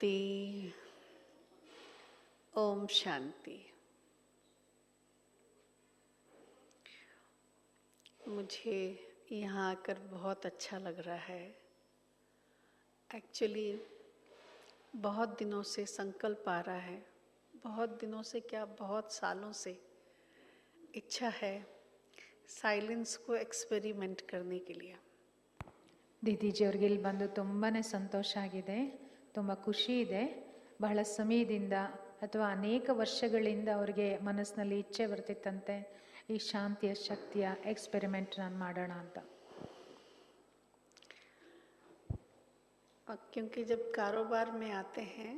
शांति। ओम शांति। मुझे यहाँ आकर बहुत अच्छा लग रहा है। एक्चुअली बहुत दिनों से संकल्प आ रहा है, बहुत दिनों से क्या बहुत सालों से इच्छा है साइलेंस को एक्सपेरिमेंट करने के लिए। ದೀದಿಜಿಯವ್ರಿಗೆ ಇಲ್ಲಿ ಬಂದು ತುಂಬಾ ಸಂತೋಷ ಆಗಿದೆ, ತುಂಬ ಖುಷಿ ಇದೆ. ಬಹಳ ಸಮಯದಿಂದ ಅಥವಾ ಅನೇಕ ವರ್ಷಗಳಿಂದ ಅವರಿಗೆ ಮನಸ್ಸಿನಲ್ಲಿ ಇಚ್ಛೆ ಬರ್ತಿತ್ತಂತೆ, ಈ ಶಾಂತಿಯ ಶಕ್ತಿಯ ಎಕ್ಸ್ಪೆರಿಮೆಂಟ್ ನಾನು ಮಾಡೋಣ ಅಂತ. क्योंकि जब कारोबार में आते हैं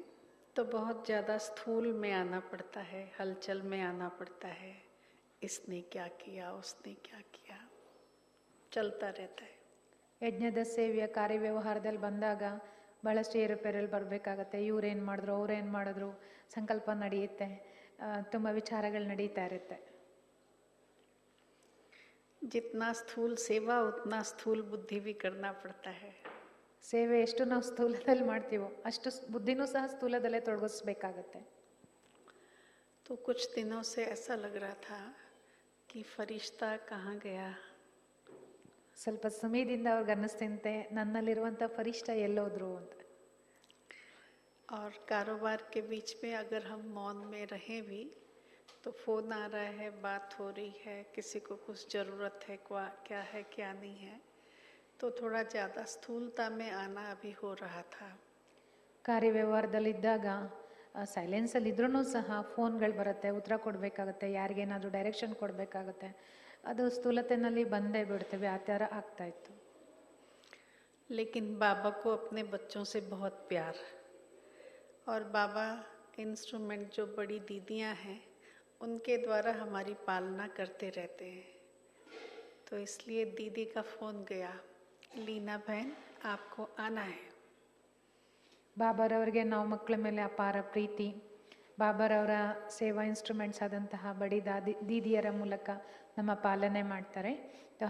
तो बहुत ज़्यादा स्थूल में आना पड़ता है, हलचल में आना पड़ता है। इसने क्या किया, उसने क्या किया, चलता रहता है. ಯಜ್ಞದ ಸೇವೆಯ ಕಾರ್ಯವ್ಯವಹಾರದಲ್ಲಿ ಬಂದಾಗ ಬಹಳಷ್ಟು ಏರುಪೇರಲ್ಲಿ ಬರಬೇಕಾಗತ್ತೆ. ಇವ್ರೇನು ಮಾಡಿದ್ರು, ಅವ್ರೇನು ಮಾಡಿದ್ರು, ಸಂಕಲ್ಪ ನಡೆಯುತ್ತೆ, ತುಂಬ ವಿಚಾರಗಳು ನಡೀತಾ ಇರುತ್ತೆ. जितना स्थूल सेवा उतना स्थूल बुद्धि भी करना पड़ता है. ಸೇವೆ ಎಷ್ಟು ನಾವು ಸ್ಥೂಲದಲ್ಲಿ ಮಾಡ್ತೀವೋ ಅಷ್ಟು ಬುದ್ಧಿನೂ ಸಹ ಸ್ಥೂಲದಲ್ಲೇ ತೊಡಗಿಸ್ಬೇಕಾಗತ್ತೆ. तो कुछ दिनों से ऐसा लग रहा था कि फरिश्ता कहाँ गया. ಸ್ವಲ್ಪ ಸಮಯದಿಂದ ಅವ್ರಿಗೆ ಅನ್ನಿಸ್ತಂತೆ ನನ್ನಲ್ಲಿರುವಂಥ ಫರಿಷ್ಠ ಎಲ್ಲೋದ್ರು ಅಂತ. और कारोबार के बीच में अगर हम मौन में रहें भी तो फोन आ रहा है, बात हो रही है, किसी को कुछ ज़रूरत है, क्या है क्या नहीं है, तो थोड़ा ज़्यादा स्थूलता में आना अभी हो रहा था. ಕಾರ್ಯವ್ಯವಹಾರದಲ್ಲಿದ್ದಾಗ ಸೈಲೆನ್ಸಲ್ಲಿ ಇದ್ರೂ ಸಹ ಫೋನ್ಗಳು ಬರುತ್ತೆ, ಉತ್ತರ ಕೊಡಬೇಕಾಗತ್ತೆ, ಯಾರಿಗೇನಾದರೂ ಡೈರೆಕ್ಷನ್ ಕೊಡಬೇಕಾಗತ್ತೆ, ಅದು ಸ್ಥೂಲತೆಯಲ್ಲಿ ಬಂದೇ ಬಿಡ್ತೇವೆ, ಆ ಥರ ಆಗ್ತಾ ಇತ್ತು. लेकिन बाबा को अपने बच्चों से बहुत प्यार, और बाबा इंस्ट्रूमेंट जो बड़ी दीदियाँ हैं उनके द्वारा हमारी पालना करते रहते हैं. तो इसलिए दीदी का फ़ोन गया, लीना बहन आपको आना है. ಬಾಬಾರವ್ರಿಗೆ ನಾವು ಮಕ್ಕಳ ಮೇಲೆ ಅಪಾರ ಪ್ರೀತಿ. ಬಾಬಾರವರ ಸೇವಾ ಇನ್ಸ್ಟ್ರೂಮೆಂಟ್ಸ್ ಆದಂತಹ ಬಡಿ ದೀದಿಯರ ಮೂಲಕ ನಮ್ಮ ಪಾಲನೆ ಮಾಡ್ತಾರೆ.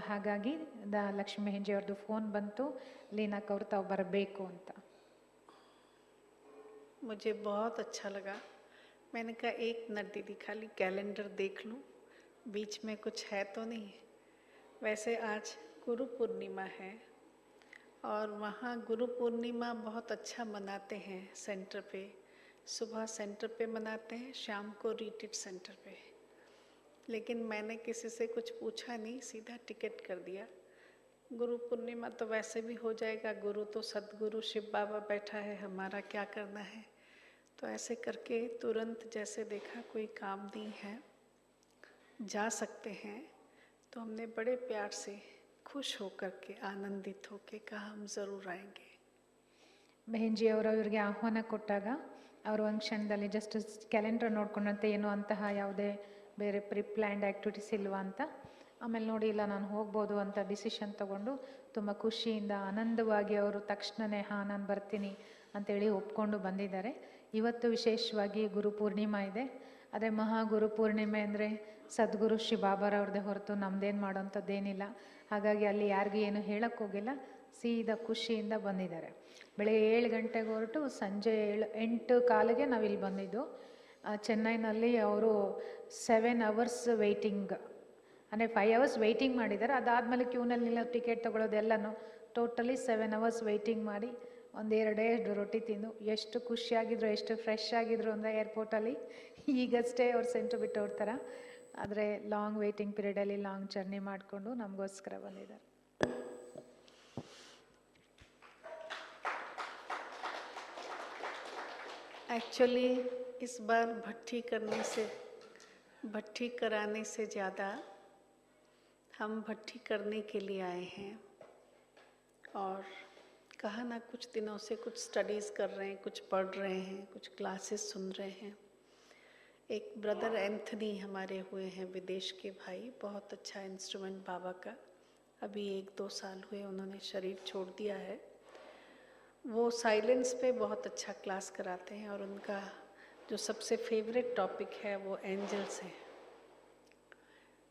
ಹಾಗಾಗಿ ಲಕ್ಷ್ಮೀ ಮೆಹಂಜಿ ಅವ್ರದ್ದು ಫೋನ್ ಬಂತು, ಲೀನಾಕ್ ಅವ್ರು ತಾವು ಬರಬೇಕು ಅಂತ. मुझे बहुत अच्छा लगा. मैंने कहा एक मिनट दीदी, खाली कैलेंडर देख लूँ, बीच में कुछ है तो नहीं. वैसे आज गुरु पूर्णिमा है और वहाँ गुरु पूर्णिमा बहुत अच्छा मनाते हैं सेंटर पे. सुबह सेंटर पे मनाते हैं, शाम को रिट्रीट सेंटर पे. लेकिन मैंने किसी से कुछ पूछा नहीं, सीधा टिकट कर दिया. गुरु पूर्णिमा तो वैसे भी हो जाएगा, गुरु तो सदगुरु शिव बाबा बैठा है, हमारा क्या करना है. तो ऐसे करके तुरंत जैसे देखा कोई काम नहीं है, जा सकते हैं, तो हमने बड़े प्यार से खुश होकर के आनंदित होकर कहा हम ज़रूर आएंगे. ಮೆಹಂಜಿ ಅವರು ಇವ್ರಿಗೆ ಆಹ್ವಾನ ಕೊಟ್ಟಾಗ ಅವರು ಒಂದು ಕ್ಷಣದಲ್ಲಿ ಜಸ್ಟ್ ಕ್ಯಾಲೆಂಡರ್ ನೋಡ್ಕೊಂಡಂತೆ ಏನು ಅಂತಹ ಯಾವುದೇ ಬೇರೆ ಪ್ರಿಪ್ಲ್ಯಾಂಡ್ ಆ್ಯಕ್ಟಿವಿಟೀಸ್ ಇಲ್ವಾ ಅಂತ. ಆಮೇಲೆ ನೋಡಿ ಇಲ್ಲ ನಾನು ಹೋಗ್ಬೋದು ಅಂತ ಡಿಸಿಷನ್ ತಗೊಂಡು ತುಂಬ ಖುಷಿಯಿಂದ ಆನಂದವಾಗಿ ಅವರು ತಕ್ಷಣವೇ ಹಾಂ ನಾನು ಬರ್ತೀನಿ ಅಂತೇಳಿ ಒಪ್ಕೊಂಡು ಬಂದಿದ್ದಾರೆ. ಇವತ್ತು ವಿಶೇಷವಾಗಿ ಗುರು ಪೂರ್ಣಿಮಾ ಇದೆ. ಅದೇ ಮಹಾ ಗುರು ಪೂರ್ಣಿಮೆ ಅಂದರೆ ಸದ್ಗುರು ಶ್ರೀ ಬಾಬಾರವ್ರದ್ದೇ ಹೊರತು ನಮ್ಮದೇನು ಮಾಡೋಂಥದ್ದೇನಿಲ್ಲ. ಹಾಗಾಗಿ ಅಲ್ಲಿ ಯಾರಿಗೂ ಏನು ಹೇಳೋಕ್ಕೋಗಿಲ್ಲ, ಸೀದಾ ಖುಷಿಯಿಂದ ಬಂದಿದ್ದಾರೆ. ಬೆಳಗ್ಗೆ 7 ಗಂಟೆಗೆ ಹೊರಟು ಸಂಜೆ 8:15 ನಾವು ಇಲ್ಲಿ ಬಂದಿದ್ದು. ಚೆನ್ನೈನಲ್ಲಿ ಅವರು 7 hours ವೆಯ್ಟಿಂಗ್, ಅಂದರೆ 5 hours ವೆಯ್ಟಿಂಗ್ ಮಾಡಿದ್ದಾರೆ. ಅದಾದಮೇಲೆ ಕ್ಯೂನಲ್ಲಿ ನಿಲ್ಲೋ ಟಿಕೆಟ್ ತೊಗೊಳೋದೆಲ್ಲನೂ ಟೋಟಲಿ 7 hours ವೆಯ್ಟಿಂಗ್ ಮಾಡಿ 1-2 ರೊಟ್ಟಿ ತಿಂದು ಎಷ್ಟು ಖುಷಿಯಾಗಿದ್ರು, ಎಷ್ಟು ಫ್ರೆಶ್ ಆಗಿದ್ರು ಅಂದರೆ ಏರ್ಪೋರ್ಟಲ್ಲಿ ಈಗಷ್ಟೇ ಅವ್ರು ಸೆಂಟ್ರ್ ಬಿಟ್ಟು ಹೋಗ್ತಾರ. ಆದರೆ ಲಾಂಗ್ ವೆಯ್ಟಿಂಗ್ ಪೀರಿಯಡಲ್ಲಿ ಲಾಂಗ್ ಜರ್ನಿ ಮಾಡಿಕೊಂಡು ನಮಗೋಸ್ಕರ ಬಂದಿದ್ದಾರೆ. एक्चुअली इस बार भट्टी कराने से ज़्यादा हम भट्टी करने के लिए आए हैं. और कहा ना कुछ दिनों से कुछ स्टडीज़ कर रहे हैं, कुछ पढ़ रहे हैं, कुछ क्लासेस सुन रहे हैं. एक ब्रदर एंथनी हमारे हुए हैं, विदेश के भाई, बहुत अच्छा इंस्ट्रूमेंट बाबा का. अभी 1-2 साल हुए उन्होंने शरीर छोड़ दिया है. वो साइलेंस पे बहुत अच्छा क्लास कराते हैं और उनका जो सबसे फेवरेट टॉपिक है वो एंजल्स है.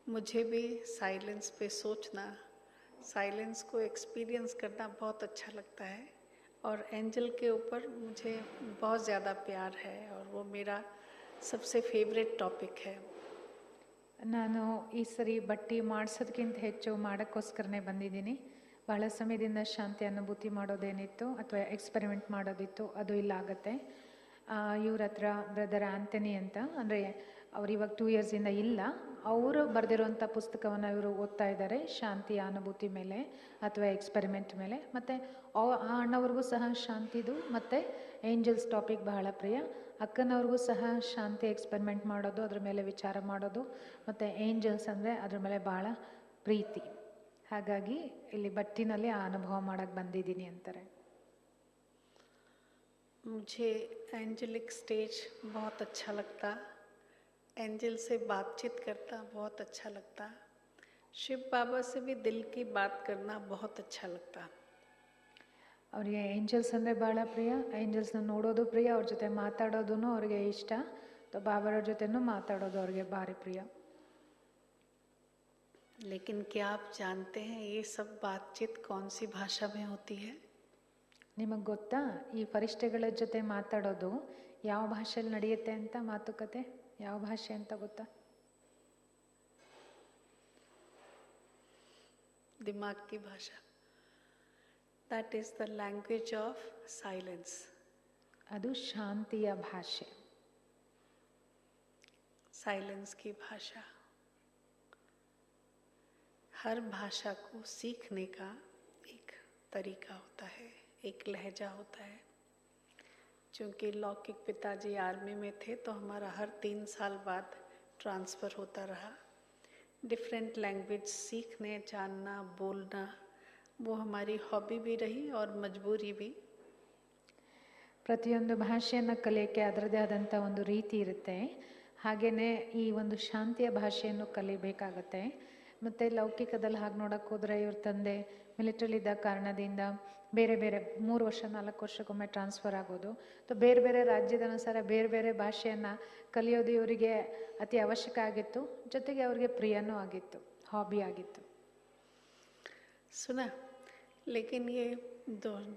मुझे भी साइलेंस पे सोचना, साइलेंस को एक्सपीरियंस करना बहुत अच्छा लगता है. और एंजल के ऊपर मुझे बहुत ज़्यादा प्यार है और वो मेरा सबसे फेवरेट टॉपिक है. ನಾನು ಈ ಸರಿ ಬಟ್ಟಿ ಮಾಡಿಸೋದಕ್ಕಿಂತ ಹೆಚ್ಚು ಮಾಡೋಕ್ಕೋಸ್ಕರನೇ ಬಂದಿದ್ದೀನಿ. ಬಹಳ ಸಮಯದಿಂದ ಶಾಂತಿ ಅನುಭೂತಿ ಮಾಡೋದೇನಿತ್ತು ಅಥವಾ ಎಕ್ಸ್ಪೆರಿಮೆಂಟ್ ಮಾಡೋದಿತ್ತು ಅದು ಇಲ್ಲ ಆಗುತ್ತೆ. ಇವ್ರ ಹತ್ರ ಬ್ರದರ್ ಆಂಥನಿ ಅಂತ, ಅಂದರೆ ಅವ್ರು ಇವಾಗ 2 ಇಯರ್ಸಿಂದ ಇಲ್ಲ, ಅವರು ಬರೆದಿರುವಂಥ ಪುಸ್ತಕವನ್ನು ಇವರು ಓದ್ತಾ ಇದ್ದಾರೆ ಶಾಂತಿಯ ಅನುಭೂತಿ ಮೇಲೆ ಅಥವಾ ಎಕ್ಸ್ಪೆರಿಮೆಂಟ್ ಮೇಲೆ. ಮತ್ತು ಆ ಅಣ್ಣವ್ರಿಗೂ ಸಹ ಶಾಂತಿದು ಮತ್ತು ಏಂಜಲ್ಸ್ ಟಾಪಿಕ್ ಬಹಳ ಪ್ರಿಯ. ಅಕ್ಕನವ್ರಿಗೂ ಸಹ ಶಾಂತಿ ಎಕ್ಸ್ಪೆರಿಮೆಂಟ್ ಮಾಡೋದು, ಅದ್ರ ಮೇಲೆ ವಿಚಾರ ಮಾಡೋದು ಮತ್ತು ಏಂಜಲ್ಸ್ ಅಂದರೆ ಅದ್ರ ಮೇಲೆ ಭಾಳ ಪ್ರೀತಿ. ಹಾಗಾಗಿ ಇಲ್ಲಿ ಬಟ್ಟಿನಲ್ಲಿ ಆ ಅನುಭವ ಮಾಡೋಕ್ಕೆ ಬಂದಿದ್ದೀನಿ ಅಂತಾರೆ. मुझे एंजलिक स्टेज बहुत अच्छा लगता, एंजल से बातचीत करता बहुत अच्छा लगता, शिव बाबा से भी दिल की बात करना बहुत अच्छा लगता. ಅವರಿಗೆ ಏಂಜಲ್ಸ್ ಅಂದರೆ ಭಾಳ ಪ್ರಿಯ, ಏಂಜಲ್ಸ್ನ ನೋಡೋದು ಪ್ರಿಯ, ಅವ್ರ ಜೊತೆ ಮಾತಾಡೋದು ಅವ್ರಿಗೆ ಇಷ್ಟ, ಬಾಬಾರ ಜೊತೆನೂ ಮಾತಾಡೋದು ಅವ್ರಿಗೆ ಭಾರಿ ಪ್ರಿಯ. लेकिन क्या आप जानते हैं ये सब बातचीत कौन सी भाषा में होती है? ನಿಮಗೆ ಗೊತ್ತಾ ಈ ಫರಿಷ್ಠೆಗಳ ಜೊತೆ ಮಾತಾಡೋದು ಯಾವ ಭಾಷೆಯಲ್ಲಿ ನಡೆಯುತ್ತೆ ಅಂತ? ಮಾತುಕತೆ ಯಾವ ಭಾಷೆ ಅಂತ ಗೊತ್ತಾ? दिमाग की भाषा. That is the language of silence. ಅದು ಶಾಂತಿಯ ಭಾಷೆ. साइलेंस की भाषा. हर भाषा को सीखने का एक तरीका होता है, एक लहजा होता है. चूँकि लौकिक पिताजी आर्मी में थे तो हमारा हर 3 साल बाद ट्रांसफ़र होता रहा. डिफरेंट लैंग्वेज सीखने, जानना, बोलना वो हमारी हॉबी भी रही और मजबूरी भी. ಪ್ರತಿಯೊಂದು ಭಾಷೆಯನ್ನು ಕಲಿಯೋಕ್ಕೆ ಅದರದೇ ಆದಂಥ ಒಂದು ರೀತಿ ಇರುತ್ತೆ. ಹಾಗೆಯೇ ಈ ಒಂದು ಶಾಂತಿಯ ಭಾಷೆಯನ್ನು ಕಲಿಬೇಕಾಗತ್ತೆ. ಮತ್ತು ಲೌಕಿಕದಲ್ಲಿ ಹಾಗೆ ನೋಡೋಕ್ಕೆ ಹೋದರೆ ಇವ್ರ ತಂದೆ ಮಿಲಿಟ್ರಿಲಿದ್ದ ಕಾರಣದಿಂದ ಬೇರೆ ಬೇರೆ 3 ವರ್ಷ 4 ವರ್ಷಕ್ಕೊಮ್ಮೆ ಟ್ರಾನ್ಸ್ಫರ್ ಆಗೋದು, ಬೇರೆ ಬೇರೆ ರಾಜ್ಯದ ಅನುಸಾರ ಬೇರೆ ಬೇರೆ ಭಾಷೆಯನ್ನು ಕಲಿಯೋದು ಇವರಿಗೆ ಅತಿ ಅವಶ್ಯಕ ಆಗಿತ್ತು. ಜೊತೆಗೆ ಅವ್ರಿಗೆ ಪ್ರಿಯನೂ ಆಗಿತ್ತು, ಹಾಬಿ ಆಗಿತ್ತು. सुना, लेकिन ये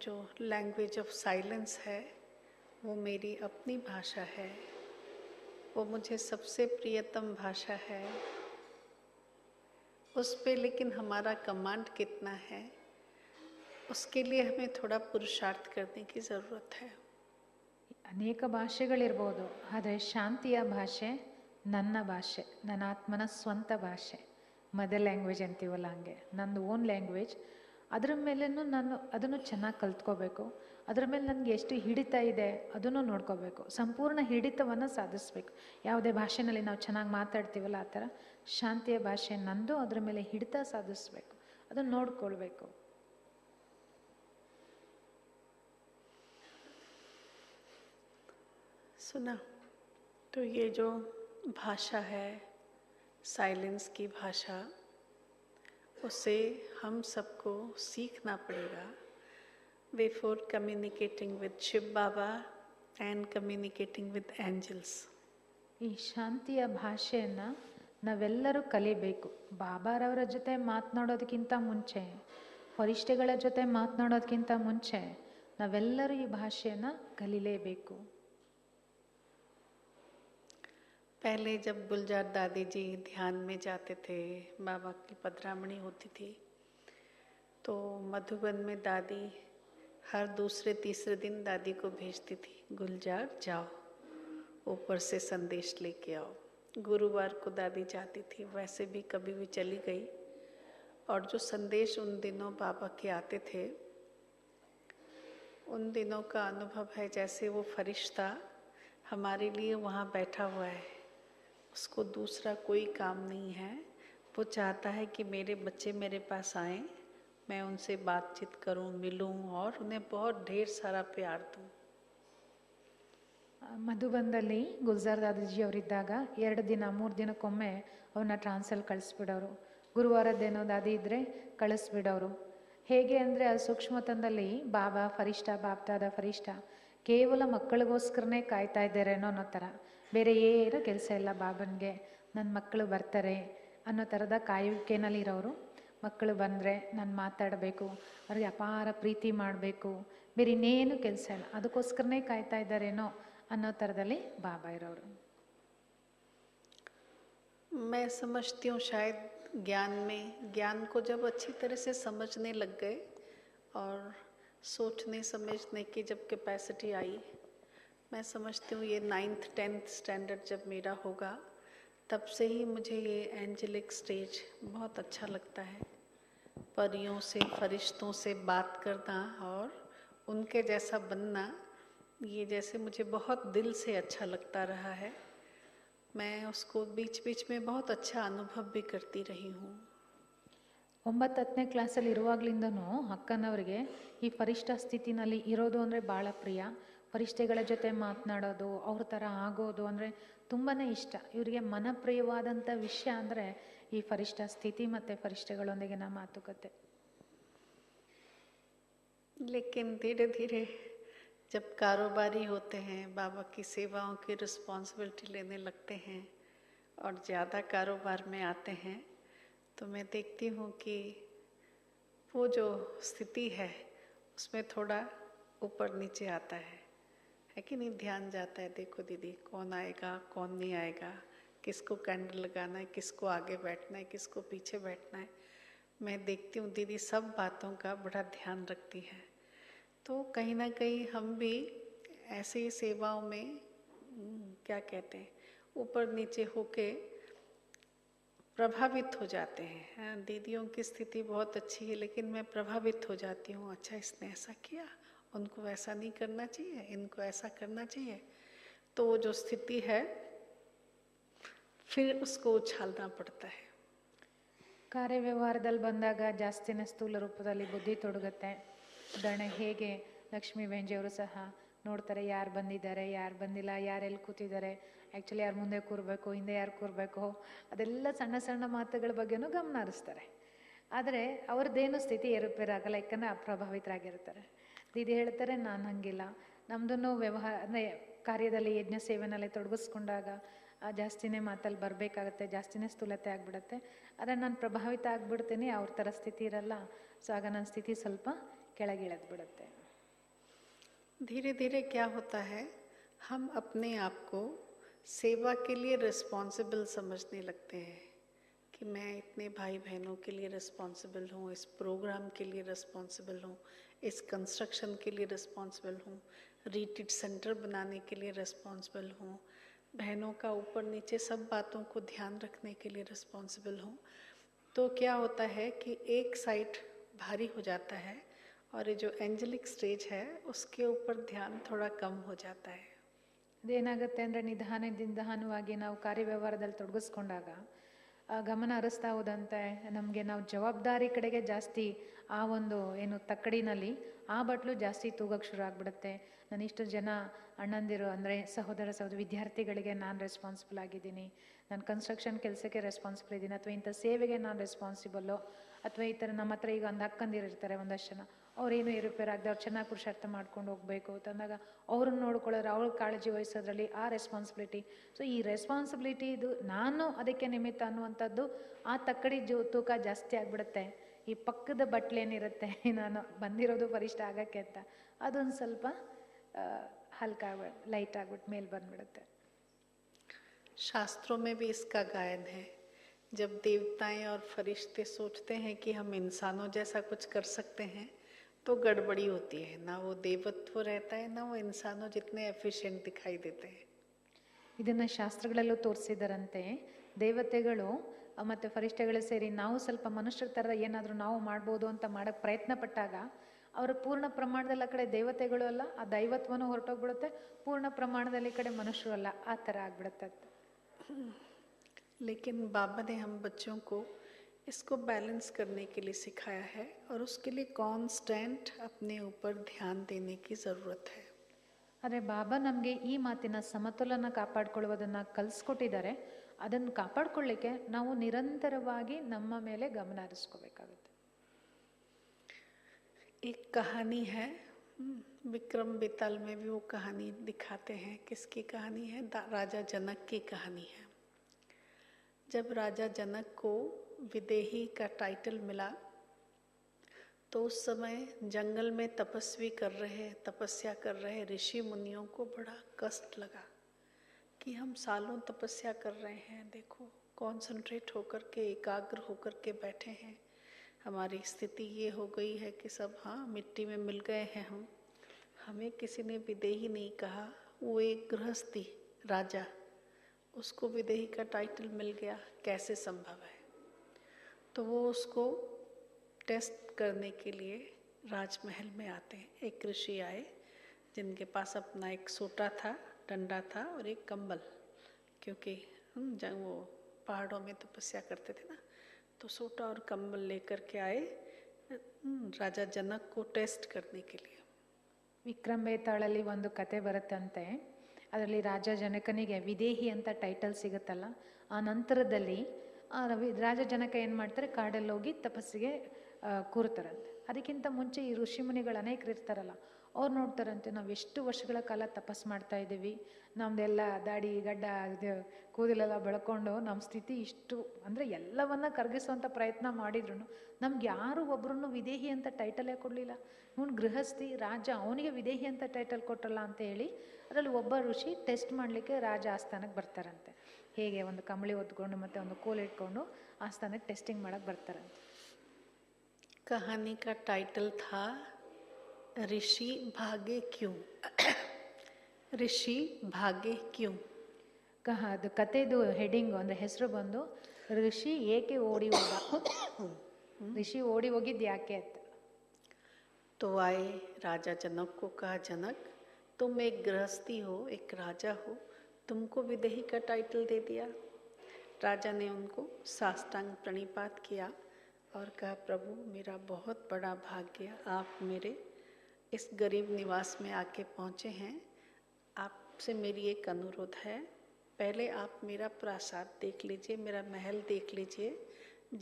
जो लैंग्वेज ऑफ साइलेंस है वो मेरी अपनी भाषा है, वो मुझे सबसे प्रियतम भाषा है. उस पे लेकिन हमारा कमांड कितना है उसके लिए हमें थोड़ा पुरुषार्थ करने की ज़रूरत है. ಅನೇಕ ಭಾಷೆಗಳಿರ್ಬೋದು, ಆದರೆ ಶಾಂತಿಯ ಭಾಷೆ ನನ್ನ ಭಾಷೆ, ನನ್ನ ಆತ್ಮನ ಸ್ವಂತ ಭಾಷೆ, ಮದರ್ ಲ್ಯಾಂಗ್ವೇಜ್ ಅಂತೀವಲ್ಲ ಹಂಗೆ ನಂದು ಓನ್ ಲ್ಯಾಂಗ್ವೇಜ್. ಅದರ ಮೇಲೇನು ನಾನು ಅದನ್ನು ಚೆನ್ನಾಗಿ ಕಲ್ತ್ಕೋಬೇಕು. ಅದರ ಮೇಲೆ ನನಗೆ ಎಷ್ಟು ಹಿಡಿತ ಇದೆ ಅದನ್ನು ನೋಡ್ಕೋಬೇಕು. ಸಂಪೂರ್ಣ ಹಿಡಿತವನ್ನು ಸಾಧಿಸ್ಬೇಕು. ಯಾವುದೇ ಭಾಷೆನಲ್ಲಿ ನಾವು ಚೆನ್ನಾಗಿ ಮಾತಾಡ್ತೀವಲ್ಲ ಆ ಥರ ಶಾಂತಿಯ ಭಾಷೆ ನಂದು, ಅದರ ಮೇಲೆ ಹಿಡಿತ ಸಾಧಿಸ್ಬೇಕು, ಅದನ್ನು ನೋಡ್ಕೊಳ್ಬೇಕು. सुना, तो ये जो भाषा है साइलेंस की भाषा, उसे हम सबको सीखना पड़ेगा before communicating with Shiv Baba and communicating with angels. ಈ ಶಾಂತಿಯ ಭಾಷೆಯನ್ನು ನಾವೆಲ್ಲರೂ ಕಲಿಬೇಕು. ಬಾಬಾರವರ ಜೊತೆ ಮಾತನಾಡೋದಕ್ಕಿಂತ ಮುಂಚೆ, ಫರಿಷ್ಠೆಗಳ ಜೊತೆ ಮಾತನಾಡೋದಕ್ಕಿಂತ ಮುಂಚೆ ನಾವೆಲ್ಲರೂ ಈ ಭಾಷೆಯನ್ನು ಕಲಿಲೇಬೇಕು. पहले जब गुलजार दादी जी ध्यान में जाते थे, बाबा की पधरामणी होती थी, तो मधुबन में दादी हर दूसरे तीसरे दिन दादी को भेजती थी, गुलजार जाओ ऊपर से संदेश लेके आओ. गुरुवार को दादी जाती थी, वैसे भी कभी भी चली गई. और जो संदेश उन दिनों बाबा के आते थे, उन दिनों का अनुभव है जैसे वो फरिश्ता हमारे लिए वहाँ बैठा हुआ है. उसको दूसरा कोई काम नहीं है. वो चाहता है कि मेरे बच्चे मेरे पास आएं, मैं उनसे बातचीत करूं, मिलूं और उन्हें बहुत ढेर सारा प्यार दूं. ಮಧುಬನ್ದಲ್ಲಿ ಗುಲ್ಜಾರ್ ದಾದಾಜಿ ಅವರಿದ್ದಾಗ 2 ದಿನ 3 ದಿನಕ್ಕೊಮ್ಮೆ ಅವ್ರನ್ನ ಟ್ರಾನ್ಸಲ್ಲಿ ಕಳಿಸ್ಬಿಡೋರು. ಗುರುವಾರದ್ದೇನೋ ದಾದಿ ಇದ್ದರೆ ಕಳಿಸ್ಬಿಡೋರು. ಹೇಗೆ ಅಂದರೆ ಆ ಸೂಕ್ಷ್ಮತನದಲ್ಲಿ ಬಾಬಾ ಫರಿಷ್ಠ, ಬಾಪ್ದಾದ ಫರಿಷ್ಠ ಕೇವಲ ಮಕ್ಕಳಿಗೋಸ್ಕರನೇ ಕಾಯ್ತಾ ಇದ್ದಾರೇನೋ ಅನ್ನೋ ಥರ, ಬೇರೆ ಏನೂ ಕೆಲಸ ಇಲ್ಲ ಬಾಬನಿಗೆ, ನನ್ನ ಮಕ್ಕಳು ಬರ್ತಾರೆ ಅನ್ನೋ ಥರದ ಕಾಯುವಿಕೆನಲ್ಲಿರೋರು. ಮಕ್ಕಳು ಬಂದರೆ ನಾನು ಮಾತಾಡಬೇಕು, ಅವ್ರಿಗೆ ಅಪಾರ ಪ್ರೀತಿ ಮಾಡಬೇಕು, ಬೇರೆ ಇನ್ನೇನು ಕೆಲಸ ಇಲ್ಲ, ಅದಕ್ಕೋಸ್ಕರನೇ ಕಾಯ್ತಾ ಇದ್ದಾರೇನೋ ಅನ್ನೋ ಥರದಲ್ಲಿ ಬಾಬಾ ಇರೋರು. मैं समझती हूँ शायद ज्ञान को जब अच्छी तरह से समझने लग गए और सोचने समझने की जब कैपेसिटी आई, मैं समझती हूँ ये 9th 10th स्टैंडर्ड जब मेरा होगा तब से ही मुझे ये एंजेलिक स्टेज बहुत अच्छा लगता है। परियों से फरिश्तों से बात करना और उनके जैसा बनना, ये जैसे मुझे बहुत दिल से अच्छा लगता रहा है। मैं उसको बीच बीच में बहुत अच्छा अनुभव भी करती रही हूँ। 9ನೇ ಕ್ಲಾಸಲ್ಲಿ ಇರುವಾಗಲಿಂದನೂ ಅಕ್ಕನವ್ರಿಗೆ ಈ ಫರಿಷ್ಠ ಸ್ಥಿತಿನಲ್ಲಿ ಇರೋದು ಅಂದರೆ ಭಾಳ ಪ್ರಿಯ. ಫರಿಷ್ಠೆಗಳ ಜೊತೆ ಮಾತನಾಡೋದು, ಅವ್ರ ಥರ ಆಗೋದು ಅಂದರೆ ತುಂಬಾ ಇಷ್ಟ. ಇವರಿಗೆ ಮನಪ್ರಿಯವಾದಂಥ ವಿಷಯ ಅಂದರೆ ಈ ಫರಿಷ್ಠ ಸ್ಥಿತಿ ಮತ್ತು ಫರಿಷ್ಠೆಗಳೊಂದಿಗಿನ ಮಾತುಕತೆ. लेकिन धीरे धीरे जब कारोबारी होते हैं, बाबा की सेवाओं की रिस्पॉन्सिबिलिटी लेने लगते हैं और ज़्यादा कारोबार में आते हैं, तो मैं देखती हूँ कि वो जो स्थिति है उसमें थोड़ा ऊपर नीचे आता है कि नहीं? ध्यान जाता है, देखो दीदी कौन आएगा कौन नहीं आएगा, किसको कैंडल लगाना है, किसको आगे बैठना है, किसको पीछे बैठना है। मैं देखती हूँ दीदी सब बातों का बड़ा ध्यान रखती है। तो कहीं ना कहीं हम भी ऐसे सेवाओं में क्या कहते हैं, ऊपर नीचे होके प्रभावित हो जाते हैं। दीदियों की स्थिति बहुत अच्छी है लेकिन मैं प्रभावित हो जाती हूँ, अच्छा इसने ऐसा किया, उनको ऐसा नहीं करना चाहिए, इनको ऐसा करना चाहिए। तो वो जो स्थिति है फिर उसको उछालना पड़ता है। ಕಾರ್ಯವ್ಯವಹಾರದಲ್ಲಿ ಬಂದಾಗ ಜಾಸ್ತಿನೇ ಸ್ಥೂಲ ರೂಪದಲ್ಲಿ ಬುದ್ಧಿ ತೊಡಗುತ್ತೆ. ಉದಾಹರಣೆ ಹೇಗೆ ಲಕ್ಷ್ಮೀ ಬೆಂಜಿಯವರು ಸಹ ನೋಡ್ತಾರೆ, ಯಾರು ಬಂದಿದ್ದಾರೆ ಯಾರು ಬಂದಿಲ್ಲ, ಯಾರೆಲ್ಲಿ ಕೂತಿದ್ದಾರೆ, ಆ್ಯಕ್ಚುಲಿ ಯಾರು ಮುಂದೆ ಕೂರಬೇಕು ಹಿಂದೆ ಯಾರು ಕೂರಬೇಕು, ಅದೆಲ್ಲ ಸಣ್ಣ ಸಣ್ಣ ಮಾತುಗಳ ಬಗ್ಗೆನೂ ಗಮನ ಹರಿಸ್ತಾರೆ. ಆದರೆ ಅವ್ರದ್ದೇನು ಸ್ಥಿತಿ ಏರುಪೇರಾಗಲ್ಲ, ಯಾಕಂದರೆ ಅಪ್ರಭಾವಿತರಾಗಿರ್ತಾರೆ. ದೀದಿ ಹೇಳ್ತಾರೆ ನಾನು ಹಂಗಿಲ್ಲ, ನಮ್ಮದನ್ನು ವ್ಯವಹಾರ ಅಂದರೆ ಕಾರ್ಯದಲ್ಲಿ ಯಜ್ಞ ಸೇವೆನಲ್ಲಿ ತೊಡಗಿಸ್ಕೊಂಡಾಗ ಜಾಸ್ತಿನೇ ಮಾತಲ್ಲಿ ಬರಬೇಕಾಗತ್ತೆ, ಜಾಸ್ತಿನೇ ಸ್ಥೂಲತೆ ಆಗಿಬಿಡುತ್ತೆ. ಆದರೆ ನಾನು ಪ್ರಭಾವಿತ ಆಗಿಬಿಡ್ತೀನಿ, ಅವ್ರ ಥರ ಸ್ಥಿತಿ ಇರಲ್ಲ. ಸೊ ಆಗ ನನ್ನ ಸ್ಥಿತಿ ಸ್ವಲ್ಪ ಕೆಳಗಿಳಿದು ಬಿಡುತ್ತೆ. धीरे धीरे क्या होता है, हम अपने आप को सेवा के लिए रिस्पॉन्सिबल समझने लगते हैं कि मैं इतने भाई बहनों के लिए रिस्पॉन्सिबल हूँ, इस प्रोग्राम के लिए रिस्पॉन्सिबल हूँ, इस कंस्ट्रक्शन के लिए रिस्पॉन्सिबल हूँ, रिट्रीट सेंटर बनाने के लिए रिस्पॉन्सिबल हूँ, बहनों का ऊपर नीचे सब बातों को ध्यान रखने के लिए रिस्पॉन्सिबल हूँ। तो क्या होता है कि एक साइड भारी हो जाता है और ये जो एंजेलिक स्टेज है उसके ऊपर ध्यान थोड़ा कम हो जाता है. ಅದೇನಾಗುತ್ತೆ ಅಂದರೆ ನಿಧಾನವಾಗಿ ನಾವು ಕಾರ್ಯವ್ಯವಹಾರದಲ್ಲಿ ತೊಡಗಿಸ್ಕೊಂಡಾಗ ಗಮನ ಹರಿಸ್ತಾ ಹೋದಂತೆ ನಮಗೆ ನಾವು ಜವಾಬ್ದಾರಿ ಕಡೆಗೆ ಜಾಸ್ತಿ ಆ ಒಂದು ಏನು ತಕ್ಕಡಿನಲ್ಲಿ ಆ ಬಟ್ಲು ಜಾಸ್ತಿ ತೂಗಕ್ಕೆ ಶುರು ಆಗಿಬಿಡುತ್ತೆ. ನಾನು ಇಷ್ಟು ಜನ ಅಣ್ಣಂದಿರು ಅಂದರೆ ಸಹೋದರ ವಿದ್ಯಾರ್ಥಿಗಳಿಗೆ ನಾನು ರೆಸ್ಪಾನ್ಸಿಬಲ್ ಆಗಿದ್ದೀನಿ, ನಾನು ಕನ್ಸ್ಟ್ರಕ್ಷನ್ ಕೆಲಸಕ್ಕೆ ರೆಸ್ಪಾನ್ಸಿಬಲ್ ಇದ್ದೀನಿ, ಅಥವಾ ಇಂಥ ಸೇವೆಗೆ ನಾನು ರೆಸ್ಪಾನ್ಸಿಬಲ್ಲು, ಅಥವಾ ಈ ಥರ ನಮ್ಮ ಹತ್ರ ಈಗ ಒಂದು ಅಕ್ಕಂದಿರಿರ್ತಾರೆ ಒಂದಷ್ಟು ಜನ, ಅವ್ರೇನು ಏರುಪೇರಾಗದೆ ಅವ್ರು ಚೆನ್ನಾಗಿ ಪುರುಷಾರ್ಥ ಮಾಡ್ಕೊಂಡು ಹೋಗಬೇಕು ಅಂತಂದಾಗ ಅವ್ರನ್ನ ನೋಡ್ಕೊಳ್ಳೋರು, ಅವ್ರ ಕಾಳಜಿ ವಹಿಸೋದ್ರಲ್ಲಿ ಆ ರೆಸ್ಪಾನ್ಸಿಬಿಲಿಟಿ. ಸೊ ಈ ರೆಸ್ಪಾನ್ಸಿಬಿಲಿಟಿ ಇದು ನಾನು ಅದಕ್ಕೆ ನಿಮಿತ್ತ ಅನ್ನುವಂಥದ್ದು ಆ ತಕ್ಕಡಿ ತೂಕ ಜಾಸ್ತಿ ಆಗಿಬಿಡುತ್ತೆ. ಈ ಪಕ್ಕದ ಬಟ್ಲೇನಿರುತ್ತೆ ನಾನು ಬಂದಿರೋದು ವರಿಷ್ಠ ಆಗೋಕ್ಕೆ ಅಂತ, ಅದೊಂದು ಸ್ವಲ್ಪ ಹಲ್ಕ ಲೈಟ್ ಆಗ್ಬಿಟ್ಟು ಮೇಲೆ ಬಂದ್ಬಿಡುತ್ತೆ. शास्त्रों में भी इसका गायन है, जब देवताएं और फरिश्ते सोचते हैं कि हम इंसानों जैसा कुछ कर सकते हैं तो गड़बड़ी होती है, ना वो देवत्व रहता है ना वो इंसानों जितने एफिशिएंट दिखाई देते हैं. ಇದನ್ನು ಶಾಸ್ತ್ರಗಳಲ್ಲೂ ತೋರಿಸಿದರಂತೆ, ದೇವತೆಗಳು ಮತ್ತು ಫರಿಷ್ಠಗಳು ಸೇರಿ ನಾವು ಸ್ವಲ್ಪ ಮನುಷ್ಯರ ಥರ ಏನಾದರೂ ನಾವು ಮಾಡ್ಬೋದು ಅಂತ ಮಾಡೋಕ್ಕೆ ಪ್ರಯತ್ನ ಪಟ್ಟಾಗ ಅವರ ಪೂರ್ಣ ಪ್ರಮಾಣದಲ್ಲಿ ಆ ಕಡೆ ದೇವತೆಗಳು ಅಲ್ಲ, ಆ ದೈವತ್ವನೂ ಹೊರಟೋಗ್ಬಿಡುತ್ತೆ, ಪೂರ್ಣ ಪ್ರಮಾಣದಲ್ಲಿ ಈ ಕಡೆ ಮನುಷ್ಯರು ಅಲ್ಲ, ಆ ಥರ ಆಗ್ಬಿಡುತ್ತೆ. लेकिन बाबा ने हम बच्चों को इसको बैलेंस करने के लिए सिखाया है और उसके लिए कांस्टेंट अपने ऊपर ध्यान देने की ज़रूरत है. ಆದರೆ ಬಾಬಾ ನಮಗೆ ಈ ಮಾತಿನ ಸಮತೋಲನ ಕಾಪಾಡ್ಕೊಳ್ಳುವುದನ್ನು ಕಲಿಸ್ಕೊಟ್ಟಿದ್ದಾರೆ. ಅದನ್ನು ಕಾಪಾಡ್ಕೊಳ್ಳಿಕ್ಕೆ ನಾವು ನಿರಂತರವಾಗಿ ನಮ್ಮ ಮೇಲೆ ಗಮನ ಹರಿಸ್ಕೋಬೇಕಾಗುತ್ತೆ. एक कहानी है, विक्रम बेताल में भी वो कहानी दिखाते हैं. किसकी कहानी है? राजा जनक की कहानी है. जब राजा जनक को विदेही का टाइटल मिला तो उस समय जंगल में तपस्या कर रहे ऋषि मुनियों को बड़ा कष्ट लगा कि हम सालों तपस्या कर रहे हैं, देखो कॉन्सेंट्रेट होकर के, एकाग्र होकर के बैठे हैं, हमारी स्थिति ये हो गई है कि सब मिट्टी में मिल गए हैं हम, हमें किसी ने विदेही नहीं कहा। वो एक गृहस्थी राजा, उसको विदेही का टाइटल मिल गया, कैसे संभव है। तो वो उसको टेस्ट करने के लिए राजमहल में आते हैं। एक ऋषि आए जिनके पास अपना एक सोटा था, डंडा था और एक कंबल, क्योंकि जब वो पहाड़ों में तपस्या करते थे ना, तो सोटा और कंबल लेकर के आए राजा जनक को टेस्ट करने के लिए। ವಿಕ್ರಮ್ ಬೇತಾಳಲ್ಲಿ ಒಂದು ಕತೆ ಬರುತ್ತಂತೆ. ಅದರಲ್ಲಿ ರಾಜ ಜನಕನಿಗೆ ವಿದೇಹಿ ಅಂತ ಟೈಟಲ್ ಸಿಗುತ್ತಲ್ಲ, ಆ ನಂತರದಲ್ಲಿ ರಾಜ ಜನಕ ಏನು ಮಾಡ್ತಾರೆ, ಕಾಡಲ್ಲಿ ಹೋಗಿ ತಪಸ್ಸಿಗೆ ಕೂರ್ತಾರಂತೆ. ಅದಕ್ಕಿಂತ ಮುಂಚೆ ಈ ಋಷಿಮುನಿಗಳು ಅನೇಕರು ಇರ್ತಾರಲ್ಲ, ಅವ್ರು ನೋಡ್ತಾರಂತೆ, ನಾವು ಎಷ್ಟು ವರ್ಷಗಳ ಕಾಲ ತಪಸ್ಸು ಮಾಡ್ತಾ ಇದ್ದೀವಿ, ನಮ್ಮದೆಲ್ಲ ದಾಡಿ ಗಡ್ಡ ಕೂದಲೆಲ್ಲ ಬೆಳ್ಕೊಂಡು ನಮ್ಮ ಸ್ಥಿತಿ ಇಷ್ಟು ಅಂದರೆ ಎಲ್ಲವನ್ನ ಕರಗಿಸುವಂಥ ಪ್ರಯತ್ನ ಮಾಡಿದ್ರು ನಮ್ಗೆ ಯಾರು ಒಬ್ರು ವಿದೇಹಿ ಅಂತ ಟೈಟಲೇ ಕೊಡಲಿಲ್ಲ. ಇವನು ಗೃಹಸ್ಥಿ ರಾಜ, ಅವನಿಗೆ ವಿದೇಹಿ ಅಂತ ಟೈಟಲ್ ಕೊಟ್ಟಲ್ಲ ಅಂತ ಹೇಳಿ ಅದರಲ್ಲಿ ಒಬ್ಬ ಋಷಿ ಟೆಸ್ಟ್ ಮಾಡಲಿಕ್ಕೆ ರಾಜ ಆಸ್ಥಾನಕ್ಕೆ ಬರ್ತಾರಂತೆ. ಹೇಗೆ ಒಂದು ಕಂಬಳಿ ಹೊತ್ಕೊಂಡು ಮತ್ತು ಒಂದು ಕೋಲ್ ಇಟ್ಕೊಂಡು ಆಸ್ಥಾನಕ್ಕೆ ಟೆಸ್ಟಿಂಗ್ ಮಾಡಕ್ಕೆ ಬರ್ತಾರಂತೆ. कहानी का टाइटल था ऋषि भागे क्यों। ऋषि भागे क्यों। ಅದು ಕತೆದು ಹೆಡಿಂಗು ಅಂದರೆ ಹೆಸರು ಬಂದು ಋಷಿ ಏಕೆ ಓಡಿ ಹೋದ, ಋಷಿ ಓಡಿ ಹೋಗಿದ್ದು ಯಾಕೆ ಅಂತ. तो आए राजा जनक को कहा, जनक तुम एक गृहस्थी हो, एक राजा हो, तुमको विदेही का टाइटल दे दिया। राजा ने उनको साष्टांग प्रणिपात किया और कहा, प्रभु मेरा बहुत बड़ा भाग्य, आप मेरे इस गरीब निवास में आके पहुँचे हैं। आपसे मेरी एक अनुरोध है, पहले आप मेरा प्रासाद देख लीजिए, मेरा महल देख लीजिए,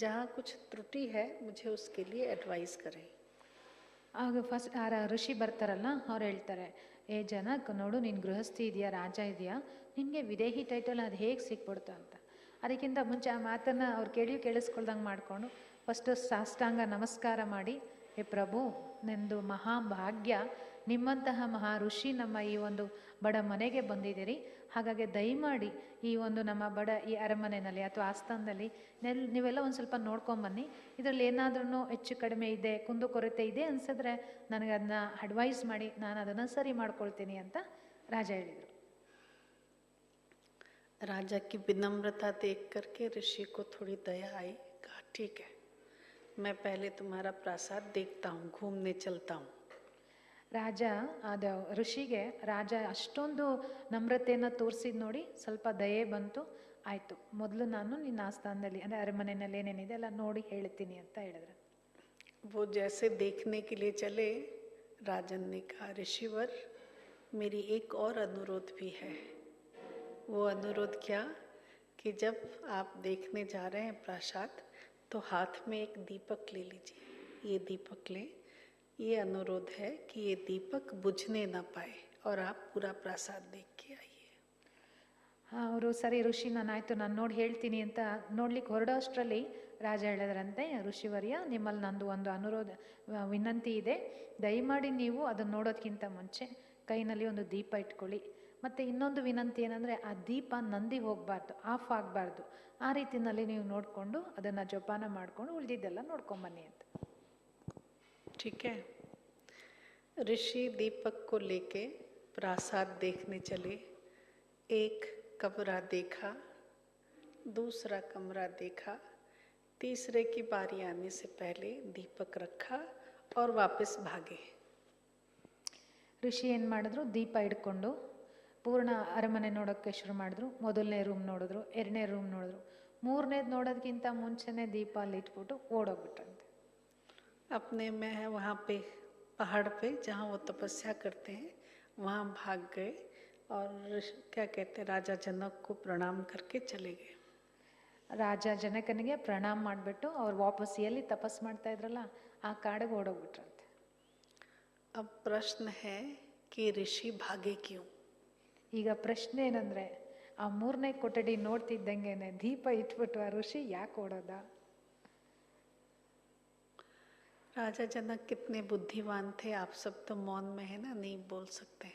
जहाँ कुछ त्रुटि है मुझे उसके लिए एडवाइस करें। ಆಗ ಫಸ್ಟ್ ಋಷಿ ಬರ್ತಾರಲ್ಲ, ಅವ್ರು ಹೇಳ್ತಾರೆ, ಏ ಜನಕ್ ನೋಡು, ನಿನ್ನ ಗೃಹಸ್ಥಿ ಇದೆಯಾ, ರಾಜ ಇದೆಯಾ, ನಿನಗೆ ವಿದೇಹಿ ಟೈಟಲ್ ಅದು ಹೇಗೆ ಸಿಕ್ಬಿಡ್ತು ಅಂತ. ಅದಕ್ಕಿಂತ ಮುಂಚೆ ಆ ಮಾತನ್ನು ಅವ್ರು ಕೇಳಿಸ್ಕೊಳ್ದಂಗೆ ಮಾಡಿಕೊಂಡು ಫಸ್ಟು ಸಾಷ್ಟಾಂಗ ನಮಸ್ಕಾರ ಮಾಡಿ, ಹೇ ಪ್ರಭು, ನಿಂದು ಮಹಾಭಾಗ್ಯ, ನಿಮ್ಮಂತಹ ಮಹಾ ಋಷಿ ನಮ್ಮ ಈ ಒಂದು ಬಡ ಮನೆಗೆ ಬಂದಿದ್ದೀರಿ, ಹಾಗಾಗಿ ದಯಮಾಡಿ ಈ ಒಂದು ನಮ್ಮ ಬಡ ಈ ಅರಮನೆಯಲ್ಲಿ ಅಥವಾ ಆಸ್ಥಾನದಲ್ಲಿ ನೀವೆಲ್ಲ ಒಂದು ಸ್ವಲ್ಪ ನೋಡ್ಕೊಂಬನ್ನಿ, ಇದರಲ್ಲಿ ಏನಾದ್ರೂ ಹೆಚ್ಚು ಕಡಿಮೆ ಇದೆ, ಕುಂದುಕೊರತೆ ಇದೆ ಅನಿಸಿದ್ರೆ ನನಗೆ ಅದನ್ನ ಅಡ್ವೈಸ್ ಮಾಡಿ, ನಾನು ಅದನ್ನು ಸರಿ ಮಾಡ್ಕೊಳ್ತೀನಿ ಅಂತ ರಾಜ ಹೇಳಿದರು. राजा की विनम्रता देख करके ऋषि को थोड़ी दया आई, कहा ठीक है, मैं पहले तुम्हारा प्रासाद देखता हूँ, घूमने चलता हूँ। ರಾಜ ಅದು ಋಷಿಗೆ ರಾಜ ಅಷ್ಟೊಂದು ನಮ್ರತೆಯನ್ನು ತೋರಿಸಿದ್ ನೋಡಿ ಸ್ವಲ್ಪ ದಯೆ ಬಂತು. ಆಯಿತು, ಮೊದಲು ನಾನು ನಿನ್ನ ಆಸ್ಥಾನದಲ್ಲಿ ಅಂದರೆ ಅರಮನೆಯಲ್ಲಿ ಏನೇನಿದೆ ಎಲ್ಲ ನೋಡಿ ಹೇಳ್ತೀನಿ ಅಂತ ಹೇಳಿದ್ರು. वो जैसे देखने के लिए चले, राजन ने कहा, ऋषिवर मेरी एक और अनुरोध भी है। वो अनुरोध क्या कि जब आप देखने जा रहे हैं प्रासाद, तो हाथ में एक दीपक ले लीजिए, ये दीपक लें, ये अनुरोध है कि ये दीपक बुझने ना पाए और आप पूरा प्रासाद देख के आइए। ಅವರು ಸರಿ ಋಷಿ, ನಾನಾಯ್ತು, ನಾನು ನೋಡಿ ಹೇಳ್ತೀನಿ ಅಂತ ನೋಡ್ಲಿಕ್ಕೆ ಹೊರಡೋ ಅಷ್ಟರಲ್ಲಿ ರಾಜ ಹೇಳಿದ್ರಂತೆ, ಋಷಿವರ್ಯ ನಿಮ್ಮಲ್ಲಿ ನಂದು ಒಂದು ಅನುರೋಧ ವಿನಂತಿ ಇದೆ, ದಯಮಾಡಿ ನೀವು ಅದನ್ನು ನೋಡೋದಕ್ಕಿಂತ ಮುಂಚೆ ಕೈನಲ್ಲಿ ಒಂದು ದೀಪ ಇಟ್ಕೊಳ್ಳಿ, ಮತ್ತು ಇನ್ನೊಂದು ವಿನಂತಿ ಏನಂದರೆ ಆ ದೀಪ ನಂದಿ ಹೋಗಬಾರ್ದು, ಆಫ್ ಆಗಬಾರ್ದು, ಆ ರೀತಿಯಲ್ಲಿ ನೀವು ನೋಡಿಕೊಂಡು ಅದನ್ನು ಜೋಪಾನ ಮಾಡಿಕೊಂಡು ಉಳಿದಿದ್ದೆಲ್ಲ ನೋಡ್ಕೊಂಬನ್ನಿ ಅಂತ. ठीक है। ऋषि दीपक को लेके प्रासाद देखने चले। एक कमरा देखा, दूसरा कमरा देखा, तीसरे की बारी आने से पहले दीपक रखा और वापस भागे। ಋಷಿ ಏನು ಮಾಡಿದ್ರು, ದೀಪ ಹಿಡ್ಕೊಂಡು ಪೂರ್ಣ ಅರಮನೆ ನೋಡೋಕ್ಕೆ ಶುರು ಮಾಡಿದ್ರು. ಮೊದಲನೇ ರೂಮ್ ನೋಡಿದ್ರು, ಎರಡನೇ ರೂಮ್ ನೋಡಿದ್ರು, ಮೂರನೇದು ನೋಡೋದಕ್ಕಿಂತ ಮುಂಚೆನೇ ದೀಪ ಅಲ್ಲಿ ಇಟ್ಬಿಟ್ಟು ಓಡೋಗ್ಬಿಟ್ರಂತೆ. अपने में है वहाँ पे पहाड़ पे जहाँ वो तपस्या करते हैं, वहाँ भाग गए और क्या कहते हैं, राजा जनक को प्रणाम करके चले गए। ರಾಜ ಜನಕನಿಗೆ ಪ್ರಣಾಮ ಮಾಡಿಬಿಟ್ಟು ಅವ್ರು ವಾಪಸ್ ಎಲ್ಲಿ ತಪಸ್ ಮಾಡ್ತಾ ಇದ್ರಲ್ಲ ಆ ಕಾಡಿಗೆ ಓಡೋಗ್ಬಿಟ್ರಂತೆ. अब प्रश्न है कि ऋषि भागे क्यों। ಈಗ ಪ್ರಶ್ನೆ ಏನಂದ್ರೆ, ಆ ಮೂರನೇ ಕೊಠಡಿ ನೋಡ್ತಿದ್ದಂಗೆನೆ ದೀಪ ಇಟ್ಬಿಟ್ಟು ಆ ಋಷಿ ಯಾಕೆ ಓಡೋದ? राजा जनक कितने बुद्धिमान थे, आप सब तो मौन में है ना, नहीं बोल सकते,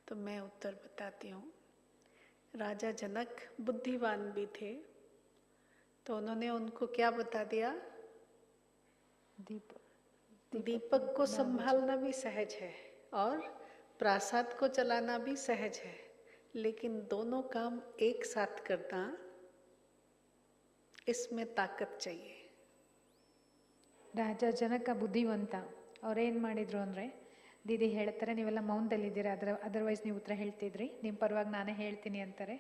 तो मैं उत्तर बताती हूँ। राजा जनक बुद्धिमान भी थे, तो उन्होंने उनको क्या बता दिया, दीपक को संभालना भी सहज है और प्रासाद को चलाना भी सहज है, लेकिन दोनों काम एक साथ करना, इसमें ताकत चाहिए। ರಾಜ ಜನಕ ಬುದ್ಧಿವಂತ. ಅವ್ರೇನು ಮಾಡಿದ್ರು ಅಂದರೆ, ದೀದಿ ಹೇಳ್ತಾರೆ, ನೀವೆಲ್ಲ ಮೌನದಲ್ಲಿದ್ದೀರಾ, ಅದರ್ವೈಸ್ ನೀವು ಉತ್ತರ ಹೇಳ್ತಿದ್ರಿ, ನಿಮ್ಮ ಪರವಾಗಿ ನಾನೇ ಹೇಳ್ತೀನಿ ಅಂತಾರೆ.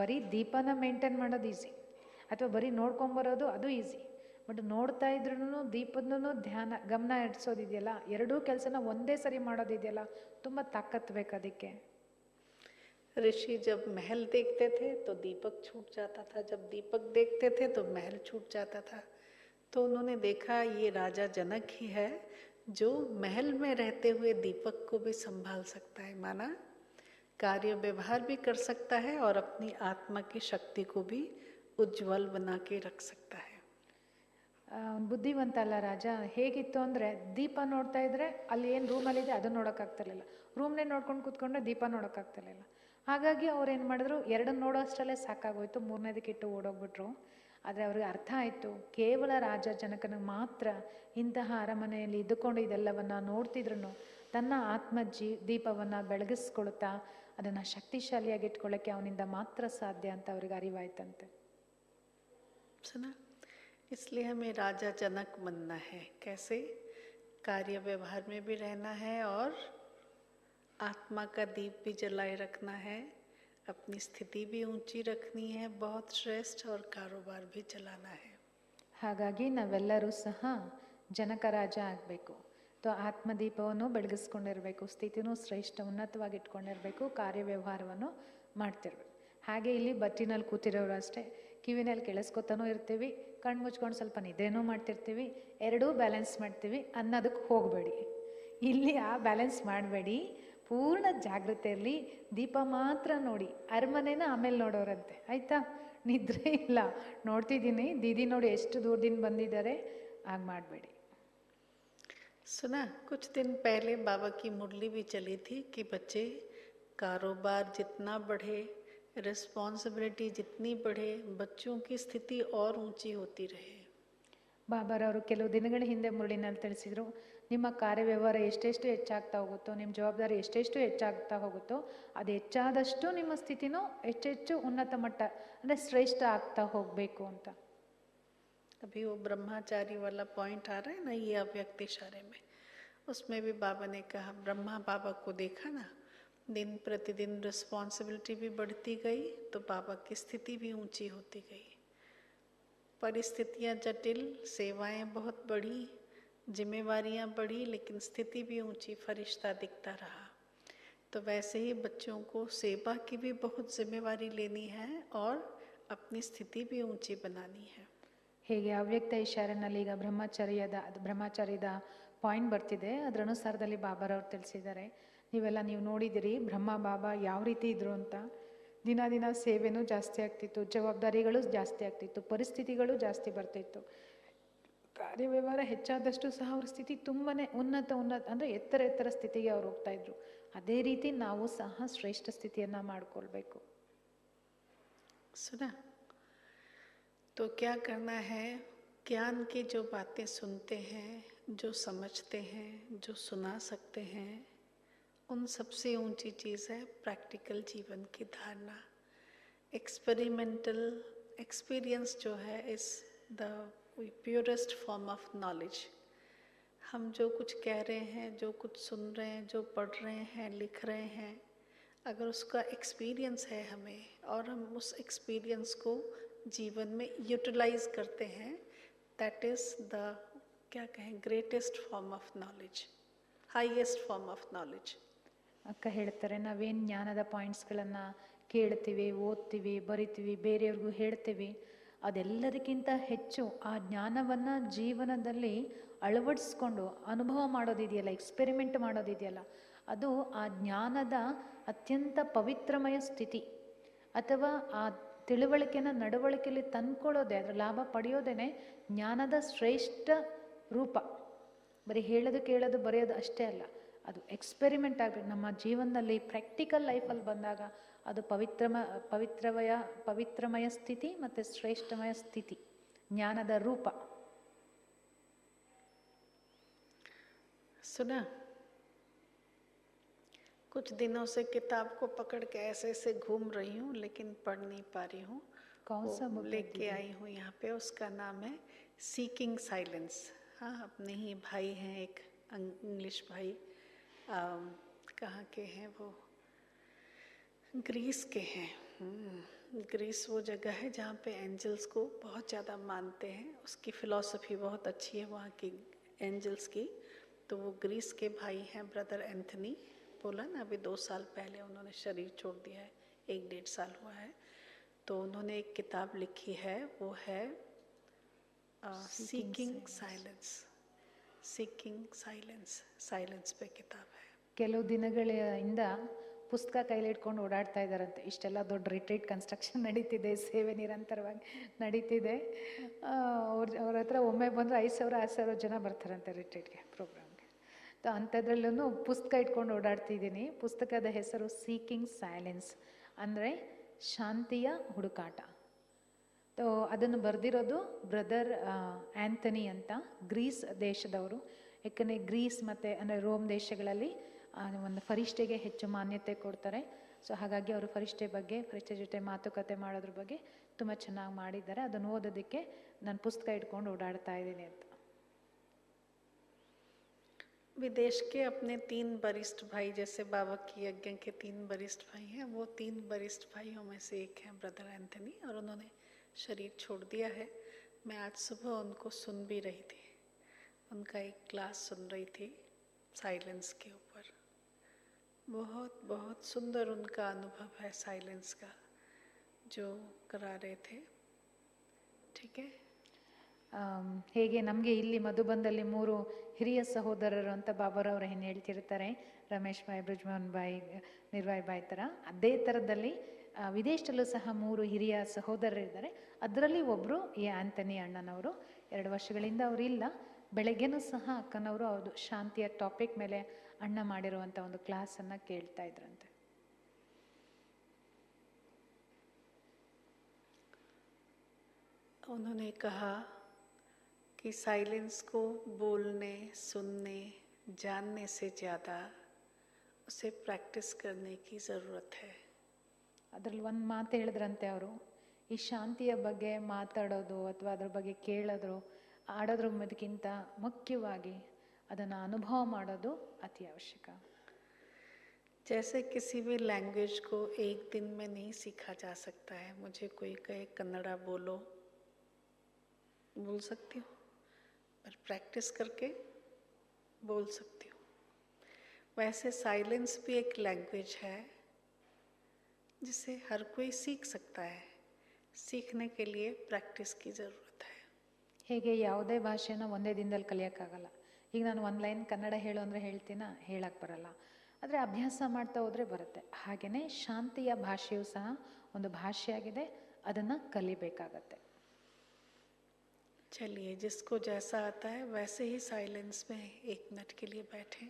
ಬರೀ ದೀಪನ ಮೇಂಟೈನ್ ಮಾಡೋದು ಈಸಿ, ಅಥವಾ ಬರೀ ನೋಡ್ಕೊಂಬರೋದು ಅದು ಈಸಿ. ಬಟ್ ನೋಡ್ತಾ ಇದ್ರೂ ದೀಪದೂ ಧ್ಯಾನ ಗಮನ ಇಡ್ಸೋದಿದೆಯಲ್ಲ, ಎರಡೂ ಕೆಲಸನ ಒಂದೇ ಸರಿ ಮಾಡೋದಿದೆಯಲ್ಲ, ತುಂಬ ತಾಕತ್ತು ಬೇಕು ಅದಕ್ಕೆ. ऋषि जब महल देखते थे तो दीपक छूट जाता था, जब दीपक देखते थे तो महल छूट जाता था। तो उन्होंने देखा ये राजा जनक ही है जो महल में रहते हुए दीपक को भी संभाल सकता है, माना कार्य व्यवहार भी कर सकता है और अपनी आत्मा की शक्ति को भी उज्जवल बना के रख सकता है। ಬುದ್ಧಿವಂತ ಅಲ್ಲ ರಾಜ. ಹೇಗಿತ್ತು ಅಂದರೆ, ದೀಪ ನೋಡ್ತಾ ಇದ್ರೆ ಅಲ್ಲಿ ಏನು ರೂಮಲ್ಲಿದೆ ಅದು ನೋಡೋಕ್ಕಾಗ್ತಿರ್ಲಿಲ್ಲ, ರೂಮ್ನೇ ನೋಡ್ಕೊಂಡು ಕೂತ್ಕೊಂಡ್ರೆ ದೀಪ ನೋಡೋಕ್ಕಾಗ್ತಿರ್ಲಿಲ್ಲ. ಹಾಗಾಗಿ ಅವ್ರು ಏನು ಮಾಡಿದ್ರು, ಎರಡನ್ನ ನೋಡೋ ಅಷ್ಟರಲ್ಲೇ ಸಾಕಾಗೋಯ್ತು, ಮೂರನೇದಕ್ಕೆ ಇಟ್ಟು ಓಡೋಗ್ಬಿಟ್ರು. ಆದರೆ ಅವ್ರಿಗೆ ಅರ್ಥ ಆಯಿತು, ಕೇವಲ ರಾಜ ಜನಕನಿಗೆ ಮಾತ್ರ ಇಂತಹ ಅರಮನೆಯಲ್ಲಿ ಇದ್ದುಕೊಂಡು ಇದೆಲ್ಲವನ್ನು ನೋಡ್ತಿದ್ರು ತನ್ನ ದೀಪವನ್ನು ಬೆಳಗಿಸ್ಕೊಳ್ತಾ ಅದನ್ನು ಶಕ್ತಿಶಾಲಿಯಾಗಿ ಇಟ್ಕೊಳ್ಳೋಕ್ಕೆ ಅವನಿಂದ ಮಾತ್ರ ಸಾಧ್ಯ ಅಂತ ಅವ್ರಿಗೆ ಅರಿವಾಯ್ತಂತೆ. सुना, इसलिए हमें राजा जनक बनना है। कैसे? कार्य व्यवहार में भी रहना है और आत्मा का दीप भी जलाए रखना है, अपनी स्थिति भी ऊंची रखनी है, बहुत श्रेष्ठ, और कारोबार भी चलाना है। ಹಾಗಾಗಿ ನಾವೆಲ್ಲರೂ ಸಹ ಜನಕ ರಾಜ ಆಗಬೇಕು. ಆತ್ಮದೀಪವನ್ನು ಬೆಳಗಿಸ್ಕೊಂಡಿರಬೇಕು, ಸ್ಥಿತಿನೂ ಶ್ರೇಷ್ಠ ಉನ್ನತವಾಗಿ ಇಟ್ಕೊಂಡಿರಬೇಕು, ಕಾರ್ಯವ್ಯವಹಾರವನ್ನು ಮಾಡ್ತಿರ್ಬೇಕು. ಹಾಗೆ ಇಲ್ಲಿ ಬಟ್ಟಿನಲ್ಲಿ ಕೂತಿರೋರು ಅಷ್ಟೇ, ಕಿವಿನಲ್ಲಿ ಕೇಳಿಸ್ಕೊತಾನೂ ಇರ್ತೀವಿ, ಕಣ್ಣು ಮುಚ್ಕೊಂಡು ಸ್ವಲ್ಪ ನಿದ್ದೆನೂ ಮಾಡ್ತಿರ್ತೀವಿ, ಎರಡೂ ಬ್ಯಾಲೆನ್ಸ್ ಮಾಡ್ತೀವಿ ಅನ್ನೋದಕ್ಕೆ ಹೋಗಬೇಡಿ. ಇಲ್ಲಿ ಆ ಬ್ಯಾಲೆನ್ಸ್ ಮಾಡಬೇಡಿ, ಪೂರ್ಣ ಜಾಗೃತೆಯಲ್ಲಿ ದೀಪ ಮಾತ್ರ ನೋಡಿ, ಅರಮನೆನ ಆಮೇಲೆ ನೋಡೋರಂತೆ, ಆಯಿತಾ? ನಿದ್ರೆ ಇಲ್ಲ, ನೋಡ್ತಿದ್ದೀನಿ ದೀದಿ ನೋಡಿ ಎಷ್ಟು ದೂರದಿಂದ ಬಂದಿದ್ದಾರೆ, ಆಗ ಮಾಡಬೇಡಿ. सुना, कुछ दिन पहले बाबा की मुरली भी चली थी कि बच्चे, कारोबार जितना बढ़े, रिस्पॉन्सिबिलिटी जितनी बढ़े, बच्चों की स्थिति और ऊंची होती रहे. ಬಾಬಾರವರು ಕೆಲವು ದಿನಗಳ ಹಿಂದೆ ಮುರಳಿನಲ್ಲಿ ತಿಳಿಸಿದರು, ನಿಮ್ಮ ಕಾರ್ಯವ್ಯವಹಾರ ಎಷ್ಟೆಷ್ಟು ಹೆಚ್ಚಾಗ್ತಾ ಹೋಗುತ್ತೋ, ನಿಮ್ಮ ಜವಾಬ್ದಾರಿ ಎಷ್ಟೆಷ್ಟು ಹೆಚ್ಚಾಗ್ತಾ ಹೋಗುತ್ತೋ, ಅದು ಹೆಚ್ಚಾದಷ್ಟು ನಿಮ್ಮ ಸ್ಥಿತಿನೂ ಹೆಚ್ಚೆಚ್ಚು ಉನ್ನತ ಮಟ್ಟ ಅಂದರೆ ಶ್ರೇಷ್ಠ ಆಗ್ತಾ ಹೋಗಬೇಕು ಅಂತ. अभी वो ब्रह्मचारी वाला पॉइंट आ रहा है ना, ये अव्यक्त इशारे में, उसमें भी बाबा ने कहा, ब्रह्मा बाबा को देखा ना, दिन प्रतिदिन रिस्पॉन्सिबिलिटी भी बढ़ती गई तो बाबा की स्थिति भी ऊंची होती गई, परिस्थितियाँ जटिल, सेवाएं बहुत बढ़ी, जिम्मेवारियाँ बढ़ी, लेकिन स्थिति भी ऊंची, फरिश्ता दिखता रहा. तो वैसे ही बच्चों को सेवा की भी बहुत जिम्मेवारी लेनी है और अपनी स्थिति भी ऊंची बनानी है. ಹೇಗೆ ಅವ್ಯಕ್ತ ಇಶಾರೆನಲ್ಲಿ ಈಗ ಬ್ರಹ್ಮಚಾರ್ಯದ ಪಾಯಿಂಟ್ ಬರ್ತಿದೆ, ಅದರ ಅನುಸಾರದಲ್ಲಿ ಬಾಬಾರವ್ರು ತಿಳಿಸಿದ್ದಾರೆ. ನೀವು ನೋಡಿದಿರಿ ಬ್ರಹ್ಮ ಬಾಬಾ ಯಾವ ರೀತಿ ಇದ್ರು ಅಂತ. ದಿನ ಸೇವೆನೂ ಜಾಸ್ತಿ ಆಗ್ತಿತ್ತು, ಜವಾಬ್ದಾರಿಗಳು ಜಾಸ್ತಿ ಆಗ್ತಿತ್ತು, ಪರಿಸ್ಥಿತಿಗಳು ಜಾಸ್ತಿ ಬರ್ತಿತ್ತು, ಕಾರ್ಯವ್ಯವಹಾರ ಹೆಚ್ಚಾದಷ್ಟು ಸಹ ಅವ್ರ ಸ್ಥಿತಿ ತುಂಬಾ ಉನ್ನತ ಅಂದರೆ ಎತ್ತರ ಸ್ಥಿತಿಗೆ ಅವ್ರು ಹೋಗ್ತಾ ಇದ್ರು. ಅದೇ ರೀತಿ ನಾವು ಸಹ ಶ್ರೇಷ್ಠ ಸ್ಥಿತಿಯನ್ನು ಮಾಡಿಕೊಳ್ಬೇಕು. सुना, तो क्या करना है, ज्ञान की जो बातें सुनते हैं, जो समझते हैं, जो सुना सकते हैं, उन सबसे ऊंची चीज़ है प्रैक्टिकल जीवन की धारणा. एक्सपेरिमेंटल एक्सपीरियंस जो है is the purest form of knowledge. हम जो कुछ कह रहे हैं, जो कुछ सुन रहे हैं, जो पढ़ रहे हैं, लिख रहे हैं, अगर उसका एक्सपीरियंस है हमें और हम उस एक्सपीरियंस को जीवन में यूटिलाइज करते हैं, दैट इज़ द क्या कहें greatest form of knowledge, highest form of knowledge. ಅಕ್ಕ ಹೇಳ್ತಾರೆ, ನಾವೇನು ಜ್ಞಾನದ ಪಾಯಿಂಟ್ಸ್ಗಳನ್ನು ಕೇಳ್ತೀವಿ, ಓದ್ತೀವಿ, ಬರಿತೀವಿ, ಬೇರೆಯವ್ರಿಗೂ ಹೇಳ್ತೀವಿ, ಅದೆಲ್ಲದಕ್ಕಿಂತ ಹೆಚ್ಚು ಆ ಜ್ಞಾನವನ್ನು ಜೀವನದಲ್ಲಿ ಅಳವಡಿಸ್ಕೊಂಡು ಅನುಭವ ಮಾಡೋದಿದೆಯಲ್ಲ, ಎಕ್ಸ್ಪೆರಿಮೆಂಟ್ ಮಾಡೋದಿದೆಯಲ್ಲ, ಅದು ಆ ಜ್ಞಾನದ ಅತ್ಯಂತ ಪವಿತ್ರಮಯ ಸ್ಥಿತಿ. ಅಥವಾ ಆ ತಿಳುವಳಿಕೆನ ನಡವಳಿಕೆಯಲ್ಲಿ ತಂದ್ಕೊಳ್ಳೋದೇ, ಅದರ ಲಾಭ ಪಡೆಯೋದೇ ಜ್ಞಾನದ ಶ್ರೇಷ್ಠ ರೂಪ. ಬರೀ ಹೇಳೋದು ಕೇಳೋದು ಬರೆಯೋದು ಅಷ್ಟೇ ಅಲ್ಲ, ಅದು ಎಕ್ಸ್ಪೆರಿಮೆಂಟ್ ಆಗಬೇಕು ನಮ್ಮ ಜೀವನದಲ್ಲಿ. ಪ್ರಾಕ್ಟಿಕಲ್ ಲೈಫಲ್ಲಿ ಬಂದಾಗ ಅದು ಪವಿತ್ರಮಯ ಸ್ಥಿತಿ ಮತ್ತು ಶ್ರೇಷ್ಠಮಯ ಸ್ಥಿತಿ, ಜ್ಞಾನದ ರೂಪ. सुना, कुछ दिनों से किताब को पकड़ के ऐसे ऐसे घूम रही हूँ, लेकिन पढ़ नहीं पा रही हूँ. कौन सा बुक है लेके दीदी? आई हूँ यहाँ पे, उसका नाम है सीकिंग साइलेंस. हाँ, अपने ही भाई हैं, एक इंग्लिश भाई, कहाँ के हैं वो, ग्रीस के हैं. ग्रीस वो जगह है जहाँ पे एंजल्स को बहुत ज़्यादा मानते हैं. उसकी फ़िलॉसफी बहुत अच्छी है वहाँ की एंजल्स की. तो वो ग्रीस के भाई हैं, ब्रदर एंथनी. बोला ना, अभी 2 साल पहले उन्होंने शरीर छोड़ दिया है, 1-1.5 साल हुआ है. तो उन्होंने एक किताब लिखी है, वो है seeking silence. Seeking silence, silence पे किताब है. ಕೆಲವು ದಿನಗಳಿಂದ ಪುಸ್ತಕ ಕೈಲಿ ಇಟ್ಕೊಂಡು ಓಡಾಡ್ತಾ ಇದ್ದಾರಂತೆ. ಇಷ್ಟೆಲ್ಲ ದೊಡ್ಡ ರಿಟ್ರೀಟ್ ಕನ್ಸ್ಟ್ರಕ್ಷನ್ ನಡೀತಿದೆ, ಸೇವೆ ನಿರಂತರವಾಗಿ ನಡೀತಿದೆ. ಅವ್ರ ಹತ್ರ ಒಮ್ಮೆ ಬಂದರೆ 5,000-6,000 ಜನ ಬರ್ತಾರಂತೆ ರಿಟ್ರೀಟ್ಗೆ, ಪ್ರೋಗ್ರಾಮ್ಗೆ. ಅಂಥದ್ರಲ್ಲೂ ಪುಸ್ತಕ ಇಟ್ಕೊಂಡು ಓಡಾಡ್ತಿದ್ದೀನಿ. ಪುಸ್ತಕದ ಹೆಸರು ಸೀಕಿಂಗ್ ಸೈಲೆನ್ಸ್, ಅಂದರೆ ಶಾಂತಿಯ ಹುಡುಕಾಟ. ಅದನ್ನು ಬರೆದಿರೋದು ಬ್ರದರ್ ಆ್ಯಂಥನಿ ಅಂತ, ಗ್ರೀಸ್ ದೇಶದವರು. ಯಾಕಂದರೆ ಗ್ರೀಸ್ ಮತ್ತು ಅಂದರೆ ರೋಮ್ ದೇಶಗಳಲ್ಲಿ ಒಂದು ಫರಿಷ್ಠೆಗೆ ಹೆಚ್ಚು ಮಾನ್ಯತೆ ಕೊಡ್ತಾರೆ. ಸೊ ಹಾಗಾಗಿ ಅವರು ಫರಿಷ್ಠೆ ಜೊತೆ ಮಾತುಕತೆ ಮಾಡೋದ್ರ ಬಗ್ಗೆ ತುಂಬ ಚೆನ್ನಾಗಿ ಮಾಡಿದ್ದಾರೆ. ಅದನ್ನು ಓದೋದಕ್ಕೆ ನಾನು ಪುಸ್ತಕ ಇಟ್ಕೊಂಡು ಓಡಾಡ್ತಾ ಇದ್ದೀನಿ ಅಂತ. विदेश के अपने 3 वरिष्ठ भाई, जैसे बाबा की यज्ञ के 3 वरिष्ठ भाई हैं, वो 3 वरिष्ठ भाइयों में से एक हैं ब्रदर एंथनी, और उन्होंने शरीर छोड़ दिया है. मैं आज सुबह उनको सुन भी रही थी, उनका एक क्लास सुन रही थी साइलेंस के ऊपर. बहुत बहुत सुंदर उनका अनुभव है साइलेंस का, जो करा रहे थे. ठीक है. ಹೇಗೆ ನಮಗೆ ಇಲ್ಲಿ ಮಧುಬಂದಲ್ಲಿ 3 ಹಿರಿಯ ಸಹೋದರರು ಅಂತ ಬಾಬಾರವರು ಏನು ಹೇಳ್ತಿರ್ತಾರೆ, ರಮೇಶ್ ಭಾಯ್, ಬ್ರಿಜ್ಮೋಹನ್ ಭಾಯ್, ನಿರ್ವಾಯ್ ಭಾಯ್ ಥರ, ಅದೇ ಥರದಲ್ಲಿ ವಿದೇಶದಲ್ಲೂ ಸಹ 3 ಹಿರಿಯ ಸಹೋದರರಿದ್ದಾರೆ. ಅದರಲ್ಲಿ ಒಬ್ಬರು ಈ ಆ್ಯಂಥನಿ ಅಣ್ಣನವರು. 2 ವರ್ಷಗಳಿಂದ ಅವರು ಇಲ್ಲ. ಬೆಳಗ್ಗೆನೂ ಸಹ ಅಕ್ಕನವರು ಅವ್ರದ್ದು ಶಾಂತಿಯ ಟಾಪಿಕ್ ಮೇಲೆ ಅಣ್ಣ ಮಾಡಿರುವಂಥ ಒಂದು ಕ್ಲಾಸನ್ನು ಕೇಳ್ತಾ ಇದ್ರಂತೆ. उन्होंने कहा कि साइलेंस को बोलने, सुनने, जानने से ज़्यादा उसे प्रैक्टिस करने की ज़रूरत है. ಅದರಲ್ಲಿ ಒಂದು ಮಾತು ಹೇಳಿದ್ರಂತೆ ಅವರು, ಈ ಶಾಂತಿಯ ಬಗ್ಗೆ ಮಾತಾಡೋದು ಅಥವಾ ಅದ್ರ ಬಗ್ಗೆ ಕೇಳೋದು, ಆಡೋದ್ರ ಮದಕ್ಕಿಂತ ಮುಖ್ಯವಾಗಿ ಅದನ್ನು ಅನುಭವ ಮಾಡೋದು ಅತಿ ಅವಶ್ಯಕ. जैसे किसी भी लैंग्वेज को एक दिन में नहीं सीखा जा सकता है. मुझे कोई कहे कन्नड़ा बोलो, बोल सकती हूँ, पर प्रैक्टिस करके बोल सकती हूँ. वैसे साइलेंस भी एक लैंग्वेज है जिसे हर कोई सीख सकता है. सीखने के लिए प्रैक्टिस की ज़रूरत है. ಹೇಗೆ ಯಾವುದೇ ಭಾಷೆನ ಒಂದೇ ದಿನದಲ್ಲಿ ಕಲಿಯೋಕ್ಕಾಗಲ್ಲ. ಈಗ ನಾನು 1 ಲೈನ್ ಕನ್ನಡ ಹೇಳು ಅಂದರೆ ಹೇಳ್ತೀನ, ಹೇಳಕ್ಕೆ ಬರಲ್ಲ. ಆದರೆ ಅಭ್ಯಾಸ ಮಾಡ್ತಾ ಹೋದರೆ ಬರುತ್ತೆ. ಹಾಗೆಯೇ ಶಾಂತಿಯ ಭಾಷೆಯೂ ಸಹ ಒಂದು ಭಾಷೆಯಾಗಿದೆ, ಅದನ್ನು ಕಲಿಬೇಕಾಗತ್ತೆ. चलिए, जिसको जैसा आता है वैसे ही साइलेंस में 1 मिनट के लिए बैठें.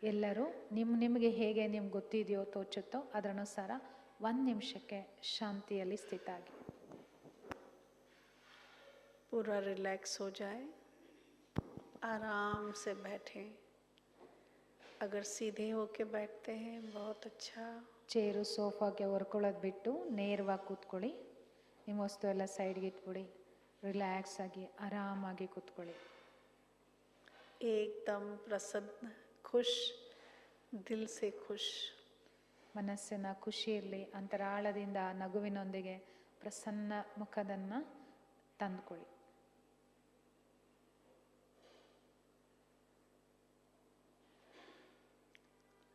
ಎಲ್ಲರೂ ನಿಮಗೆ ಹೇಗೆ ನಿಮ್ಗೆ ಗೊತ್ತಿದೆಯೋ ತೋಚುತ್ತೋ ಅದರನುಸಾರ 1 ನಿಮಿಷಕ್ಕೆ ಶಾಂತಿಯಲ್ಲಿ ಸ್ಥಿತ ಆಗಿ. पूरा रिलैक्स हो जाए, आराम से बैठें. अगर सीधे होके बैठते हैं बहुत अच्छा. ಚೇರು ಸೋಫಾಗೆ ಹೊರ್ಕೊಳ್ಳೋದು ಬಿಟ್ಟು ನೇರವಾಗಿ ಕೂತ್ಕೊಳ್ಳಿ. ನಿಮ್ಮ ವಸ್ತು ಎಲ್ಲ ಸೈಡ್ಗೆ ಇಟ್ಬಿಡಿ. ರಿಲ್ಯಾಕ್ಸ್ ಆಗಿ ಆರಾಮಾಗಿ ಕೂತ್ಕೊಳ್ಳಿ. एकदम प्रसन्न, खुश, दिल से खुश. ಮನಸ್ಸಿನ ಖುಷಿ ಇರಲಿ, ಅಂತರಾಳದಿಂದ ನಗುವಿನೊಂದಿಗೆ ಪ್ರಸನ್ನ ಮುಖದನ್ನು ತಂದುಕೊಳ್ಳಿ.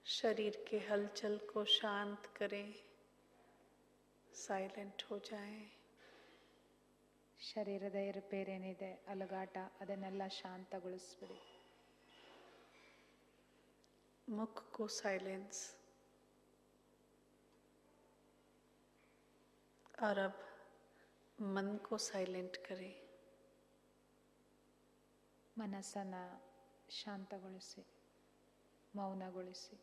शरीर के हलचल को शांत करें, साइलेंट हो जाएं. ಶರೀರದ ಏರುಪೇರೇನಿದೆ, ಅಲಗಾಟ, ಅದನ್ನೆಲ್ಲ ಶಾಂತಗೊಳಿಸ್ಬಿಡಿ. मुख को साइलेंस. और अब मन को साइलेंट करें. ಮನಸ್ಸನ್ನು ಶಾಂತಗೊಳಿಸಿ, ಮೌನಗೊಳಿಸಿ.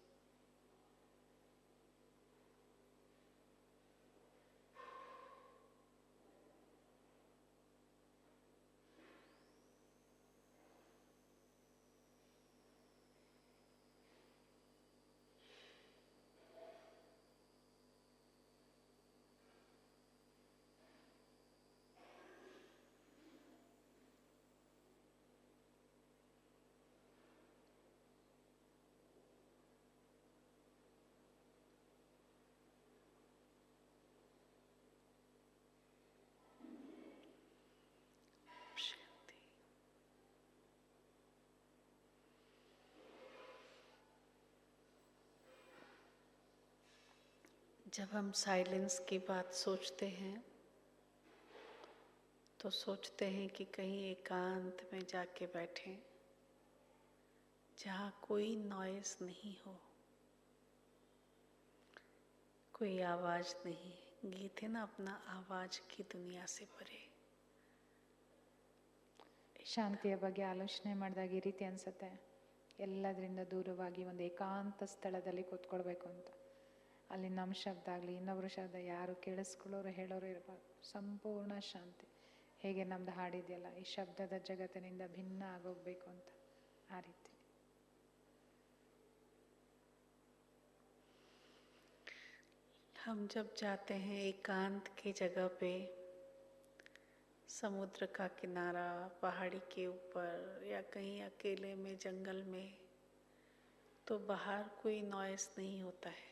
जब हम साइलेंस की बात सोचते हैं तो सोचते हैं कि कहीं एकांत में जाके बैठें जहाँ कोई नॉइज़ नहीं हो, कोई आवाज़ नहीं. गीत है ना अपना, आवाज़ की दुनिया से परे. ಶಾಂತಿಯ ಬಗ್ಗೆ ಆಲೋಚನೆ ಮಾಡಿದಾಗ ಈ ರೀತಿ ಅನಿಸುತ್ತೆ, ಎಲ್ಲದರಿಂದ ದೂರವಾಗಿ ಒಂದು ಏಕಾಂತ ಸ್ಥಳದಲ್ಲಿ ಕೂತ್ಕೊಳ್ಬೇಕು ಅಂತ. ಅಲ್ಲಿ ನಮ್ಮ ಶಬ್ದ ಆಗಲಿ ಇನ್ನೊಬ್ಬರ ಶಬ್ದ ಯಾರು ಕೇಳಿಸ್ಕೊಳ್ಳೋರು ಹೇಳೋರು ಇರಬಾರ್ದು. ಸಂಪೂರ್ಣ ಶಾಂತಿ. ಹೇಗೆ ನಮ್ದು ಹಾಡಿದೆಯಲ್ಲ, ಈ ಶಬ್ದದ ಜಗತ್ತಿನಿಂದ ಭಿನ್ನ ಆಗೋಗ್ಬೇಕು ಅಂತ, ಆ ರೀತಿ. हम जब जाते हैं एकांत की जगह पे, समुद्र का किनारा, पहाड़ी के ऊपर या कहीं अकेले में जंगल में, तो बाहर कोई नॉइस नहीं होता है.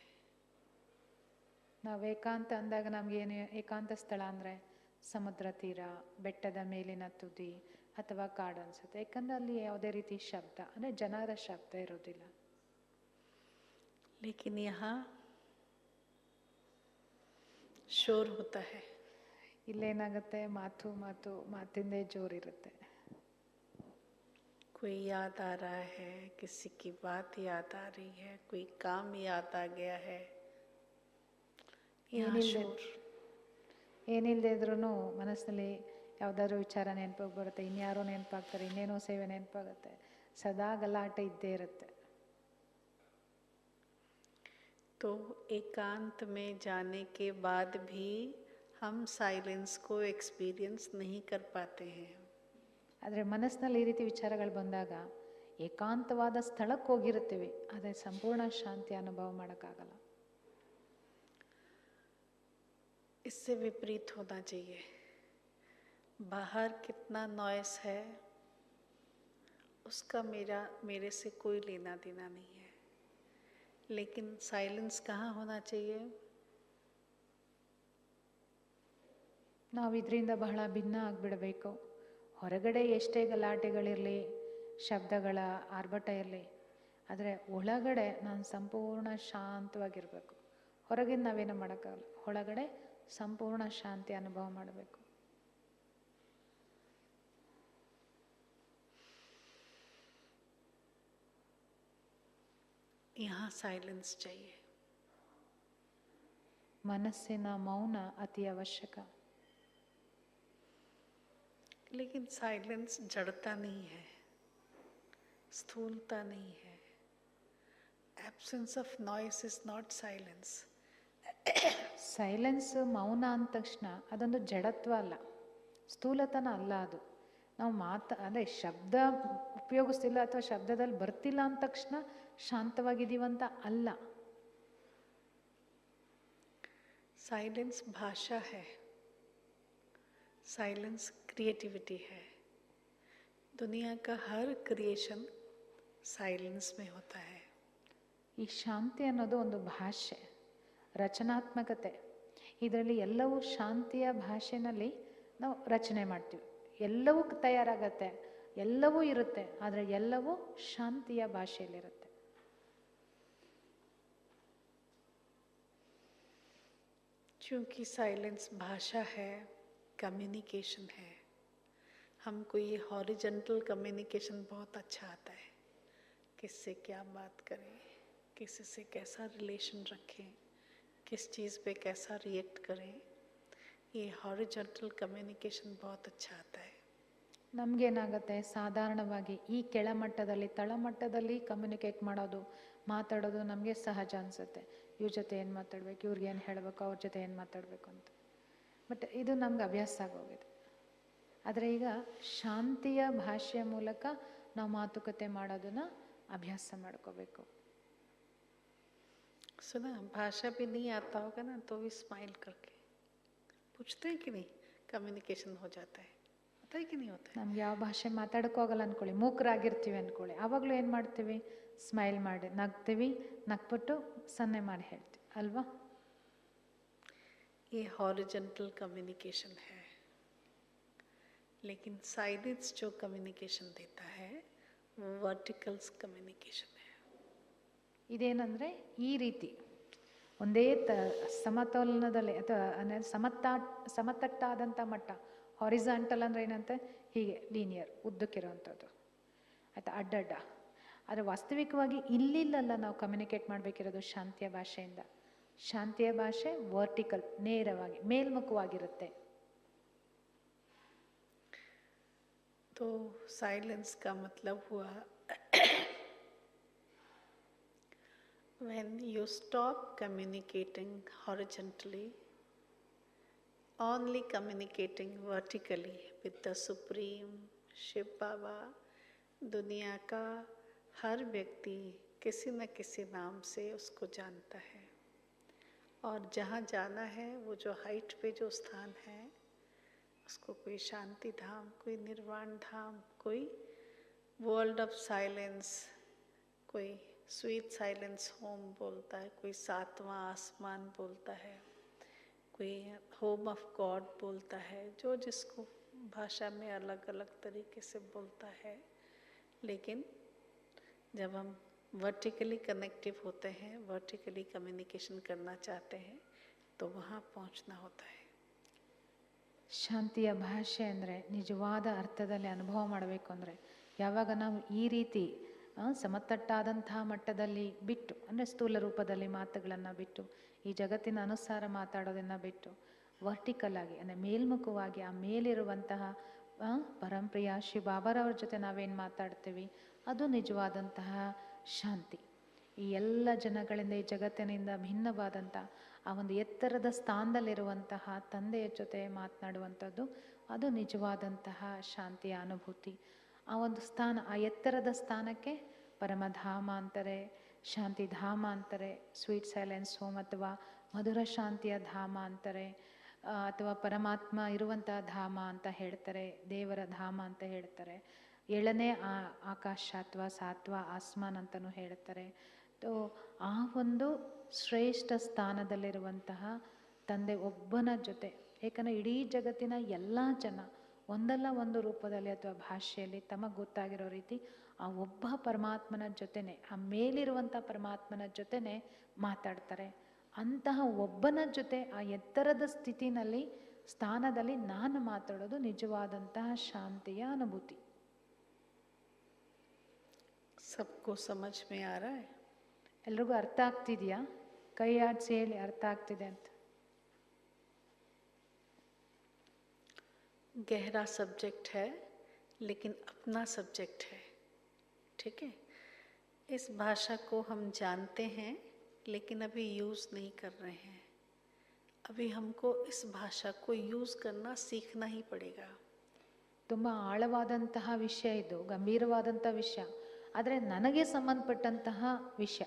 ನಾವು ಏಕಾಂತ ಅಂದಾಗ ನಮಗೇನು ಏಕಾಂತ ಸ್ಥಳ ಅಂದರೆ ಸಮುದ್ರ ತೀರ, ಬೆಟ್ಟದ ಮೇಲಿನ ತುದಿ ಅಥವಾ ಕಾಡು ಅನಿಸುತ್ತೆ. ಯಾಕಂದರೆ ಅಲ್ಲಿ ಯಾವುದೇ ರೀತಿ ಶಬ್ದ ಅಂದರೆ ಜನರ ಶಬ್ದ ಇರೋದಿಲ್ಲ. लेकिन यहाँ शोर होता है. ಇಲ್ಲೇನಾಗುತ್ತೆ, ಮಾತಿಂದೇ ಜೋರಿರುತ್ತೆ. कोई याद आ रहा है, किसी की बात याद आ रही है, कोई काम याद आ गया है. ಏನಿಲ್ಲದೆ ಇದ್ರೂ ಮನಸ್ಸಿನಲ್ಲಿ ಯಾವುದಾದ್ರೂ ವಿಚಾರ ನೆನಪಾಗಿ ಬರುತ್ತೆ, ಇನ್ಯಾರೋ ನೆನಪಾಗ್ತಾರೆ, ಇನ್ನೇನೋ ಸೇವೆ ನೆನಪಾಗುತ್ತೆ, ಸದಾ ಗಲಾಟೆ ಇದ್ದೇ ಇರುತ್ತೆ. तो एकांत में जाने के बाद भी हम साइलेंस को एक्सपीरियंस नहीं कर पाते हैं. ಆದರೆ ಮನಸ್ಸಿನಲ್ಲಿ ಈ ರೀತಿ ವಿಚಾರಗಳು ಬಂದಾಗ ಏಕಾಂತವಾದ ಸ್ಥಳಕ್ಕೆ ಹೋಗಿರ್ತೀವಿ, ಆದರೆ ಸಂಪೂರ್ಣ ಶಾಂತಿ ಅನುಭವ ಮಾಡೋಕ್ಕಾಗಲ್ಲ. इससे विपरीत होना चाहिए. बाहर कितना नॉइस है उसका मेरे से कोई लेना देना नहीं है. लेकिन साइलेंस कहाँ होना चाहिए? ನಾವು ಇದರಿಂದ ಬಹಳ ಭಿನ್ನ ಆಗಿಬಿಡಬೇಕು. ಹೊರಗಡೆ ಎಷ್ಟೇ ಗಲಾಟೆಗಳಿರಲಿ, ಶಬ್ದಗಳ ಆರ್ಭಟ ಇರಲಿ, ಆದರೆ ಒಳಗಡೆ ನಾನು ಸಂಪೂರ್ಣ ಶಾಂತವಾಗಿರಬೇಕು. ಹೊರಗಿಂದ ನಾವೇನು ಮಾಡೋಕ್ಕಾಗಲ್ಲ, ಒಳಗಡೆ ಸಂಪೂರ್ಣ ಶಾಂತಿ ಅನುಭವ ಮಾಡಬೇಕು. यहाँ साइलेंस चाहिए. ಮನಸ್ಸಿನ ಮೌನ ಅತಿ ಅವಶ್ಯಕ. लेकिन साइलेंस जड़ता नहीं है, स्थूलता नहीं है. Absence of noise is not silence. Silence, ಮೌನ ಅಂದ ತಕ್ಷಣ ಅದೊಂದು ಜಡತ್ವ ಅಲ್ಲ, ಸ್ಥೂಲತನ ಅಲ್ಲ. ಅದು ನಾವು ಅಂದರೆ ಶಬ್ದ ಉಪಯೋಗಿಸ್ತಿಲ್ಲ ಅಥವಾ ಶಬ್ದದಲ್ಲಿ ಬರ್ತಿಲ್ಲ ಅಂದ ತಕ್ಷಣ ಶಾಂತವಾಗಿದ್ದೀವಂತ ಅಲ್ಲ. साइलेंस भाषा है, साइलेंस क्रिएटिविटी है. दुनिया का हर क्रिएशन साइलेंस में होता है. ಈ ಶಾಂತಿ ಅನ್ನೋದು ಒಂದು ಭಾಷೆ, ರಚನಾತ್ಮಕತೆ. ಇದರಲ್ಲಿ ಎಲ್ಲವೂ ಶಾಂತಿಯ ಭಾಷೆನಲ್ಲಿ ನಾವು ರಚನೆ ಮಾಡ್ತೀವಿ. ಎಲ್ಲವೂ ತಯಾರಾಗತ್ತೆ, ಎಲ್ಲವೂ ಇರುತ್ತೆ, ಆದರೆ ಎಲ್ಲವೂ ಶಾಂತಿಯ ಭಾಷೆಯಲ್ಲಿರುತ್ತೆ. क्योंकि साइलेंस भाषा है, कम्युनिकेशन है. हमको ये हॉरिजॉन्टल कम्युनिकेशन बहुत अच्छा आता है. किससे क्या बात करें, किसी से कैसा रिलेशन रखें, किस चीज़ पे कैसा रिएक्ट करें, ये हॉरिजॉन्टल कम्युनिकेशन बहुत अच्छा आता है. ನಮಗೇನಾಗುತ್ತೆ, ಸಾಧಾರಣವಾಗಿ ಈ ಕೆಳಮಟ್ಟದಲ್ಲಿ ತಳಮಟ್ಟದಲ್ಲಿ ಕಮ್ಯುನಿಕೇಟ್ ಮಾಡೋದು, ಮಾತಾಡೋದು ನಮಗೆ ಸಹಜ ಅನಿಸುತ್ತೆ. ಇವ್ರ ಜೊತೆ ಏನು ಮಾತಾಡ್ಬೇಕು, ಇವ್ರಿಗೆ ಏನು ಹೇಳಬೇಕು, ಅವ್ರ ಜೊತೆ ಏನು ಮಾತಾಡಬೇಕು ಅಂತ. ಬಟ್ ಇದು ನಮ್ಗೆ ಅಭ್ಯಾಸ ಆಗೋಗಿದೆ. ಆದರೆ ಈಗ ಶಾಂತಿಯ ಭಾಷೆಯ ಮೂಲಕ ನಾವು ಮಾತುಕತೆ ಮಾಡೋದನ್ನ ಅಭ್ಯಾಸ ಮಾಡ್ಕೋಬೇಕು. सुना भाषा भी नहीं आता होगा ना तो भी स्माइल करके पूछते हैं कि नहीं, कम्युनिकेशन हो जाता है, होता है कि नहीं होता है? ನಮ್ಗೆ ಯಾವ ಭಾಷೆ ಮಾತಾಡೋಕ್ಕೋಗಲ್ಲ ಅಂದ್ಕೊಳ್ಳಿ, ಮೂಕರಾಗಿರ್ತೀವಿ ಅಂದ್ಕೊಳ್ಳಿ, ಆವಾಗಲೂ ಏನು ಮಾಡ್ತೀವಿ, ಸ್ಮೈಲ್ ಮಾಡಿ ನಗ್ತೀವಿ, ನಗ್ಬಿಟ್ಟು ಸನ್ನೆ ಮಾಡಿ ಹೇಳ್ತೀವಿ ಅಲ್ವಾ. ये हॉरिजॉन्टल कम्युनिकेशन है, लेकिन साइलेंस जो कम्युनिकेशन देता है वो वर्टिकल्स कम्युनिकेशन है. ಇದೇನಂದರೆ ಈ ರೀತಿ ಒಂದೇ ಸಮತೋಲನದಲ್ಲಿ ಅಥವಾ ಸಮತಟ್ಟಾದಂಥ ಮಟ್ಟ. ಹಾರಿಜಾಂಟಲ್ ಅಂದರೆ ಏನಂತೆ, ಹೀಗೆ ಲೀನಿಯರ್ ಉದ್ದಕ್ಕಿರೋವಂಥದ್ದು ಆಯಿತಾ, ಅಡ್ಡಡ್ಡ. ಆದರೆ ವಾಸ್ತವಿಕವಾಗಿ ಇಲ್ಲಿಲ್ಲ ನಾವು ಕಮ್ಯುನಿಕೇಟ್ ಮಾಡಬೇಕಿರೋದು ಶಾಂತಿಯ ಭಾಷೆಯಿಂದ. ಶಾಂತಿಯ ಭಾಷೆ ವರ್ಟಿಕಲ್, ನೇರವಾಗಿ ಮೇಲ್ಮುಖವಾಗಿರುತ್ತೆ. तो साइलेंस का मतलब हुआ when you stop communicating horizontally, only communicating vertically with the Supreme Shiv बाबा. दुनिया का हर व्यक्ति किसी न किसी नाम से उसको जानता है, और जहाँ जाना है वो जो हाइट पे जो स्थान है उसको कोई शांति धाम, कोई निर्वाण धाम, कोई वर्ल्ड ऑफ साइलेंस, कोई स्वीट साइलेंस होम बोलता है, कोई सातवां आसमान बोलता है, कोई होम ऑफ गॉड बोलता है, जो जिसको भाषा में अलग अलग तरीके से बोलता है. लेकिन जब हम वर्टिकली कनेक्टिव होते हैं, वर्टिकली कम्युनिकेशन करना चाहते हैं, तो वहाँ पहुँचना होता है. ಶಾಂತಿಯ ಭಾಷೆ ಅಂದರೆ ನಿಜವಾದ ಅರ್ಥದಲ್ಲಿ ಅನುಭವ ಮಾಡಬೇಕು ಅಂದರೆ ಯಾವಾಗ ನಾವು ಈ ರೀತಿ ಸಮತಟ್ಟಾದಂತಹ ಮಟ್ಟದಲ್ಲಿ ಬಿಟ್ಟು, ಅಂದರೆ ಸ್ಥೂಲ ರೂಪದಲ್ಲಿ ಮಾತುಗಳನ್ನು ಬಿಟ್ಟು, ಈ ಜಗತ್ತಿನ ಅನುಸಾರ ಮಾತಾಡೋದನ್ನು ಬಿಟ್ಟು ವರ್ಟಿಕಲ್ ಆಗಿ ಅಂದರೆ ಮೇಲ್ಮುಖವಾಗಿ ಆ ಮೇಲಿರುವಂತಹ ಪರಂಪ್ರಿಯ ಶ್ರೀ ಬಾಬಾರವ್ರ ಜೊತೆ ನಾವೇನು ಮಾತಾಡ್ತೀವಿ ಅದು ನಿಜವಾದಂತಹ ಶಾಂತಿ. ಈ ಎಲ್ಲ ಜನಗಳಿಂದ, ಈ ಜಗತ್ತಿನಿಂದ ಭಿನ್ನವಾದಂಥ ಆ ಒಂದು ಎತ್ತರದ ಸ್ಥಾನದಲ್ಲಿರುವಂತಹ ತಂದೆಯ ಜೊತೆ ಮಾತನಾಡುವಂಥದ್ದು ಅದು ನಿಜವಾದಂತಹ ಶಾಂತಿಯ ಅನುಭೂತಿ. ಆ ಒಂದು ಸ್ಥಾನ, ಆ ಎತ್ತರದ ಸ್ಥಾನಕ್ಕೆ ಪರಮಧಾಮ ಅಂತಾರೆ, ಶಾಂತಿಧಾಮ ಅಂತಾರೆ, ಸ್ವೀಟ್ ಸೈಲೆನ್ಸ್ ಹೋಮ್ ಅಥವಾ ಮಧುರ ಶಾಂತಿಯ ಧಾಮ ಅಂತಾರೆ, ಅಥವಾ ಪರಮಾತ್ಮ ಇರುವಂತಹ ಧಾಮ ಅಂತ ಹೇಳ್ತಾರೆ, ದೇವರ ಧಾಮ ಅಂತ ಹೇಳ್ತಾರೆ, ಏಳನೇ ಆಕಾಶ ಅಥವಾ ಸಾತ್ವ ಆಸ್ಮಾನ್ ಅಂತಲೂ ಹೇಳ್ತಾರೆ. ಆ ಒಂದು ಶ್ರೇಷ್ಠ ಸ್ಥಾನದಲ್ಲಿರುವಂತಹ ತಂದೆ ಒಬ್ಬನ ಜೊತೆ, ಏಕೆಂದರೆ ಇಡೀ ಜಗತ್ತಿನ ಎಲ್ಲ ಜನ ಒಂದಲ್ಲ ಒಂದು ರೂಪದಲ್ಲಿ ಅಥವಾ ಭಾಷೆಯಲ್ಲಿ ತಮಗೆ ಗೊತ್ತಾಗಿರೋ ರೀತಿ ಆ ಒಬ್ಬ ಪರಮಾತ್ಮನ ಜೊತೆನೆ, ಆ ಮೇಲಿರುವಂಥ ಪರಮಾತ್ಮನ ಜೊತೆನೆ ಮಾತಾಡ್ತಾರೆ. ಅಂತಹ ಒಬ್ಬನ ಜೊತೆ ಆ ಎತ್ತರದ ಸ್ಥಿತಿನಲ್ಲಿ, ಸ್ಥಾನದಲ್ಲಿ ನಾನು ಮಾತಾಡೋದು ನಿಜವಾದಂತಹ ಶಾಂತಿಯ ಅನುಭೂತಿ. सबको समझ में आ रहा है? ಎಲ್ರಿಗೂ ಅರ್ಥ ಆಗ್ತಿದೆಯಾ? ಕೈ ಆಡಿಸಿ ಹೇಳಿ ಅರ್ಥ ಆಗ್ತಿದೆ ಅಂತ. गहरा सब्जेक्ट है लेकिन अपना सब्जेक्ट है, ठीक है. इस भाषा को हम जानते हैं लेकिन अभी यूज़ नहीं कर रहे हैं. अभी हमको इस भाषा को यूज़ करना सीखना ही पड़ेगा. ತುಂಬ ಆಳವಾದಂತಹ ವಿಷಯ ಇದು, ಗಂಭೀರವಾದಂಥ ವಿಷಯ, ಆದರೆ ನನಗೆ ಸಂಬಂಧಪಟ್ಟಂತಹ ವಿಷಯ.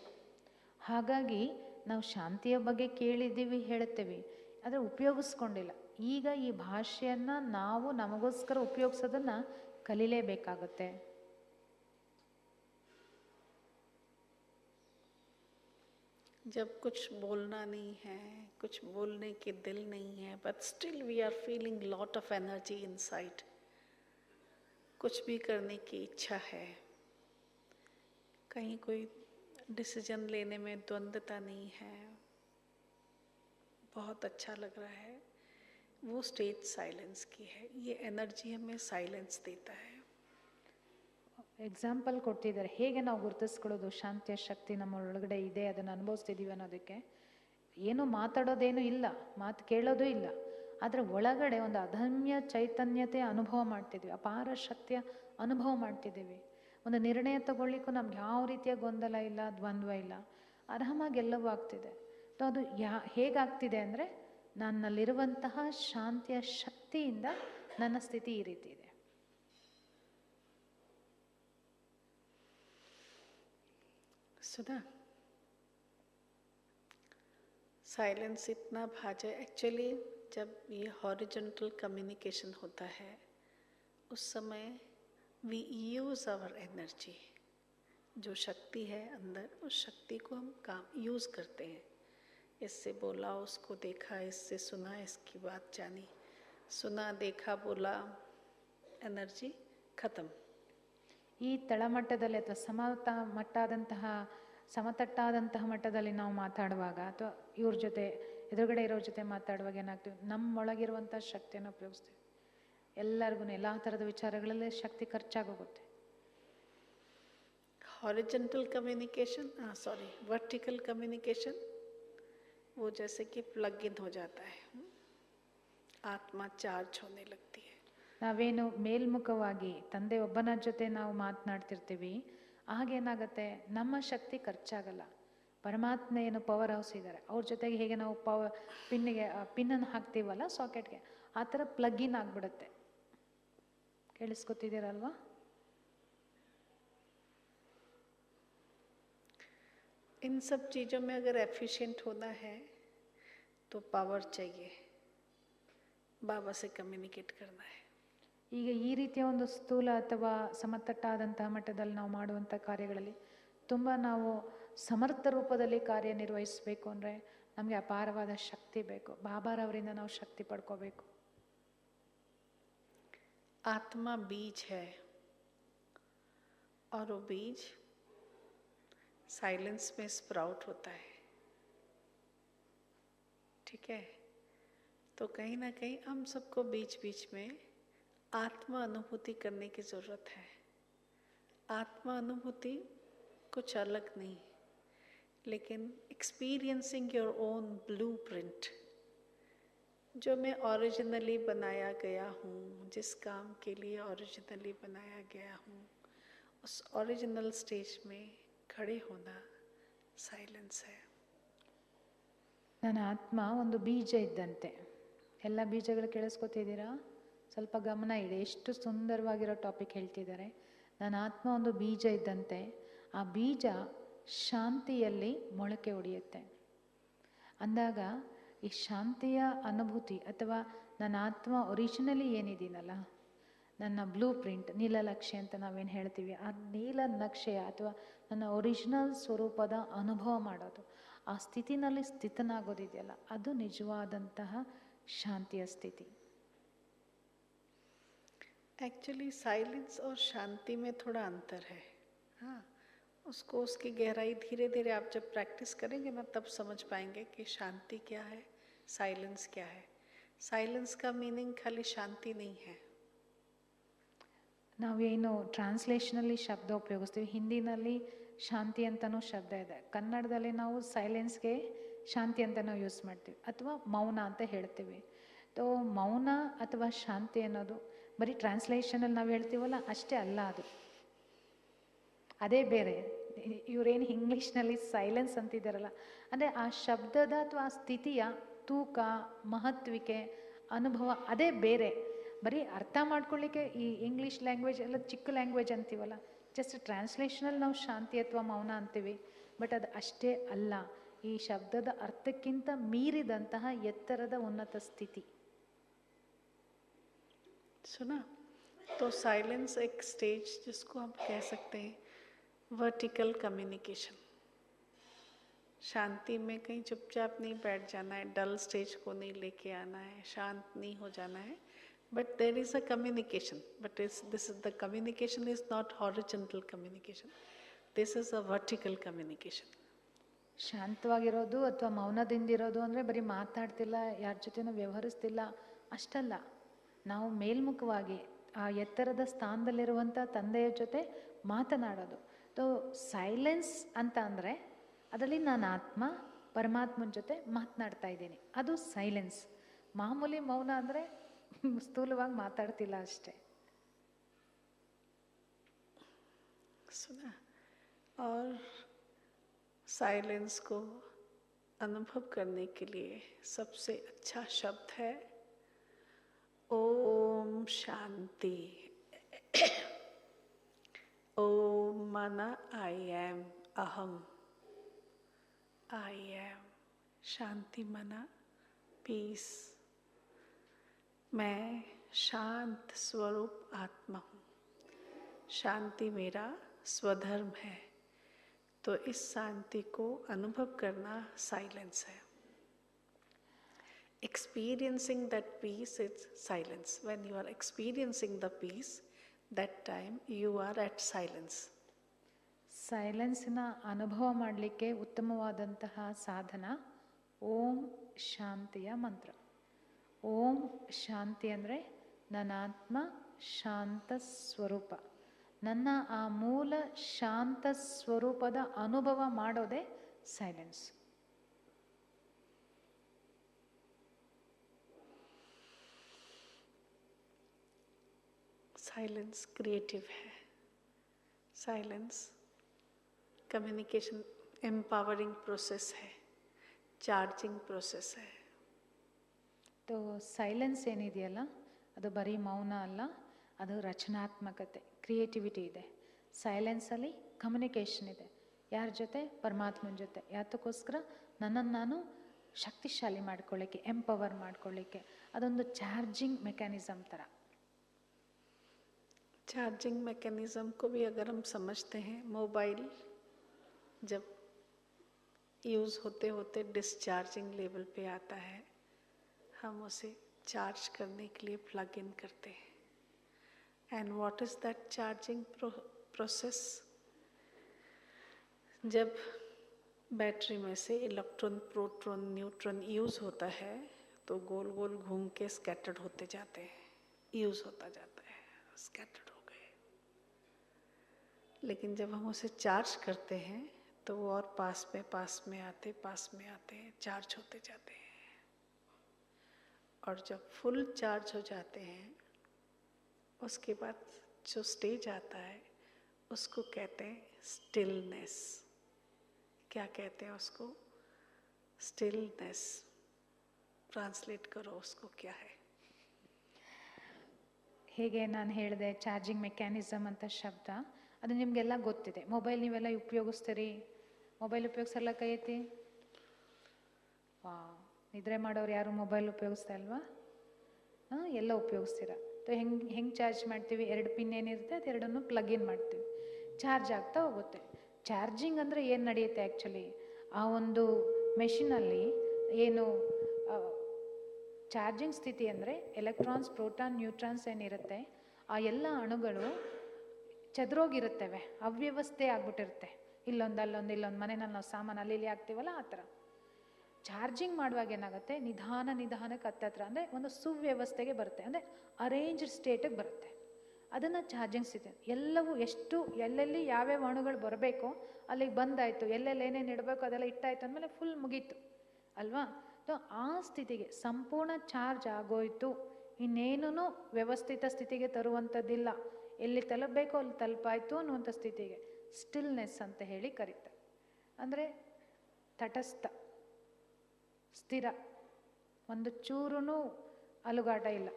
ಹಾಗಾಗಿ ನಾವು ಶಾಂತಿಯ ಬಗ್ಗೆ ಕೇಳಿದ್ದೀವಿ, ಹೇಳ್ತೇವೆ, ಆದರೆ ಉಪಯೋಗಿಸ್ಕೊಂಡಿಲ್ಲ. ಈಗ ಈ ಭಾಷೆಯನ್ನು ನಾವು ನಮಗೋಸ್ಕರ ಉಪಯೋಗಿಸೋದನ್ನು ಕಲೀಲೇಬೇಕಾಗುತ್ತೆ. जब कुछ बोलना नहीं है, कुछ बोलने के दिल नहीं है, but still we are feeling lot of energy inside, कुछ भी करने की इच्छा है, कहीं कोई डिसीजन लेने में द्वंद्वता नहीं है, बहुत अच्छा लग रहा है, वो स्टेज साइलेंस की है. ये एनर्जी हमें साइलेंस देता है. ಎಕ್ಸಾಂಪಲ್ ಕೊಡ್ತಿದ್ದಾರೆ, ಹೇಗೆ ನಾವು ಗುರುತಿಸ್ಕೊಳ್ಳೋದು ಶಾಂತಿಯ ಶಕ್ತಿ ನಮ್ಮ ಒಳಗಡೆ ಇದೆ, ಅದನ್ನು ಅನುಭವಿಸ್ತಿದ್ದೀವಿ ಅನ್ನೋದಕ್ಕೆ. ಏನು ಮಾತಾಡೋದೇನು ಇಲ್ಲ, ಮಾತು ಕೇಳೋದು ಇಲ್ಲ, ಅದರ ಒಳಗಡೆ ಒಂದು ಅದಮ್ಯ ಚೈತನ್ಯತೆ ಅನುಭವ ಮಾಡ್ತಿದ್ವಿ, ಅಪಾರ ಶಕ್ತಿಯ ಅನುಭವ ಮಾಡ್ತಿದ್ದೀವಿ. ಒಂದು ನಿರ್ಣಯ ತಗೊಳ್ಳಿಕ್ಕೂ ನಮ್ಗೆ ಯಾವ ರೀತಿಯ ಗೊಂದಲ ಇಲ್ಲ, ದ್ವಂದ್ವ ಇಲ್ಲ, ಆರಾಮಾಗಿ ಎಲ್ಲವೂ ಆಗ್ತಿದೆ. ಸೊ ಅದು ಹೇಗಾಗ್ತಿದೆ ಅಂದರೆ ನನ್ನಲ್ಲಿರುವಂತಹ ಶಾಂತಿಯ ಶಕ್ತಿಯಿಂದ ನನ್ನ ಸ್ಥಿತಿ ಈ ರೀತಿ ಇದೆ. सुना, साइलेंस इतना भाजे एक्चुअली जब ये हॉरिजॉन्टल कम्युनिकेशन होता है उस समय वी यूज़ आवर एनर्जी, जो शक्ति है अंदर उस शक्ति को हम काम यूज़ करते हैं. इससे बोला, उसको देखा, इससे सुना, इसकी बात जानी, सुना देखा बोला, एनर्जी खत्म. ಈ ತಳಮಟ್ಟದಲ್ಲಿ ಅಥವಾ ಸಮತಟ್ಟಾದಂತಹ ಮಟ್ಟದಲ್ಲಿ ನಾವು ಮಾತಾಡುವಾಗ ಅಥವಾ ಇವ್ರ ಜೊತೆ ಎದುರುಗಡೆ ಇರೋರ ಜೊತೆ ಮಾತಾಡುವಾಗ ಏನಾಗ್ತೀವಿ, ನಮ್ಮೊಳಗಿರುವಂಥ ಶಕ್ತಿಯನ್ನು ಉಪಯೋಗಿಸ್ತೀವಿ. ಎಲ್ಲರಿಗೂ ಎಲ್ಲ ಥರದ ವಿಚಾರಗಳಲ್ಲೇ ಶಕ್ತಿ ಖರ್ಚಾಗೋಗುತ್ತೆ. हॉरिजॉन्टल कम्युनिकेशन, वर्टिकल कम्युनिकेशन वो जैसे कि प्लग इन हो जाता है, आत्मा चार्ज होने लगती है. ನಾವೇನು ಮೇಲ್ಮುಖವಾಗಿ ತಂದೆ ಒಬ್ಬನ ಜೊತೆ ನಾವು ಮಾತನಾಡ್ತಿರ್ತೀವಿ, ಆಗೇನಾಗುತ್ತೆ, ನಮ್ಮ ಶಕ್ತಿ ಖರ್ಚಾಗಲ್ಲ. ಪರಮಾತ್ಮ ಏನು ಪವರ್ ಹೌಸ್ ಇದ್ದಾರೆ, ಅವ್ರ ಜೊತೆಗೆ ಹೇಗೆ ನಾವು ಪಿನ್ನನ್ನು ಹಾಕ್ತೀವಲ್ಲ ಸಾಕೆಟ್ಗೆ, ಆ ಥರ ಪ್ಲಗ್ ಇನ್ ಆಗಿಬಿಡುತ್ತೆ. ಕೇಳಿಸ್ಕೊತಿದ್ದೀರಲ್ವಾ? इन सब चीज़ों में अगर एफिशिएंट होना है तो पावर चाहिए, बाबा से कम्युनिकेट करना है. ಈಗ ಈ ರೀತಿಯ ಒಂದು ಸ್ಥೂಲ ಅಥವಾ ಸಮತಟ್ಟಾದಂತಹ ಮಟ್ಟದಲ್ಲಿ ನಾವು ಮಾಡುವಂಥ ಕಾರ್ಯಗಳಲ್ಲಿ ತುಂಬ ನಾವು ಸಮರ್ಥ ರೂಪದಲ್ಲಿ ಕಾರ್ಯನಿರ್ವಹಿಸಬೇಕು ಅಂದರೆ ನಮಗೆ ಅಪಾರವಾದ ಶಕ್ತಿ ಬೇಕು. ಬಾಬಾರವರಿಂದ ನಾವು ಶಕ್ತಿ ಪಡ್ಕೋಬೇಕು. आत्मा बीज है और वो बीज साइलेंस में स्प्राउट होता है, ठीक है? तो कहीं ना कहीं हम सबको बीच बीच में आत्मा अनुभूति करने की ज़रूरत है. आत्मा अनुभूति कुछ अलग नहीं, लेकिन एक्सपीरियंसिंग योर ओन ब्लूप्रिंट, जो मैं ओरिजिनली बनाया गया हूँ, जिस काम के लिए ओरिजिनली बनाया गया हूँ, उस ओरिजिनल स्टेज में खड़े होना साइलेंस है. ನನ್ನ ಆತ್ಮ ಒಂದು ಬೀಜ ಇದ್ದಂತೆ. ಎಲ್ಲ ಬೀಜಗಳು ಕೇಳಿಸ್ಕೊತಿದ್ದೀರಾ? ಸ್ವಲ್ಪ ಗಮನ ಇಡಿ, ಎಷ್ಟು ಸುಂದರವಾಗಿರೋ ಟಾಪಿಕ್ ಹೇಳ್ತಿದ್ದಾರೆ. ನನ್ನ ಆತ್ಮ ಒಂದು ಬೀಜ ಇದ್ದಂತೆ, ಆ ಬೀಜ ಶಾಂತಿಯಲ್ಲಿ ಮೊಳಕೆ ಹೊಡೆಯುತ್ತೆ ಅಂದಾಗ ಈ ಶಾಂತಿಯ ಅನುಭೂತಿ ಅಥವಾ ನನ್ನ ಆತ್ಮ ಒರಿಜಿನಲಿ ಏನಿದ್ದೀನಲ್ಲ, ನನ್ನ ಬ್ಲೂ ಪ್ರಿಂಟ್, ನೀಲನಕ್ಷೆ ಅಂತ ನಾವೇನು ಹೇಳ್ತೀವಿ, ಆ ನೀಲನಕ್ಷೆಯ ಅಥವಾ ನನ್ನ ಒರಿಜಿನಲ್ ಸ್ವರೂಪದ ಅನುಭವ ಮಾಡೋದು, ಆ ಸ್ಥಿತಿನಲ್ಲಿ ಸ್ಥಿತನಾಗೋದಿದೆಯಲ್ಲ, ಅದು ನಿಜವಾದಂತಹ ಶಾಂತಿಯ ಸ್ಥಿತಿ. एक्चुअली साइलेंस और शांति में थोड़ा अंतर है. हाँ, उसको उसकी गहराई धीरे धीरे आप जब प्रैक्टिस करेंगे ना तब समझ पाएंगे कि शांति क्या है, साइलेंस क्या है. साइलेंस का मीनिंग खाली शांति नहीं है. ನಾವೇನು ಟ್ರಾನ್ಸ್ಲೇಷನಲ್ಲಿ ಶಬ್ದ ಉಪಯೋಗಿಸ್ತೀವಿ, ಹಿಂದಿನಲ್ಲಿ ಶಾಂತಿ ಅಂತಲೂ ಶಬ್ದ ಇದೆ, ಕನ್ನಡದಲ್ಲಿ ನಾವು ಸೈಲೆನ್ಸ್ಗೆ ಶಾಂತಿ ಅಂತ ನಾವು ಯೂಸ್ ಮಾಡ್ತೀವಿ ಅಥವಾ ಮೌನ ಅಂತ ಹೇಳ್ತೀವಿ. ತೋ ಮೌನ ಅಥವಾ ಶಾಂತಿ ಅನ್ನೋದು ಬರೀ ಟ್ರಾನ್ಸ್ಲೇಷನಲ್ಲಿ ನಾವು ಹೇಳ್ತೀವಲ್ಲ ಅಷ್ಟೇ ಅಲ್ಲ, ಅದೇ ಬೇರೆ. ಇವರೇನು ಇಂಗ್ಲೀಷ್ನಲ್ಲಿ ಸೈಲೆನ್ಸ್ ಅಂತಿದ್ದಾರಲ್ಲ, ಅಂದರೆ ಆ ಶಬ್ದದ ಅಥವಾ ಆ ಸ್ಥಿತಿಯ ತೂಕ, ಮಹತ್ವಿಕೆ, ಅನುಭವ ಅದೇ ಬೇರೆ. ಬರೀ ಅರ್ಥ ಮಾಡ್ಕೊಳ್ಳಿಕ್ಕೆ ಈ ಇಂಗ್ಲೀಷ್ ಲ್ಯಾಂಗ್ವೇಜ್ ಎಲ್ಲ ಚಿಕ್ಕ ಲ್ಯಾಂಗ್ವೇಜ್ ಅಂತೀವಲ್ಲ, ಜಸ್ಟ್ ಟ್ರಾನ್ಸ್ಲೇಷನಲ್ಲಿ ನಾವು ಶಾಂತಿ ಅಥವಾ ಮೌನ ಅಂತೀವಿ, ಬಟ್ ಅದು ಅಷ್ಟೇ ಅಲ್ಲ. ಈ ಶಬ್ದದ ಅರ್ಥಕ್ಕಿಂತ ಮೀರಿದಂತಹ ಎತ್ತರದ ಉನ್ನತ ಸ್ಥಿತಿ. सुना? तो साइलेंस एक स्टेज जिसको हम कह सकते हैं वर्टिकल कम्युनिकेशन. शांति में कहीं चुपचाप नहीं बैठ जाना है, डल स्टेज को नहीं लेके आना है, शांत नहीं हो जाना है, but there is a communication. But this is the communication is not horizontal communication, this is a vertical communication. ಶಾಂತವಾಗಿರೋದು ಅಥವಾ ಮೌನದಿಂದಿರೋದು ಅಂದರೆ ಬರೀ ಮಾತಾಡ್ತಿಲ್ಲ, ಯಾರ ಜೊತೆನೂ ವ್ಯವಹರಿಸ್ತಿಲ್ಲ ಅಷ್ಟಲ್ಲ. ನಾವು ಮೇಲ್ಮುಖವಾಗಿ ಆ ಎತ್ತರದ ಸ್ಥಾನದಲ್ಲಿರುವಂಥ ತಂದೆಯ ಜೊತೆ ಮಾತನಾಡೋದು. ಸೊ ಸೈಲೆನ್ಸ್ ಅಂತ ಅಂದರೆ ಅದರಲ್ಲಿ ನಾನು ಆತ್ಮ ಪರಮಾತ್ಮನ ಜೊತೆ ಮಾತನಾಡ್ತಾ ಇದ್ದೀನಿ, ಅದು ಸೈಲೆನ್ಸ್. ಮಾಮೂಲಿ ಮೌನ ಅಂದರೆ ಸ್ಥೂಲವಾಗಿ ಮಾತಾಡ್ತಿಲ್ಲ ಅಷ್ಟೇ. सुना। और साइलेंस को अनुभव करने के लिए सबसे अच्छा शब्द है ओम शांति। ओम माना आई एम, अहम, आई एम। शांति माना पीस, मैं शांत स्वरूप आत्मा हूँ। शांति मेरा स्वधर्म है। तो इस शांति को अनुभव करना साइलेंस है। Experiencing that peace is silence. When you are experiencing the peace, that time you are at silence. ಸೈಲೆನ್ಸಿನ ಅನುಭವ ಮಾಡಲಿಕ್ಕೆ ಉತ್ತಮವಾದಂತಹ ಸಾಧನ ಓಂ ಶಾಂತಿಯ ಮಂತ್ರ. ಓಂ ಶಾಂತಿ ಅಂದರೆ ನನ್ನ ಆತ್ಮ ಶಾಂತ ಸ್ವರೂಪ. ನನ್ನ ಆ ಮೂಲ ಶಾಂತ ಸ್ವರೂಪದ ಅನುಭವ ಮಾಡೋದೇ ಸೈಲೆನ್ಸ್. साइलेंस क्रिएटिव है। साइलेंस कम्युनिकेशन एम्पावरिंग प्रोसेस है, चार्जिंग प्रोसेस है। तो ಸೈಲೆನ್ಸ್ ಏನಿದೆಯಲ್ಲ ಅದು ಬರೀ ಮೌನ ಅಲ್ಲ, ಅದು ರಚನಾತ್ಮಕತೆ, ಕ್ರಿಯೇಟಿವಿಟಿ ಇದೆ. ಸೈಲೆನ್ಸಲ್ಲಿ ಕಮ್ಯುನಿಕೇಷನ್ ಇದೆ. ಯಾರ ಜೊತೆ? ಪರಮಾತ್ಮನ ಜೊತೆ. ಯಾತಕ್ಕೋಸ್ಕರ? ನನ್ನನ್ನು ನಾನು ಶಕ್ತಿಶಾಲಿ ಮಾಡ್ಕೊಳ್ಳಿಕ್ಕೆ, ಎಂಪವರ್ ಮಾಡ್ಕೊಳ್ಳಿಕ್ಕೆ. ಅದೊಂದು ಚಾರ್ಜಿಂಗ್ ಮೆಕ್ಯಾನಿಸಮ್ ಥರ. चार्जिंग मैकेनिज़्म को भी अगर हम समझते हैं, मोबाइल जब यूज़ होते होते डिस्चार्जिंग लेवल पे आता है, हम उसे चार्ज करने के लिए प्लग इन करते हैं। And what is that charging process? जब बैटरी में से इलेक्ट्रॉन, प्रोटॉन, न्यूट्रॉन यूज़ होता है तो गोल गोल घूम के स्कैटर्ड होते जाते हैं, यूज़ होता जाता है, स्कैटर्ड हो गए। लेकिन जब हम उसे चार्ज करते हैं तो वो और पास में आते चार्ज होते जाते हैं। और जब फुल चार्ज हो जाते हैं उसके बाद जो स्टेज आता है उसको कहते हैं स्टिलनेस। क्या कहते हैं उसको? स्टिलनेस। ट्रांसलेट करो उसको, क्या है? ಹೇಗೆ ನಾನು ಹೇಳಿದೆ ಚಾರ್ಜಿಂಗ್ ಮೆಕ್ಯಾನಿಸಮ್ ಅಂತ ಶಬ್ದ, ಅದು ನಿಮಗೆಲ್ಲ ಗೊತ್ತಿದೆ. ಮೊಬೈಲ್ ನೀವೆಲ್ಲ ಉಪಯೋಗಿಸ್ತೀರಿ. ಮೊಬೈಲ್ ಉಪಯೋಗಿಸಲ್ಲ, ಕೈ ಎತ್ತಿ. ವಾ, ನಿದ್ರೆ ಮಾಡೋರು ಯಾರು ಮೊಬೈಲ್ ಉಪಯೋಗಿಸ್ತಾ ಇಲ್ವಾ? ಎಲ್ಲ ಉಪಯೋಗಿಸ್ತೀರ. ಹೆಂಗೆ ಚಾರ್ಜ್ ಮಾಡ್ತೀವಿ? 2 ಪಿನ್ ಏನಿರುತ್ತೆ ಅದು ಎರಡನ್ನು ಪ್ಲಗ್ ಇನ್ ಮಾಡ್ತೀವಿ, ಚಾರ್ಜ್ ಆಗ್ತಾ ಹೋಗುತ್ತೆ. ಚಾರ್ಜಿಂಗ್ ಅಂದರೆ ಏನು ನಡೆಯುತ್ತೆ ಆ್ಯಕ್ಚುಲಿ? ಆ ಒಂದು ಮೆಷಿನಲ್ಲಿ ಏನು ಚಾರ್ಜಿಂಗ್ ಸ್ಥಿತಿ ಅಂದರೆ ಎಲೆಕ್ಟ್ರಾನ್ಸ್, ಪ್ರೋಟಾನ್, ನ್ಯೂಟ್ರಾನ್ಸ್ ಏನಿರುತ್ತೆ ಆ ಎಲ್ಲ ಅಣುಗಳು ಚದುರೋಗಿರುತ್ತವೆ, ಅವ್ಯವಸ್ಥೆ ಆಗ್ಬಿಟ್ಟಿರುತ್ತೆ. ಇಲ್ಲೊಂದು ಇಲ್ಲೊಂದು ಮನೆಯಲ್ಲಿ ನಾವು ಸಾಮಾನು ಅಲ್ಲಿ ಹಾಕ್ತೀವಲ್ಲ ಆ ಥರ. ಚಾರ್ಜಿಂಗ್ ಮಾಡುವಾಗ ಏನಾಗುತ್ತೆ, ನಿಧಾನಕ್ಕೆ ಹತ್ತತ್ರ ಅಂದರೆ ಒಂದು ಸುವ್ಯವಸ್ಥೆಗೆ ಬರುತ್ತೆ, ಅಂದರೆ ಅರೇಂಜ್ಡ್ ಸ್ಟೇಟಿಗೆ ಬರುತ್ತೆ. ಅದನ್ನು ಚಾರ್ಜಿಂಗ್ ಸ್ಥಿತಿ. ಎಲ್ಲವೂ ಎಷ್ಟು ಎಲ್ಲೆಲ್ಲಿ ಯಾವ್ಯಾವ ಅಣುಗಳು ಬರಬೇಕೋ ಅಲ್ಲಿಗೆ ಬಂದಾಯಿತು, ಎಲ್ಲೆಲ್ಲಿ ಏನೇನು ಇಡಬೇಕು ಅದೆಲ್ಲ ಇಟ್ಟಾಯ್ತು ಅಂದಮೇಲೆ ಫುಲ್ ಮುಗೀತು ಅಲ್ವಾ? ಸೊ ಆ ಸ್ಥಿತಿಗೆ ಸಂಪೂರ್ಣ ಚಾರ್ಜ್ ಆಗೋಯ್ತು, ಇನ್ನೇನೂ ವ್ಯವಸ್ಥಿತ ಸ್ಥಿತಿಗೆ ತರುವಂಥದ್ದಿಲ್ಲ, ಎಲ್ಲಿ ತಲುಪಬೇಕೋ ಅಲ್ಲಿ ತಲುಪಾಯ್ತು ಅನ್ನುವಂಥ ಸ್ಥಿತಿಗೆ ಸ್ಟಿಲ್ನೆಸ್ ಅಂತ ಹೇಳಿ ಕರೀತಾರೆ. ಅಂದರೆ ತಟಸ್ಥ, ಸ್ಥಿರ, ಒಂದು ಚೂರೂ ಅಲುಗಾಟ ಇಲ್ಲ,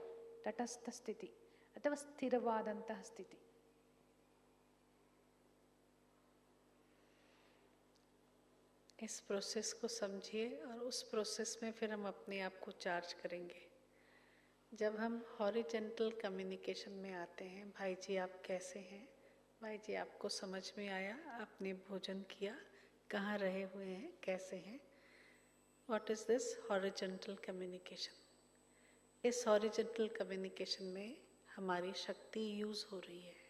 ತಟಸ್ಥ ಸ್ಥಿತಿ ಅಥವಾ ಸ್ಥಿರವಾದಂತಹ ಸ್ಥಿತಿ. इस प्रोसेस को समझिए और उस प्रोसेस में फिर हम अपने आप को चार्ज करेंगे। जब हम हॉरिजॉन्टल कम्युनिकेशन में आते हैं, भाई जी आप कैसे हैं? भाई जी आपको समझ में आया? आपने भोजन किया? कहाँ रहे हुए हैं? कैसे हैं? What is this horizontal communication? इस हॉरिजॉन्टल कम्युनिकेशन में हमारी शक्ति यूज़ हो रही है,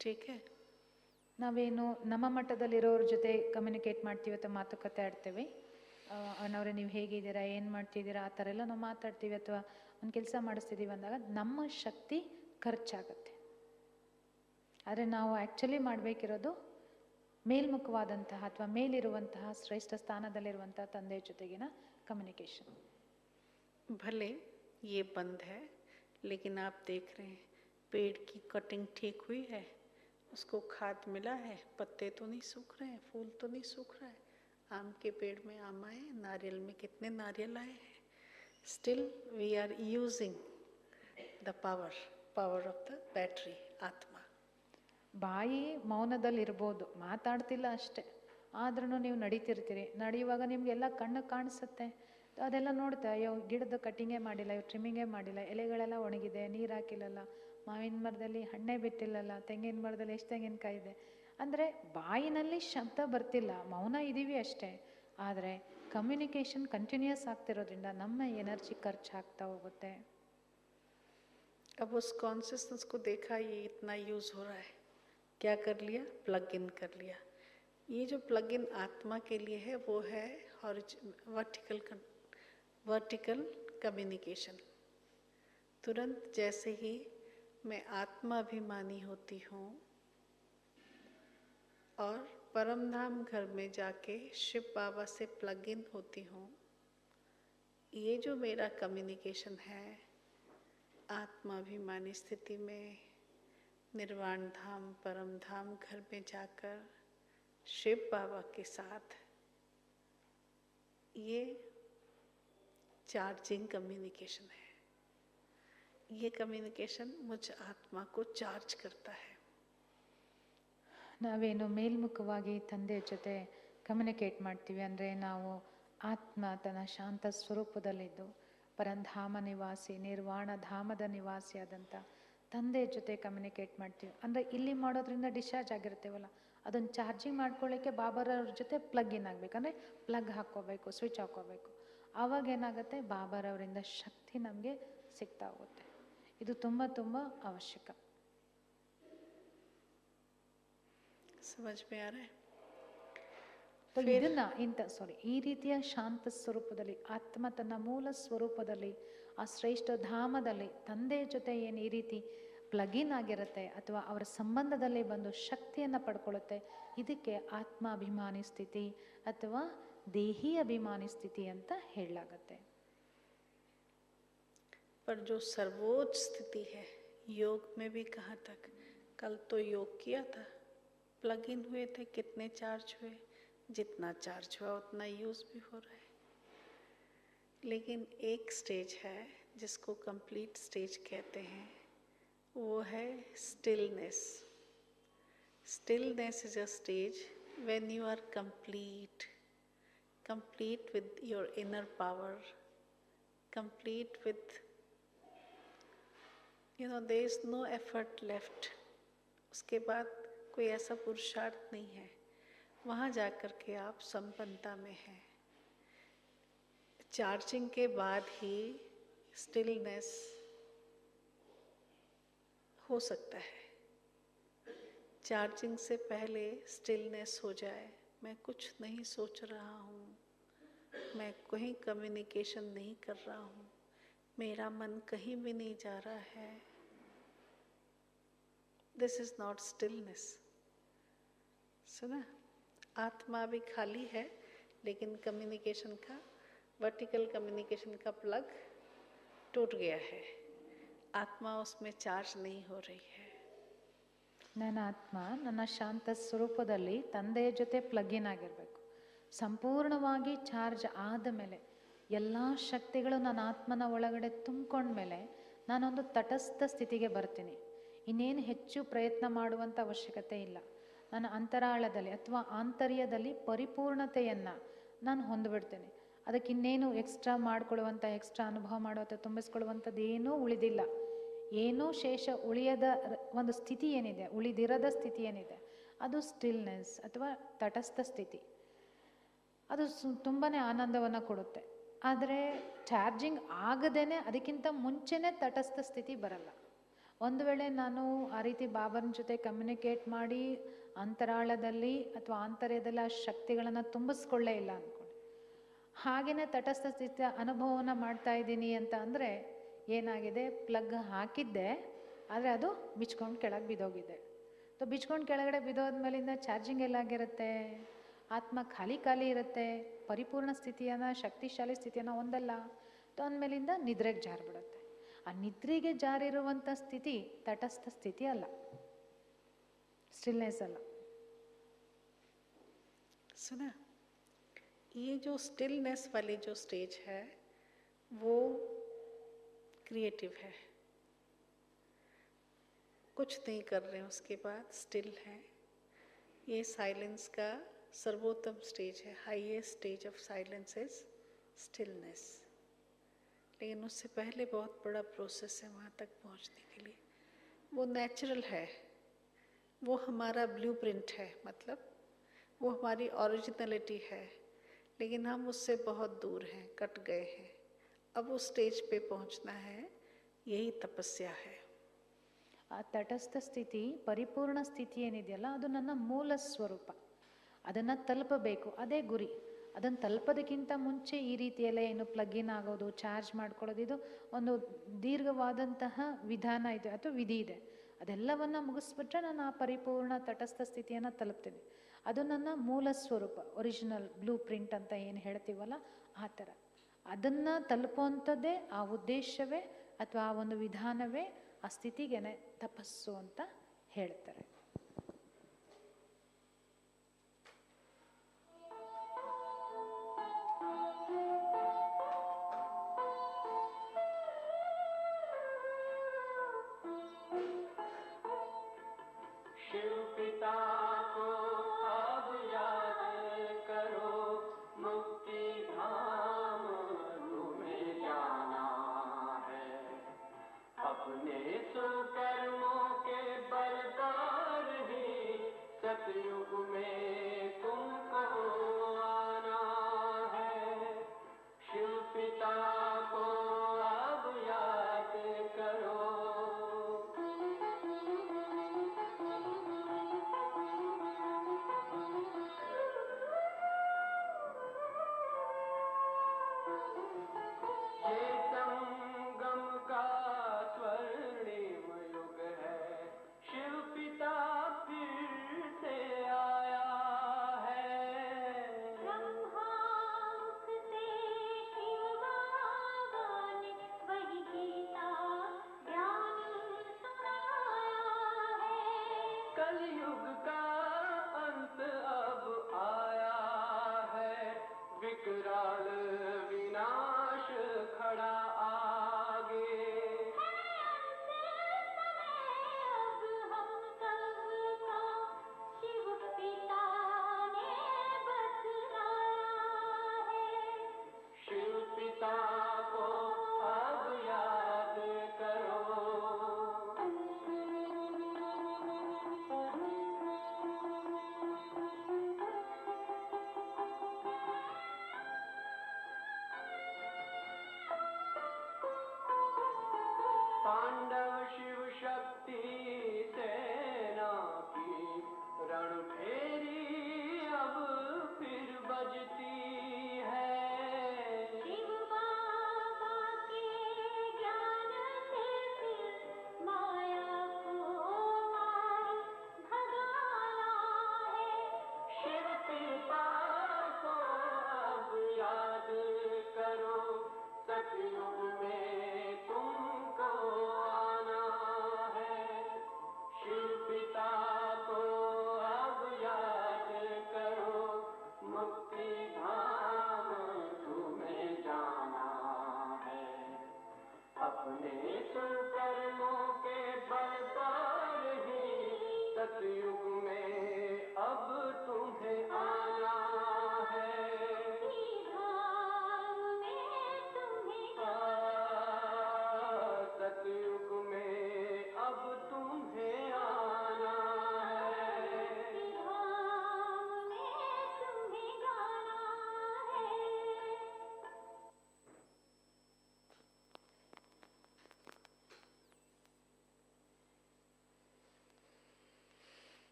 ठीक है? ನಾವೇನು ನಮ್ಮ ಮಟ್ಟದಲ್ಲಿರೋರ ಜೊತೆ ಕಮ್ಯುನಿಕೇಟ್ ಮಾಡ್ತೀವಿ ಅಥವಾ ಮಾತುಕತೆ ಆಡ್ತೇವೆ, ಅಣ್ಣವ್ರೆ ನೀವು ಹೇಗಿದ್ದೀರಾ, ಏನು ಮಾಡ್ತಿದ್ದೀರಾ, ಆ ಥರ ಎಲ್ಲ ನಾವು ಮಾತಾಡ್ತೀವಿ ಅಥವಾ ಒಂದು ಕೆಲಸ ಮಾಡಿಸ್ತಿದ್ದೀವಿ ಅಂದಾಗ ನಮ್ಮ ಶಕ್ತಿ ಖರ್ಚಾಗತ್ತೆ. ಆದರೆ ನಾವು ಆ್ಯಕ್ಚುಲಿ ಮಾಡಬೇಕಿರೋದು ಮೇಲ್ಮುಖವಾದಂತಹ ಅಥವಾ ಮೇಲಿರುವಂತಹ ಶ್ರೇಷ್ಠ ಸ್ಥಾನದಲ್ಲಿರುವಂತಹ ತಂದೆಯ ಜೊತೆಗಿನ ಕಮ್ಯುನಿಕೇಷನ್. भले ये बंद है, लेकिन आप देख रहे हैं पेड़ की कटिंग ठीक हुई है, उसको खाद मिला है, पत्ते तो नहीं सूख रहे हैं, फूल तो नहीं सूख रहा है। आम के पेड़ में आम आए, नारियल में कितने नारियल आए हैं। Still we are using the power of the battery, आत्मा. ಬಾಯಿ ಮೌನದಲ್ಲಿರ್ಬೋದು, ಮಾತಾಡ್ತಿಲ್ಲ ಅಷ್ಟೆ, ಆದ್ರೂ ನೀವು ನಡೀತಿರ್ತೀರಿ. ನಡೆಯುವಾಗ ನಿಮಗೆಲ್ಲ ಕಣ್ಣು ಕಾಣಿಸುತ್ತೆ, ಅದೆಲ್ಲ ನೋಡ್ತಾ ಅಯ್ಯೋ ಗಿಡದ ಕಟ್ಟಿಂಗೇ ಮಾಡಿಲ್ಲ, ಇವು ಟ್ರಿಮ್ಮಿಂಗೇ ಮಾಡಿಲ್ಲ, ಎಲೆಗಳೆಲ್ಲ ಒಣಗಿದೆ, ನೀರು ಹಾಕಿಲ್ಲಲ್ಲ, ಮಾವಿನ ಮರದಲ್ಲಿ ಹಣ್ಣೇ ಬಿಟ್ಟಿಲ್ಲಲ್ಲ, ತೆಂಗಿನ ಮರದಲ್ಲಿ ಎಷ್ಟು ತೆಂಗಿನಕಾಯಿ ಇದೆ. ಅಂದರೆ ಬಾಯಿನಲ್ಲಿ ಶಬ್ದ ಬರ್ತಿಲ್ಲ, ಮೌನ ಇದ್ದೀವಿ ಅಷ್ಟೇ, ಆದರೆ ಕಮ್ಯುನಿಕೇಷನ್ ಕಂಟಿನ್ಯೂಸ್ ಆಗ್ತಿರೋದ್ರಿಂದ ನಮ್ಮ ಎನರ್ಜಿ ಖರ್ಚಾಗ್ತಾ ಹೋಗುತ್ತೆ. अब उस कॉन्शियसनेस को देखा ये इतना यूज़ हो रहा है, क्या कर लिया, प्लग इन कर लिया. ये जो प्लग इन आत्मा के लिए है वो है वर्टिकल कम्युनिकेशन. तुरंत जैसे ही मैं आत्माभिमानी होती हूँ और परमधाम घर में जाके शिव बाबा से प्लग इन होती हूँ, ये जो मेरा कम्युनिकेशन है आत्माभिमानी स्थिति में निर्वाण धाम परम धाम घर में जाकर शिव बाबा के साथ, ये चार्जिंग कम्युनिकेशन है. ये कम्युनिकेशन मुझ आत्मा को चार्ज करता है. ನಾವೇನು ಮೇಲ್ಮುಖವಾಗಿ ತಂದೆಯ ಜೊತೆ ಕಮ್ಯುನಿಕೇಟ್ ಮಾಡ್ತೀವಿ ಅಂದರೆ ನಾವು ಆತ್ಮ ತನ್ನ ಶಾಂತ ಸ್ವರೂಪದಲ್ಲಿದ್ದು ಪರಂಧಾಮ ನಿವಾಸಿ ನಿರ್ವಾಣ ಧಾಮದ ನಿವಾಸಿಯಾದಂಥ ತಂದೆಯ ಜೊತೆ ಕಮ್ಯುನಿಕೇಟ್ ಮಾಡ್ತೀವಿ. ಅಂದರೆ ಇಲ್ಲಿ ಮಾಡೋದ್ರಿಂದ ಡಿಸ್ಚಾರ್ಜ್ ಆಗಿರ್ತೇವಲ್ಲ, ಅದನ್ನು ಚಾರ್ಜಿಂಗ್ ಮಾಡ್ಕೊಳ್ಳಿಕ್ಕೆ ಬಾಬಾರವ್ರ ಜೊತೆ ಪ್ಲಗ್ ಇನ್ ಆಗಬೇಕಂದ್ರೆ ಪ್ಲಗ್ ಹಾಕ್ಕೋಬೇಕು, ಸ್ವಿಚ್ ಹಾಕ್ಕೋಬೇಕು. ಆವಾಗ ಏನಾಗುತ್ತೆ, ಬಾಬಾರವರಿಂದ ಶಕ್ತಿ ನಮಗೆ ಸಿಗ್ತಾ ಹೋಗುತ್ತೆ. ಇದು ತುಂಬ ತುಂಬ ಅವಶ್ಯಕ. समझ में आ रहा है? ಇದನ್ನ ಈ ರೀತಿಯ ಶಾಂತ ಸ್ವರೂಪದಲ್ಲಿ ಆತ್ಮ ತನ್ನ ಮೂಲ ಸ್ವರೂಪದಲ್ಲಿ ಆ ಶ್ರೇಷ್ಠ ಧಾಮದಲ್ಲಿ ತಂದೆಯ ಜೊತೆ ಏನು ಈ ರೀತಿ ಪ್ಲಗಿನ್ ಆಗಿರುತ್ತೆ ಅಥವಾ ಅವರ ಸಂಬಂಧದಲ್ಲಿ ಬಂದು ಶಕ್ತಿಯನ್ನು ಪಡ್ಕೊಳ್ಳುತ್ತೆ, ಇದಕ್ಕೆ ಆತ್ಮಾಭಿಮಾನಿ ಸ್ಥಿತಿ ಅಥವಾ ದೇಹಿ ಅಭಿಮಾನಿ ಸ್ಥಿತಿ ಅಂತ ಹೇಳಲಾಗತ್ತೆ. पर जो सर्वोच्च स्थिति है योग में भी कहाँ तक, कल तो योग किया था, प्लग इन हुए थे, कितने चार्ज हुए, जितना चार्ज हुआ उतना यूज़ भी हो रहा है. लेकिन एक स्टेज है जिसको कंप्लीट स्टेज कहते हैं, वो है stillness. Stillness is a stage when you are complete with your inner power, complete with, there is no effort left. उसके बाद कोई ऐसा पुरुषार्थ नहीं है, वहाँ जाकर के आप संपन्नता में हैं. चार्जिंग के बाद ही स्टिलनेस हो सकता है. चार्जिंग से पहले स्टिलनेस हो जाए, मैं कुछ नहीं सोच रहा हूँ, मैं कहीं कम्युनिकेशन नहीं कर रहा हूँ, मेरा मन कहीं भी नहीं जा रहा है, दिस इज नॉट स्टिलनेस. सुना, आत्मा भी खाली है, लेकिन कम्युनिकेशन का, वर्टिकल कम्युनिकेशन का प्लग टूट गया है, आत्मा उसमें चार्ज नहीं हो रही है. ನನ್ನ ಆತ್ಮ ನನ್ನ ಶಾಂತ ಸ್ವರೂಪದಲ್ಲಿ ತಂದೆಯ ಜೊತೆ ಪ್ಲಗ್ ಇನ್ ಆಗಿರಬೇಕು. ಸಂಪೂರ್ಣವಾಗಿ ಚಾರ್ಜ್ ಆದ ಮೇಲೆ ಎಲ್ಲ ಶಕ್ತಿಗಳು ನನ್ನ ಆತ್ಮನ ಒಳಗಡೆ ತುಂಬಿಕೊಂಡ್ಮೇಲೆ ನಾನೊಂದು ತಟಸ್ಥ ಸ್ಥಿತಿಗೆ ಬರ್ತೀನಿ. ಇನ್ನೇನು ಹೆಚ್ಚು ಪ್ರಯತ್ನ ಮಾಡುವಂಥ ಅವಶ್ಯಕತೆ ಇಲ್ಲ. ನನ್ನ ಅಂತರಾಳದಲ್ಲಿ ಅಥವಾ ಆಂತರ್ಯದಲ್ಲಿ ಪರಿಪೂರ್ಣತೆಯನ್ನು ನಾನು ಹೊಂದ್ಬಿಡ್ತೇನೆ. ಅದಕ್ಕೆ ಇನ್ನೇನು ಎಕ್ಸ್ಟ್ರಾ ಮಾಡ್ಕೊಳ್ಳುವಂಥ, ಎಕ್ಸ್ಟ್ರಾ ಅನುಭವ ಮಾಡುವಂಥ, ತುಂಬಿಸ್ಕೊಳ್ಳುವಂಥದ್ದು ಏನೂ ಉಳಿದಿಲ್ಲ. ಏನೂ ಶೇಷ ಉಳಿಯದ ಒಂದು ಸ್ಥಿತಿ ಏನಿದೆ, ಉಳಿದಿರದ ಸ್ಥಿತಿ ಏನಿದೆ, ಅದು ಸ್ಟಿಲ್ನೆಸ್ ಅಥವಾ ತಟಸ್ಥ ಸ್ಥಿತಿ. ಅದು ತುಂಬಾ ಆನಂದವನ್ನು ಕೊಡುತ್ತೆ. ಆದರೆ ಚಾರ್ಜಿಂಗ್ ಆಗದೇನೆ ಅದಕ್ಕಿಂತ ಮುಂಚೆನೇ ತಟಸ್ಥ ಸ್ಥಿತಿ ಬರಲ್ಲ. ಒಂದು ವೇಳೆ ನಾನು ಆ ರೀತಿ ಬಾಬಾನ ಜೊತೆ ಕಮ್ಯುನಿಕೇಟ್ ಮಾಡಿ ಅಂತರಾಳದಲ್ಲಿ ಅಥವಾ ಆಂತರ್ಯದಲ್ಲಿ ಆ ಶಕ್ತಿಗಳನ್ನು ತುಂಬಿಸ್ಕೊಳ್ಳೇ ಇಲ್ಲ ಅಂದ್ಕೊಂಡು ಹಾಗೆಯೇ ತಟಸ್ಥ ಸ್ಥಿತಿಯ ಅನುಭವವನ್ನು ಮಾಡ್ತಾ ಇದ್ದೀನಿ ಅಂತ ಅಂದರೆ ಏನಾಗಿದೆ, ಪ್ಲಗ್ ಹಾಕಿದ್ದೆ ಆದರೆ ಅದು ಬಿಚ್ಕೊಂಡು ಕೆಳಗೆ ಬಿದ್ದೋಗಿದೆ. ಬಿಚ್ಕೊಂಡು ಕೆಳಗಡೆ ಬಿದ್ದೋದ್ಮೇಲಿಂದ ಚಾರ್ಜಿಂಗ್ ಎಲ್ಲಾಗಿರುತ್ತೆ, ಆತ್ಮ ಖಾಲಿ ಖಾಲಿ ಇರುತ್ತೆ, ಪರಿಪೂರ್ಣ ಸ್ಥಿತಿಯನ್ನು, ಶಕ್ತಿಶಾಲಿ ಸ್ಥಿತಿಯನ್ನು ಹೊಂದಲ್ಲ. ಅಂದಮೇಲಿಂದ ನಿದ್ರೆಗೆ ಜಾರಿಬಿಡುತ್ತೆ. ಆ ನಿದ್ರೆಗೆ ಜಾರಿರುವಂಥ ಸ್ಥಿತಿ ತಟಸ್ಥ ಸ್ಥಿತಿ ಅಲ್ಲ, ಸ್ಟಿಲ್ನೆಸ್ ಅಲ್ಲ. सुना, ये जो स्टिलनेस वाली जो स्टेज है वो क्रिएटिव है, कुछ नहीं कर रहे हैं उसके बाद स्टिल है. ये साइलेंस का सर्वोत्तम स्टेज है. Highest stage of silence is stillness. लेकिन उससे पहले बहुत बड़ा प्रोसेस है वहाँ तक पहुँचने के लिए. वो नेचुरल है, वो हमारा ब्लूप्रिंट है, मतलब वो हमारी ओरिजिनलिटी है, लेकिन हम उससे बहुत दूर हैं, कट गए हैं. अब उस स्टेज पे पहुँचना है, यही तपस्या है. ಆ ತಟಸ್ಥ ಸ್ಥಿತಿ, ಪರಿಪೂರ್ಣ ಸ್ಥಿತಿ ಏನಿದೆಯಲ್ಲ, ಅದು ನನ್ನ ಮೂಲ ಸ್ವರೂಪ. ಅದನ್ನು ತಲುಪಬೇಕು, ಅದೇ ಗುರಿ. ಅದನ್ನು ತಲುಪೋದಕ್ಕಿಂತ ಮುಂಚೆ ಈ ರೀತಿಯೆಲ್ಲ ಏನು ಪ್ಲಗ್-ಇನ್ ಆಗೋದು, ಚಾರ್ಜ್ ಮಾಡ್ಕೊಳ್ಳೋದು, ಇದು ಒಂದು ದೀರ್ಘವಾದಂತಹ ವಿಧಾನ ಇದೆ ಅಥವಾ ವಿಧಿ ಇದೆ. ಅದೆಲ್ಲವನ್ನು ಮುಗಿಸ್ಬಿಟ್ರೆ ನಾನು ಆ ಪರಿಪೂರ್ಣ ತಟಸ್ಥ ಸ್ಥಿತಿಯನ್ನು ತಲುಪ್ತೀನಿ. ಅದು ನನ್ನ ಮೂಲ ಸ್ವರೂಪ, ಒರಿಜಿನಲ್ ಬ್ಲೂ ಪ್ರಿಂಟ್ ಅಂತ ಏನು ಹೇಳ್ತೀವಲ್ಲ ಆ ಥರ. ಅದನ್ನು ತಲುಪುವಂಥದ್ದೇ, ಆ ಉದ್ದೇಶವೇ ಅಥವಾ ಆ ಒಂದು ವಿಧಾನವೇ ಆ ಸ್ಥಿತಿಗೇನೆ ತಪಸ್ಸು ಅಂತ ಹೇಳ್ತಾರೆ.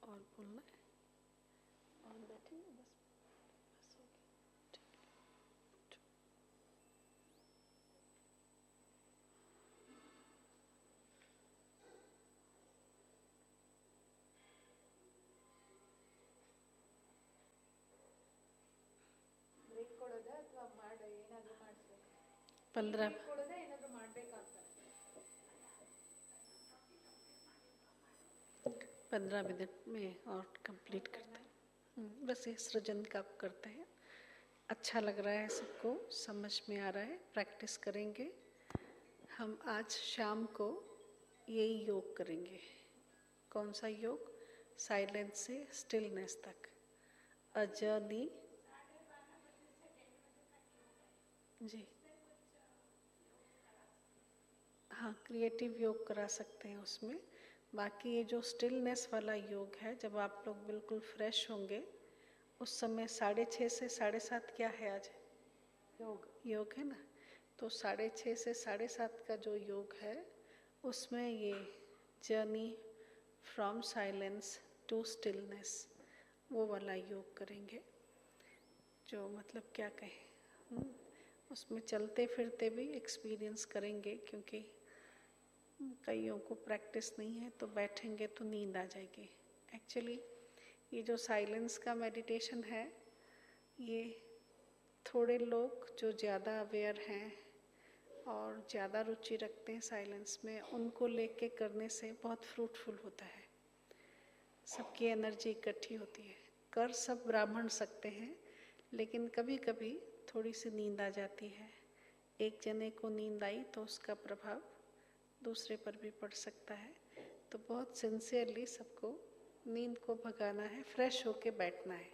और बोलना है और बैठेंगे बस, बस हो गया. ठीक है. 15 मिनट में और कंप्लीट करते हैं। बस ये सृजन का करते हैं। अच्छा लग रहा है, सबको समझ में आ रहा है, प्रैक्टिस करेंगे। हम आज शाम को यही योग करेंगे। कौन सा योग? साइलेंस से स्टिलनेस तक, अ जर्नी। जी हाँ, क्रिएटिव योग करा सकते हैं उसमें। बाकी ये जो स्टिलनेस वाला योग है, जब आप लोग बिल्कुल फ्रेश होंगे उस समय 6:30 से 7:30 क्या है आज? योग है ना। तो 6:30 से 7:30 का जो योग है उसमें ये journey from silence to stillness, वो वाला योग करेंगे। जो मतलब क्या कहें, उसमें चलते फिरते भी एक्सपीरियंस करेंगे, क्योंकि कईयों को प्रैक्टिस नहीं है तो बैठेंगे तो नींद आ जाएगी। एक्चुअली ये जो साइलेंस का मेडिटेशन है, ये थोड़े लोग जो ज़्यादा अवेयर हैं और ज़्यादा रुचि रखते हैं साइलेंस में, उनको लेके करने से बहुत फ्रूटफुल होता है। सबकी एनर्जी इकट्ठी होती है। कर सब ब्राह्मण सकते हैं, लेकिन कभी कभी थोड़ी सी नींद आ जाती है। एक जने को नींद आई तो उसका प्रभाव दूसरे पर भी पड़ सकता है। तो बहुत सिंसियरली सबको नींद को भगाना है, फ्रेश होके बैठना है।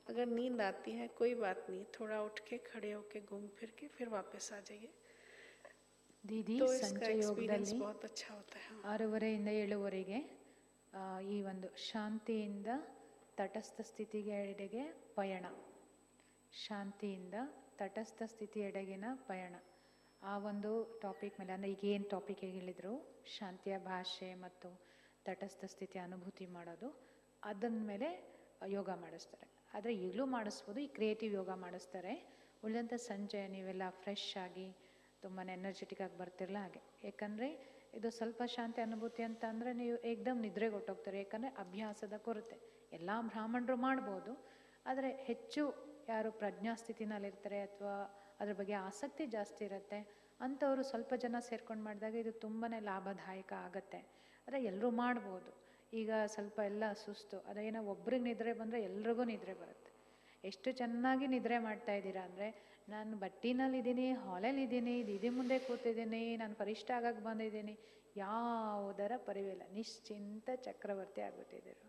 अगर नींद आती है कोई बात नहीं, थोड़ा उठ के खड़े होके घूम फिर के फिर वापस आ जाइए। ದೀದಿ तो इसका ಸಂಜೆ एक्सपीरियंस ಯೋಗದಲ್ಲಿ बहुत अच्छा होता है। 6:30 7:30 ಈ ಒಂದು ಶಾಂತಿಯಿಂದ ತಟಸ್ಥ ಸ್ಥಿತಿಗೆ ಪಯಣ, ಶಾಂತಿಯಿಂದ ತಟಸ್ಥ ಸ್ಥಿತಿಯೆಡೆಗಿನ ಪಯಣ, ಆ ಒಂದು ಟಾಪಿಕ್ ಮೇಲೆ, ಅಂದರೆ ಈಗ ಏನು ಟಾಪಿಕ್ ಹೇಳಿದರು, ಶಾಂತಿಯ ಭಾಷೆ ಮತ್ತು ತಟಸ್ಥ ಸ್ಥಿತಿ ಅನುಭೂತಿ ಮಾಡೋದು, ಅದನ್ನ ಮೇಲೆ ಯೋಗ ಮಾಡಿಸ್ತಾರೆ. ಆದರೆ ಈಗಲೂ ಮಾಡಿಸ್ಬೋದು, ಈ ಕ್ರಿಯೇಟಿವ್ ಯೋಗ ಮಾಡಿಸ್ತಾರೆ. ಉಳಿದಂಥ ಸಂಜೆ ನೀವೆಲ್ಲ ಫ್ರೆಶ್ ಆಗಿ ತುಂಬಾ ಎನರ್ಜೆಟಿಕ್ ಆಗಿ ಬರ್ತಿರಲ್ಲ ಹಾಗೆ. ಯಾಕಂದರೆ ಇದು ಸ್ವಲ್ಪ ಶಾಂತಿ ಅನುಭೂತಿ ಅಂತ ಅಂದರೆ ನೀವು ಏಕ್ದಮ್ ನಿದ್ರೆಗೆ ಹೊಟ್ಟೋಗ್ತಾರೆ. ಯಾಕಂದರೆ ಅಭ್ಯಾಸದ ಕೊರತೆ. ಎಲ್ಲ ಬ್ರಾಹ್ಮಣರು ಮಾಡ್ಬೋದು, ಆದರೆ ಹೆಚ್ಚು ಯಾರು ಪ್ರಜ್ಞಾಸ್ಥಿತಿನಲ್ಲಿರ್ತಾರೆ ಅಥವಾ ಅದ್ರ ಬಗ್ಗೆ ಆಸಕ್ತಿ ಜಾಸ್ತಿ ಇರುತ್ತೆ ಅಂಥವರು ಸ್ವಲ್ಪ ಜನ ಸೇರ್ಕೊಂಡು ಮಾಡಿದಾಗ ಇದು ತುಂಬಾ ಲಾಭದಾಯಕ ಆಗುತ್ತೆ. ಆದರೆ ಎಲ್ಲರೂ ಮಾಡ್ಬೋದು. ಈಗ ಸ್ವಲ್ಪ ಎಲ್ಲ ಸುಸ್ತು, ಅದೇನೋ ಒಬ್ರಿಗೆ ನಿದ್ರೆ ಬಂದರೆ ಎಲ್ರಿಗೂ ನಿದ್ರೆ ಬರುತ್ತೆ. ಎಷ್ಟು ಚೆನ್ನಾಗಿ ನಿದ್ರೆ ಮಾಡ್ತಾ ಇದ್ದೀರಾ ಅಂದರೆ, ನಾನು ಬಟ್ಟಿನಲ್ಲಿದ್ದೀನಿ, ಹಾಲಲ್ಲಿದ್ದೀನಿ, ದೀದಿ ಮುಂದೆ ಕೂತಿದ್ದೀನಿ, ನಾನು ಪರಿಷ್ಠ ಆಗಕ್ಕೆ ಬಂದಿದ್ದೀನಿ, ಯಾವುದರ ಪರಿವಿಲ್ಲ, ನಿಶ್ಚಿಂತ ಚಕ್ರವರ್ತಿ ಆಗ್ಬಿಟ್ಟಿದ್ದೀರು.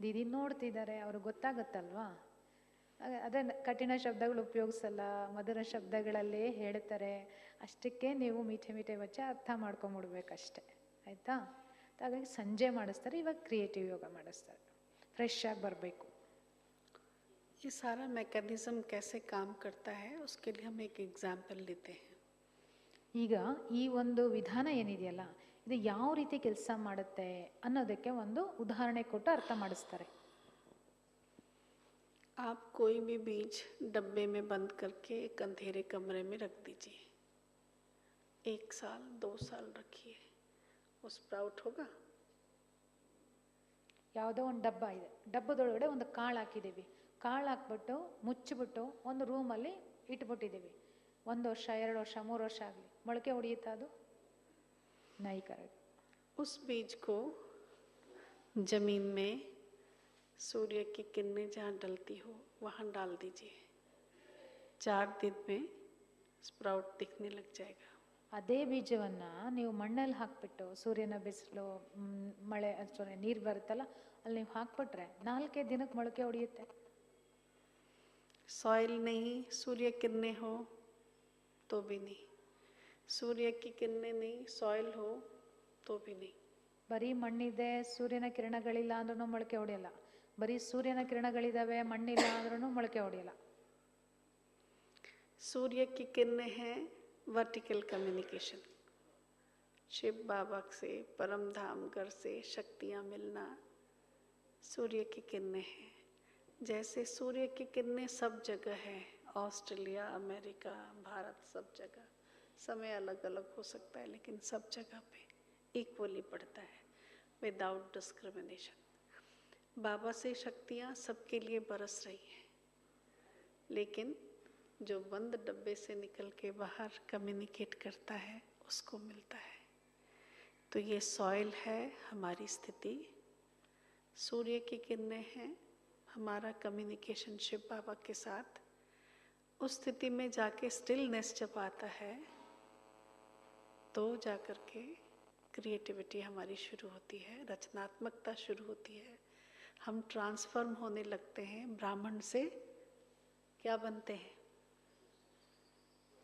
ದೀದಿ ನೋಡ್ತಿದ್ದಾರೆ, ಅವ್ರಿಗೆ ಗೊತ್ತಾಗುತ್ತಲ್ವಾ. ಅದೇ ಕಠಿಣ ಶಬ್ದಗಳು ಉಪಯೋಗಿಸಲ್ಲ, ಮಧುರ ಶಬ್ದಗಳಲ್ಲೇ ಹೇಳ್ತಾರೆ. ಅಷ್ಟಕ್ಕೆ ನೀವು ಮೀಠೆ ಮೀಠೆ ವಚ್ಚ ಅರ್ಥ ಮಾಡ್ಕೊಂಬಿಡ್ಬೇಕಷ್ಟೆ, ಆಯಿತಾ. ಹಾಗಾಗಿ ಸಂಜೆ ಮಾಡಿಸ್ತಾರೆ, ಇವಾಗ ಕ್ರಿಯೇಟಿವ್ ಯೋಗ ಮಾಡಿಸ್ತಾರೆ, ಫ್ರೆಶ್ ಆಗಿ ಬರಬೇಕು. ये सारा मैकेनिज्म कैसे काम करता है, उसके लिए हम एक एग्जाम्पल लेते हैं. ಈಗ ಈ ಒಂದು ವಿಧಾನ ಏನಿದೆಯಲ್ಲ, ಇದು ಯಾವ ರೀತಿ ಕೆಲಸ ಮಾಡುತ್ತೆ ಅನ್ನೋದಕ್ಕೆ ಒಂದು ಉದಾಹರಣೆ ಕೊಟ್ಟು ಅರ್ಥ ಮಾಡಿಸ್ತಾರೆ. आप कोई भी बीज डब्बे में बंद करके एक अंधेरे कमरे में रख दीजिए. 1 साल 2 साल रखिए, वो स्प्राउट होगा. ಯಾವುದೋ ಒಂದು ಡಬ್ಬ ಇದೆ, ಡಬ್ಬದೊಳಗಡೆ ಒಂದು ಕಾಳು ಹಾಕಿದ್ದೀವಿ, ಕಾಳು ಹಾಕ್ಬಿಟ್ಟು ಮುಚ್ಚಿಬಿಟ್ಟು ಒಂದು ರೂಮಲ್ಲಿ ಇಟ್ಬಿಟ್ಟಿದ್ದೀವಿ. 1 ವರ್ಷ 2 ವರ್ಷ 3 ವರ್ಷ ಆಗಲಿ, ಮೊಳಕೆ ಹೊಡೆಯುತ್ತಾ ಅದು? नहीं करेगा. उस बीज को जमीन में सूर्य की किरणें जहाँ डलती हो वहाँ डाल दीजिए. 4 दिन में स्प्राउट दिखने लग जाएगा. ಅದೇ ಬೀಜವನ್ನು ನೀವು ಮಣ್ಣಲ್ಲಿ ಹಾಕ್ಬಿಟ್ಟು, ಸೂರ್ಯನ ಬಿಸಿಲು ಮಳೆ ಸಾರಿ ನೀರು ಬರುತ್ತಲ್ಲ ಅಲ್ಲಿ ನೀವು ಹಾಕ್ಬಿಟ್ರೆ 4 ದಿನಕ್ಕೆ ಮೊಳಕೆ ಹೊಡೆಯುತ್ತೆ. सॉइल नहीं, सूर्य किरणें हो तो भी नहीं. सूर्य की किरणें नहीं, सॉइल हो तो भी नहीं. ಬರೀ ಮಣ್ಣಿದೆ, ಸೂರ್ಯನ ಕಿರಣಗಳಿಲ್ಲ ಅಂದ್ರೂ ಮೊಳಕೆ ಹೊಡೆಯಲ್ಲ. ಬರೀ ಸೂರ್ಯನ ಕಿರಣಗಳಿದಾವೆ, ಮಣ್ಣಿಲ್ಲ ಅಂದ್ರೂ ಮೊಳಕೆ ಹೊಡೆಯಲ್ಲ. सूर्य की किरणें हैं वर्टिकल कम्युनिकेशन. शिव बाबा से, परम धाम घर से शक्तियाँ मिलना सूर्य की किरणें हैं. जैसे सूर्य की किरणें सब जगह है, ऑस्ट्रेलिया, अमेरिका, भारत, सब जगह. समय अलग अलग हो सकता है, लेकिन सब जगह पे इक्वली पड़ता है, विदाउट डिस्क्रिमिनेशन. बाबा से शक्तियाँ सबके लिए बरस रही हैं, लेकिन जो बंद डब्बे से निकल के बाहर कम्युनिकेट करता है उसको मिलता है। तो ये सॉइल है हमारी स्थिति, सूर्य की किरणें हैं हमारा कम्युनिकेशन शिव बाबा के साथ। उस स्थिति में जाके स्टिलनेस जब आता है तो जाकर के क्रिएटिविटी हमारी शुरू होती है, रचनात्मकता शुरू होती है। हम ट्रांसफॉर्म होने लगते हैं, ब्राह्मण से क्या बनते हैं?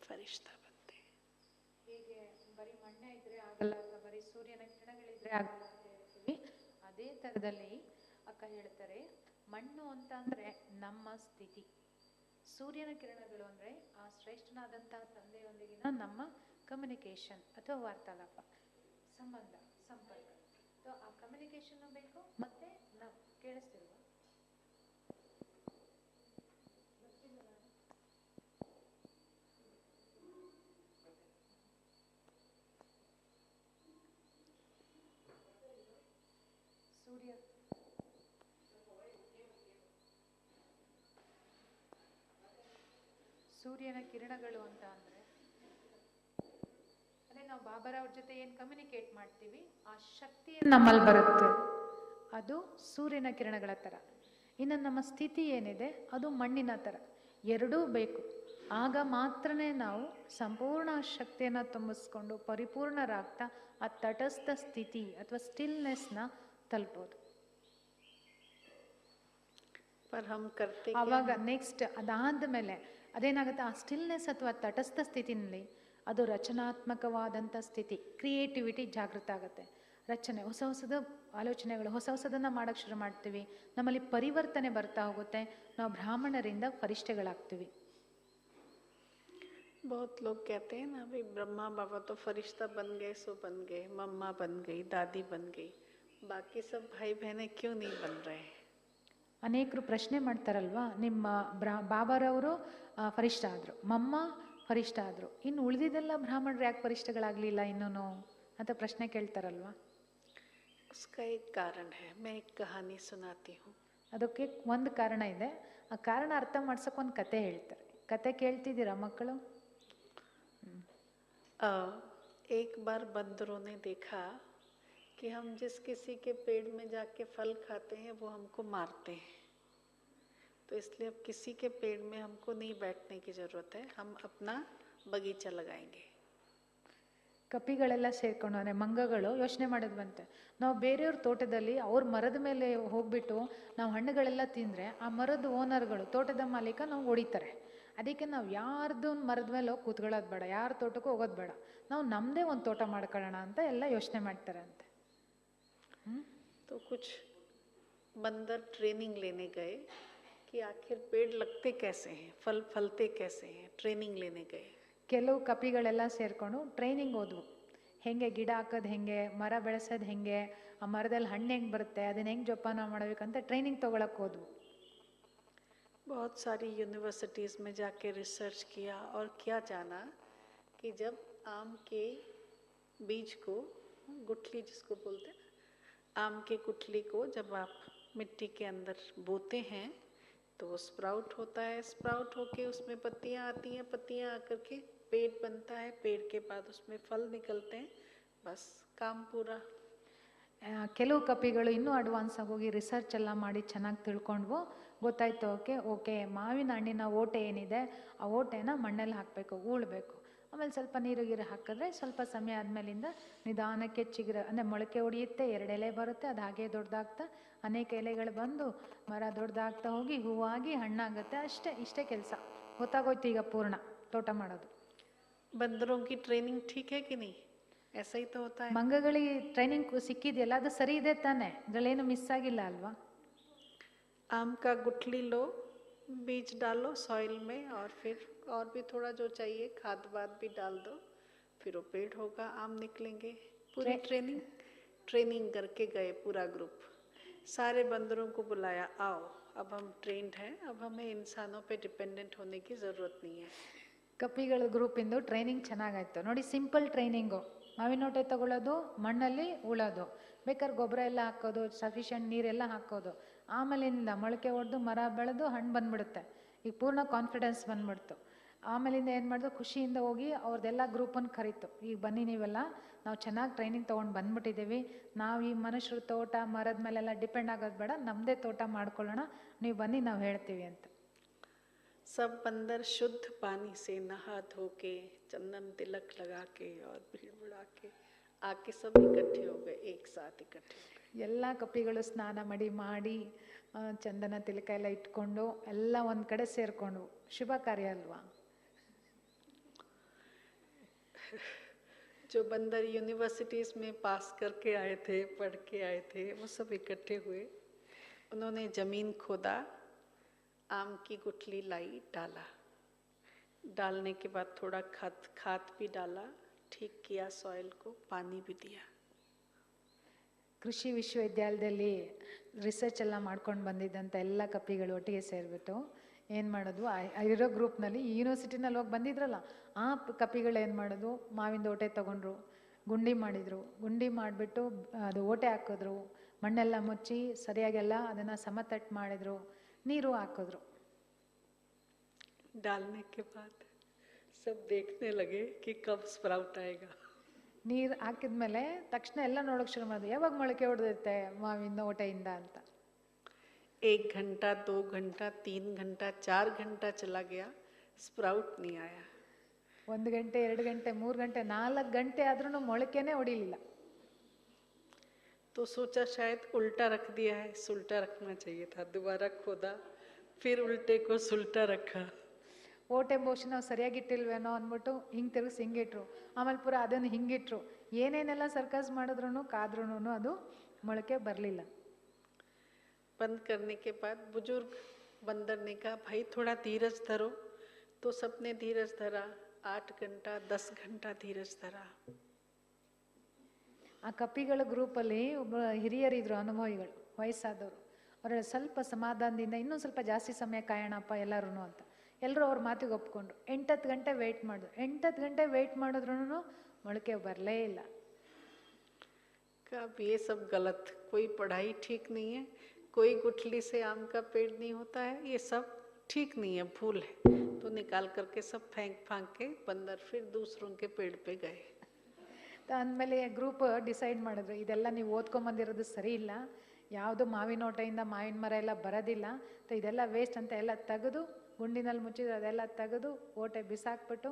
फरिश्ता बनते हैं। ಹೀಗೆ ಬರೀ ಮಣ್ಣೆ ಇದ್ರೆ ಆಗಲ್ಲ, ಬರೀ ಸೂರ್ಯನ ಕಿರಣಗಳಿದ್ರೆ ಆಗಲ್ಲ ಅಂತ ಹೇಳ್ತೀವಿ. ಅದೇ ಥರದಲ್ಲಿ ಅಕ್ಕ ಹೇಳ್ತಾರೆ, ಮಣ್ಣು ಅಂತ ಅಂದ್ರೆ ನಮ್ಮ ಸ್ಥಿತಿ, ಸೂರ್ಯನ ಕಿರಣಗಳು ಅಂದ್ರೆ ಆ ಶ್ರೇಷ್ಠನಾದಂತಹ ತಂದೆಯೊಂದಿಗಿನ ನಮ್ಮ ಕಮ್ಯುನಿಕೇಶನ್ ಅಥವಾ ವಾರ್ತಾಲಾಪ, ಸಂಬಂಧ, ಸಂಪರ್ಕ. ಆ ಕಮ್ಯುನಿಕೇಶನ್ ಬೇಕು, ಮತ್ತೆ ನಾವು ಕೇಳಿಸ್ತಿಲ್ವ? ಸೂರ್ಯ ಸೂರ್ಯನ ಕಿರಣಗಳು ಅಂತ ಅಂದ್ರೆ ಅದೇ ನಾವು ಬಾಬಾರವ್ರ ಜೊತೆ ಏನು ಕಮ್ಯುನಿಕೇಟ್ ಮಾಡ್ತೀವಿ ಆ ಶಕ್ತಿ ನಮ್ಮಲ್ಲಿ ಬರುತ್ತೆ, ಅದು ಸೂರ್ಯನ ಕಿರಣಗಳ ಥರ. ಇನ್ನು ನಮ್ಮ ಸ್ಥಿತಿ ಏನಿದೆ ಅದು ಮಣ್ಣಿನ ಥರ. ಎರಡೂ ಬೇಕು, ಆಗ ಮಾತ್ರನೇ ನಾವು ಸಂಪೂರ್ಣ ಶಕ್ತಿಯನ್ನು ತುಂಬಿಸ್ಕೊಂಡು ಪರಿಪೂರ್ಣರಾಗ್ತಾ ಆ ತಟಸ್ಥ ಸ್ಥಿತಿ ಅಥವಾ ಸ್ಟಿಲ್ನೆಸ್ನ ತಲುಪೋದು. ಆವಾಗ ನೆಕ್ಸ್ಟ್ ಅದಾದ ಮೇಲೆ ಅದೇನಾಗುತ್ತೆ, ಆ ಸ್ಟಿಲ್ನೆಸ್ ಅಥವಾ ತಟಸ್ಥ ಸ್ಥಿತಿನಲ್ಲಿ ಅದು ರಚನಾತ್ಮಕವಾದಂಥ ಸ್ಥಿತಿ, ಕ್ರಿಯೇಟಿವಿಟಿ ಜಾಗೃತ ಆಗುತ್ತೆ. ರಚನೆ, ಹೊಸ ಹೊಸದ ಆಲೋಚನೆಗಳು, ಹೊಸ ಹೊಸದನ್ನು ಮಾಡೋಕ್ಕೆ ಶುರು ಮಾಡ್ತೀವಿ. ನಮ್ಮಲ್ಲಿ ಪರಿವರ್ತನೆ ಬರ್ತಾ ಹೋಗುತ್ತೆ, ನಾವು ಬ್ರಾಹ್ಮಣರಿಂದ ಫರಿಷ್ಠೆಗಳಾಗ್ತೀವಿ. बहुत लोग कहते हैं ना, भाई ब्रह्मा बाबा तो फरिश्ता बन गए सो बन गए, मम्मा बन गई, दादी बन गई, बाकी सब भाई बहनें क्यों नहीं बन रहे? ಅನೇಕರು ಪ್ರಶ್ನೆ ಮಾಡ್ತಾರಲ್ವಾ, ನಿಮ್ಮ ಬಾಬಾರವರು ಫರಿಷ್ಠ ಆದರು, ಮಮ್ಮ ಫರಿಷ್ಠ ಆದರು, ಇನ್ನು ಉಳಿದಿದ್ದೆಲ್ಲ ಬ್ರಾಹ್ಮಣರು ಯಾಕೆ ಫರಿಷ್ಠಗಳಾಗಲಿಲ್ಲ ಇನ್ನೂ ಅಂತ ಪ್ರಶ್ನೆ ಕೇಳ್ತಾರಲ್ವಾ. उसका एक कारण है, मैं एक कहानी सुनाती हूँ. ಅದಕ್ಕೆ ಒಂದು ಕಾರಣ ಇದೆ. ಆ ಕಾರಣ ಅರ್ಥ ಮಾಡ್ಸೋಕೆ ಒಂದು ಕತೆ ಹೇಳ್ತಾರೆ. ಕತೆ ಕೇಳ್ತಿದ್ದೀರಾ ಮಕ್ಕಳು? एक बार बंदरों ने देखा कि हम जिस किसी के पेड़ में जाके फल खाते हैं वो हमको मारते हैं, तो इसलिए अब किसी के पेड़ में हमको नहीं बैठने की ज़रूरत है, हम अपना बगीचा लगाएंगे. ಕಪಿಗಳೆಲ್ಲ ಸೇರ್ಕೊಂಡು, ಅಂದರೆ ಮಂಗಗಳು ಯೋಚನೆ ಮಾಡಿದ್ವಂತೆ, ನಾವು ಬೇರೆಯವ್ರ ತೋಟದಲ್ಲಿ ಅವ್ರ ಮರದ ಮೇಲೆ ಹೋಗ್ಬಿಟ್ಟು ನಾವು ಹಣ್ಣುಗಳೆಲ್ಲ ತಿಂದರೆ ಆ ಮರದ ಓನರ್ಗಳು, ತೋಟದ ಮಾಲೀಕ ನಾವು ಹೊಡಿತಾರೆ. ಅದಕ್ಕೆ ನಾವು ಯಾರ್ದು ಮರದ ಮೇಲೆ ಹೋಗಿ ಕೂತ್ಕೊಳ್ಳೋದು ಬೇಡ, ಯಾರ ತೋಟಕ್ಕೂ ಹೋಗೋದು ಬೇಡ, ನಾವು ನಮ್ಮದೇ ಒಂದು ತೋಟ ಮಾಡ್ಕೊಳ್ಳೋಣ ಅಂತ ಎಲ್ಲ ಯೋಚನೆ ಮಾಡ್ತಾರೆ ಅಂತೆ. तो कुछ बंदर ट्रेनिंग लेने गए कि आखिर पेड़ लगते कैसे हैं, फल फलते कैसे हैं, ट्रेनिंग लेने गए. ಕೆಲವು ಕಪಿಗಳೆಲ್ಲ ಸೇರ್ಕೊಂಡು ಟ್ರೈನಿಂಗ್ ಹೋದ್ವು, ಹೆಂಗೆ ಗಿಡ ಹಾಕೋದು, ಹೆಂಗೆ ಮರ ಬೆಳೆಸೋದು, ಹೆಂಗೆ ಆ ಮರದಲ್ಲಿ ಹಣ್ಣು ಹೆಂಗೆ ಬರುತ್ತೆ, ಅದನ್ನ ಹೆಂಗೆ ಜೋಪಾನ ಮಾಡಬೇಕಂತ ಟ್ರೈನಿಂಗ್ ತೊಗೊಳಕ್ಕೆ ಹೋದ್ವು. बहुत सारी यूनिवर्सिटीज़ में जाके रिसर्च किया और क्या जाना कि जब आम के बीज को, गुठली जिसको बोलते हैं, आम के गुठली को जब आप मिट्टी के अंदर बोते हैं तो वो स्प्राउट होता है, स्प्राउट होके उसमें पत्तियाँ आती हैं, पत्तियाँ आकर के पेड़ बनता है, पेड़ के बाद उसमें फल निकलते हैं, बस काम पूरा. ಕೆಲವು ಕಪಿಗಳು ಇನ್ನೂ ಅಡ್ವಾನ್ಸ್ ಆಗಿ ಹೋಗಿ ರಿಸರ್ಚ್ ಎಲ್ಲ ಮಾಡಿ ಚೆನ್ನಾಗಿ ತಿಳ್ಕೊಂಡ್ವು. ಗೊತ್ತಾಯ್ತು, ಓಕೆ ಮಾವಿನ ಹಣ್ಣಿನ ಓಟೆ ಏನಿದೆ ಆ ಓಟೆನ ಮಣ್ಣಲ್ಲಿ ಹಾಕಬೇಕು, ಉಳ್ಬೇಕು, ಆಮೇಲೆ ಸ್ವಲ್ಪ ನೀರು ಗೀರು ಹಾಕಿದ್ರೆ ಸ್ವಲ್ಪ ಸಮಯ ಆದಮೇಲಿಂದ ನಿಧಾನಕ್ಕೆ ಚಿಗುರ ಅಂದರೆ ಮೊಳಕೆ ಹೊಡೆಯುತ್ತೆ, 2 ಎಲೆ ಬರುತ್ತೆ, ಅದು ಹಾಗೆ ದೊಡ್ಡದಾಗ್ತಾ ಅನೇಕ ಎಲೆಗಳು ಬಂದು ಮರ ದೊಡ್ಡದಾಗ್ತಾ ಹೋಗಿ ಹೂವಾಗಿ ಹಣ್ಣಾಗುತ್ತೆ. ಇಷ್ಟೇ ಕೆಲಸ. ಗೊತ್ತಾಗೋಯ್ತು ಈಗ ಪೂರ್ಣ ತೋಟ ಮಾಡೋದು. बंदरों की ट्रेनिंग ठीक है कि नहीं? ऐसा ही तो होता है. ಮಂಗಗಳಿಗೆ ಟ್ರೈನಿಂಗ್ ಸಿಕ್ಕಿದೆಯಲ್ಲ, ಅದು ಸರಿ ಇದೆ ತಾನೆ, ಅದರಲ್ಲೇನು ಮಿಸ್ ಆಗಿಲ್ಲ ಅಲ್ವಾ? आम का गुठली लो, बीज डालो सॉइल में और फिर और भी थोड़ा जो चाहिए खाद वाद भी डाल दो, फिर वो पेड़ होगा, आम निकलेंगे. पूरी ट्रेनिंग करके गए पूरा ग्रुप, सारे बंदरों को बुलाया, आओ अब हम ट्रेंड हैं, अब हमें इंसानों पे डिपेंडेंट होने की ज़रूरत नहीं है. ಕಪಿಗಳ ಗ್ರೂಪಿಂದು ಟ್ರೈನಿಂಗ್ ಚೆನ್ನಾಗಾಯ್ತು ನೋಡಿ. ಸಿಂಪಲ್ ಟ್ರೈನಿಂಗು, ಮಾವಿನೋಟೆ ತಗೊಳ್ಳೋದು, ಮಣ್ಣಲ್ಲಿ ಉಳೋದು, ಬೇಕಾದ್ರೆ ಗೊಬ್ಬರ ಎಲ್ಲ ಹಾಕೋದು, ಸಫಿಷಿಯೆಂಟ್ ನೀರೆಲ್ಲ ಹಾಕೋದು, ಆಮೇಲಿಂದ ಮೊಳಕೆ ಹೊಡೆದು ಮರ ಬೆಳೆದು ಹಣ್ಣು ಬಂದ್ಬಿಡುತ್ತೆ. ಈಗ ಪೂರ್ಣ ಕಾನ್ಫಿಡೆನ್ಸ್ ಬಂದ್ಬಿಡ್ತು. ಆಮೇಲಿಂದ ಏನು ಮಾಡಿದ್ರು, ಖುಷಿಯಿಂದ ಹೋಗಿ ಅವ್ರದ್ದೆಲ್ಲ ಗ್ರೂಪನ್ನು ಕರೀತು. ಈಗ ಬನ್ನಿ ನೀವೆಲ್ಲ, ನಾವು ಚೆನ್ನಾಗಿ ಟ್ರೈನಿಂಗ್ ತೊಗೊಂಡು ಬಂದ್ಬಿಟ್ಟಿದ್ದೀವಿ, ನಾವು ಈ ಮನುಷ್ಯರು ತೋಟ ಮರದ ಮೇಲೆಲ್ಲ ಡಿಪೆಂಡ್ ಆಗೋದು ಬೇಡ, ನಮ್ಮದೇ ತೋಟ ಮಾಡ್ಕೊಳ್ಳೋಣ, ನೀವು ಬನ್ನಿ ನಾವು ಹೇಳ್ತೀವಿ ಅಂತ. सब बंदर शुद्ध पानी से नहा धो के चंदन तिलक लगा के और भीड़ बुड़ा के आके सब इकट्ठे हो गए, एक साथ इकट्ठे हो गए. ಎಲ್ಲ ಕಪಿಗಳು ಸ್ನಾನ ಮಾಡಿ ಚಂದನ ತಿಲಕ ಎಲ್ಲ ಇಟ್ಕೊಂಡು ಎಲ್ಲ ಒಂದು ಕಡೆ ಸೇರಿಕೊಂಡು, ಶುಭ ಕಾರ್ಯ ಅಲ್ವಾ? जो बंदर यूनिवर्सिटीज़ में पास करके आए थे, पढ़ के आए थे, वो सब इकट्ठे हुए. उन्होंने ज़मीन खोदा, आम की गुठली लाई, डाला. डालने के बाद थोड़ा खाद भी डाला, ठीक किया सॉइल को, पानी भी दिया. ಕೃಷಿ ವಿಶ್ವವಿದ್ಯಾಲಯದಲ್ಲಿ ರಿಸರ್ಚ್ ಎಲ್ಲ ಮಾಡ್ಕೊಂಡು ಬಂದಿದ್ದಂಥ ಎಲ್ಲ ಕಪಿಗಳು ಒಟ್ಟಿಗೆ ಸೇರಿಬಿಟ್ಟು ಏನು ಮಾಡೋದು, ಇರೋ ಗ್ರೂಪ್ನಲ್ಲಿ ಯೂನಿವರ್ಸಿಟಿನಲ್ಲಿ ಹೋಗಿ ಬಂದಿದ್ರಲ್ಲ ಆ ಕಪಿಗಳು ಏನು ಮಾಡೋದು, ಮಾವಿನ ಓಟೆ ತೊಗೊಂಡ್ರು, ಗುಂಡಿ ಮಾಡಿದರು. ಗುಂಡಿ ಮಾಡಿಬಿಟ್ಟು ಅದು ಓಟೆ ಹಾಕಿದ್ರು, ಮಣ್ಣೆಲ್ಲ ಮುಚ್ಚಿ ಸರಿಯಾಗೆಲ್ಲ ಅದನ್ನು ಸಮತಟ್ಟು ಮಾಡಿದ್ರು, ನೀರು ಹಾಕಿದ್ರು. डालने के बाद सब देखने लगे कि कब स्प्राउट आएगा. ನೀರು ಹಾಕಿದ್ಮೇಲೆ ತಕ್ಷಣ ಎಲ್ಲ ನೋಡೋಕೆ ಶುರು ಮಾಡಿದ್ರು, ಯಾವಾಗ ಮೊಳಕೆ ಹೊಡೆದಿರುತ್ತೆ ಮಾವಿನ ಓಟೆಯಿಂದ ಅಂತ. 1 घंटा 2 घंटा 3 घंटा 4 घंटा चला गया, स्प्राउट नहीं आया. 1 ಗಂಟೆ 2 ಗಂಟೆ 3 ಗಂಟೆ 4 ಗಂಟೆ ಆದ್ರೂ ಮೊಳಕೆನೇ ಹೊಡಿಲಿಲ್ಲ. तो सोचा शायद उल्टा रख दिया है, सुल्टा रखना चाहिए था. दोबारा खोदा, फिर उल्टे को सुल्टा रखा. ಓಟೆ ಬಹುಶಃ ನಾವು ಸರಿಯಾಗಿ ಇಟ್ಟಿಲ್ವೇನೋ ಅಂದ್ಬಿಟ್ಟು ಹಿಂಗೆ ತಿರುಗಿಸಿ ಹಿಂಗಿಟ್ರು, ಆಮೇಲೆ ಪೂರ ಅದನ್ನು ಹಿಂಗಿಟ್ರು. ಏನೇನೆಲ್ಲ ಸರ್ಕಸ್ ಮಾಡಿದ್ರು ಕಾದ್ರೂ ಅದು ಮೊಳಕೆ ಬರಲಿಲ್ಲ. बंद करने के बाद बुजुर्ग बंदर ने कहा, भाई थोड़ा धीरज धरो. तो सबने धीरज धरा. 8 घंटा 10 घंटा धीरज धरा. ಆ ಕಪಿಗಳ ಗ್ರೂಪಲ್ಲಿ ಒಬ್ಬ ಹಿರಿಯರಿದ್ರು, ಅನುಭವಿಗಳು, ವಯಸ್ಸಾದವರು. ಅವರ ಸ್ವಲ್ಪ ಸಮಾಧಾನದಿಂದ ಇನ್ನೂ ಸ್ವಲ್ಪ ಜಾಸ್ತಿ ಸಮಯ ಕಾಯೋಣಪ್ಪ ಎಲ್ಲರೂ ಅಂತ ಎಲ್ಲರೂ ಅವ್ರ ಮಾತಿಗೆ ಒಪ್ಕೊಂಡ್ರು. 8-10 ಗಂಟೆ ವೆಯ್ಟ್ ಮಾಡಿದ್ರು. 8-10 ಗಂಟೆ ವೆಯ್ಟ್ ಮಾಡಿದ್ರೂ ಮೊಳಕೆ ಬರಲೇ ಇಲ್ಲ. अब ये सब गलत, कोई पढ़ाई ठीक नहीं है, कोई गुठली से आम का पेड़ नहीं होता है, ये सब ठीक नहीं है, भूल है. तो निकाल करके सब फेंक फांक के बंदर फिर दूसरों के पेड़ पे गए. ಅಂದಮೇಲೆ ಗ್ರೂಪ್ ಡಿಸೈಡ್ ಮಾಡಿದ್ರು, ಇದೆಲ್ಲ ನೀವು ಓದ್ಕೊಂಬಂದಿರೋದು ಸರಿ ಇಲ್ಲ, ಯಾವುದು ಮಾವಿನ ಓಟೆಯಿಂದ ಮಾವಿನ ಮರ ಎಲ್ಲ ಬರೋದಿಲ್ಲ, ಇದೆಲ್ಲ ವೇಸ್ಟ್ ಅಂತ ಎಲ್ಲ ತೆಗೆದು ಗುಂಡಿನಲ್ಲಿ ಮುಚ್ಚಿದ್ರು, ಅದೆಲ್ಲ ತೆಗೆದು ಓಟೆ ಬಿಸಾಕ್ಬಿಟ್ಟು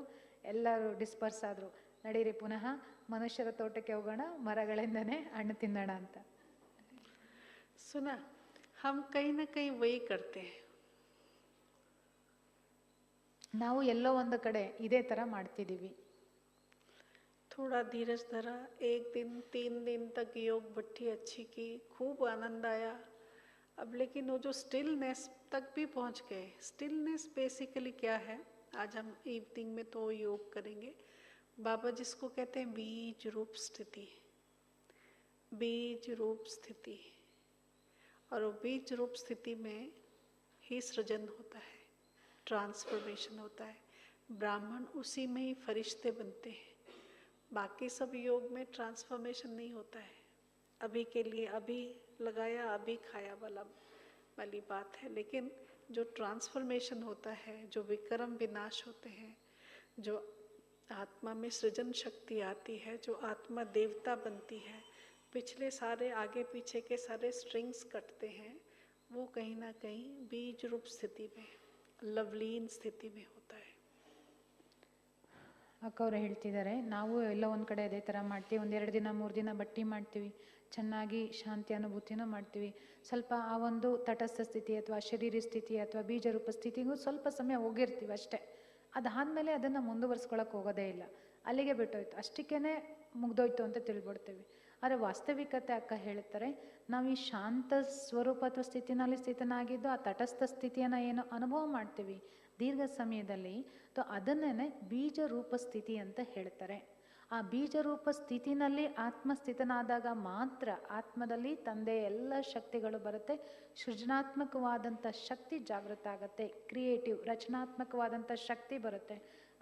ಎಲ್ಲರೂ ಡಿಸ್ಪರ್ಸ್ ಆದರು. ನಡೀರಿ ಪುನಃ ಮನುಷ್ಯರ ತೋಟಕ್ಕೆ ಹೋಗೋಣ, ಮರಗಳಿಂದನೇ ಹಣ್ಣು ತಿನ್ನೋಣ ಅಂತ. सुना, हम कहीं ना कहीं वही करते हैं. ನಾವು ಎಲ್ಲೋ ಒಂದು ಕಡೆ ಇದೇ ಥರ ಮಾಡ್ತಿದ್ದೀವಿ. थोड़ा धीरज धरा. 1 दिन 3 दिन तक योग भट्टी अच्छी की, खूब आनंद आया. अब लेकिन वो जो स्टिलनेस तक भी पहुंच गए. स्टिलनेस बेसिकली क्या है, आज हम इवनिंग में तो योग करेंगे. बाबा जिसको कहते हैं बीज रूप स्थिति, बीज रूप स्थिति. और वो बीज रूप स्थिति में ही सृजन होता है, ट्रांसफॉर्मेशन होता है. ब्राह्मण उसी में ही फरिश्ते बनते हैं. बाकी सब योग में ट्रांसफॉर्मेशन नहीं होता है. अभी के लिए अभी लगाया अभी खाया वाली बात है. लेकिन जो ट्रांसफॉर्मेशन होता है, जो विक्रम विनाश होते हैं, जो आत्मा में सृजन शक्ति आती है, जो आत्मा देवता बनती है, पिछले सारे आगे पीछे के सारे स्ट्रिंग्स कटते हैं, वो कहीं ना कहीं बीज रूप स्थिति में, लवलीन स्थिति में होता है. ಅಕ್ಕವ್ರು ಹೇಳ್ತಿದ್ದಾರೆ, ನಾವು ಎಲ್ಲ ಒಂದು ಕಡೆ ಅದೇ ಥರ ಮಾಡ್ತೀವಿ. 1-2 ದಿನ 3 ದಿನ ಬಟ್ಟಿ ಮಾಡ್ತೀವಿ, ಚೆನ್ನಾಗಿ ಶಾಂತಿ ಅನುಭೂತಿನೂ ಮಾಡ್ತೀವಿ. ಸ್ವಲ್ಪ ಆ ಒಂದು ತಟಸ್ಥ ಸ್ಥಿತಿ ಅಥವಾ ಶರೀರ ಸ್ಥಿತಿ ಅಥವಾ ಬೀಜರೂಪ ಸ್ಥಿತಿಗೂ ಸ್ವಲ್ಪ ಸಮಯ ಹೋಗಿರ್ತೀವಿ ಅಷ್ಟೇ. ಅದಾದಮೇಲೆ ಅದನ್ನು ಮುಂದುವರ್ಸ್ಕೊಳಕ್ಕೆ ಹೋಗೋದೇ ಇಲ್ಲ, ಅಲ್ಲಿಗೆ ಬಿಟ್ಟೋಯ್ತು, ಅಷ್ಟಕ್ಕೇ ಮುಗ್ದೋಯ್ತು ಅಂತ ತಿಳ್ಬಿಡ್ತೀವಿ. ಆದರೆ ವಾಸ್ತವಿಕತೆ ಅಕ್ಕ ಹೇಳ್ತಾರೆ, ನಾವು ಈ ಶಾಂತ ಸ್ವರೂಪ ಅಥವಾ ಸ್ಥಿತಿನಲ್ಲಿ ಸ್ಥಿತನಾಗಿದ್ದು ಆ ತಟಸ್ಥ ಸ್ಥಿತಿಯನ್ನು ಏನು ಅನುಭವ ಮಾಡ್ತೀವಿ ದೀರ್ಘ ಸಮಯದಲ್ಲಿ, ಅದನ್ನೇ ಬೀಜರೂಪ ಸ್ಥಿತಿ ಅಂತ ಹೇಳ್ತಾರೆ. ಆ ಬೀಜರೂಪ ಸ್ಥಿತಿನಲ್ಲಿ ಆತ್ಮಸ್ಥಿತನಾದಾಗ ಮಾತ್ರ ಆತ್ಮದಲ್ಲಿ ತಂದೆ ಎಲ್ಲ ಶಕ್ತಿಗಳು ಬರುತ್ತೆ, ಸೃಜನಾತ್ಮಕವಾದಂಥ ಶಕ್ತಿ ಜಾಗೃತ ಆಗುತ್ತೆ, ಕ್ರಿಯೇಟಿವ್ ರಚನಾತ್ಮಕವಾದಂಥ ಶಕ್ತಿ ಬರುತ್ತೆ.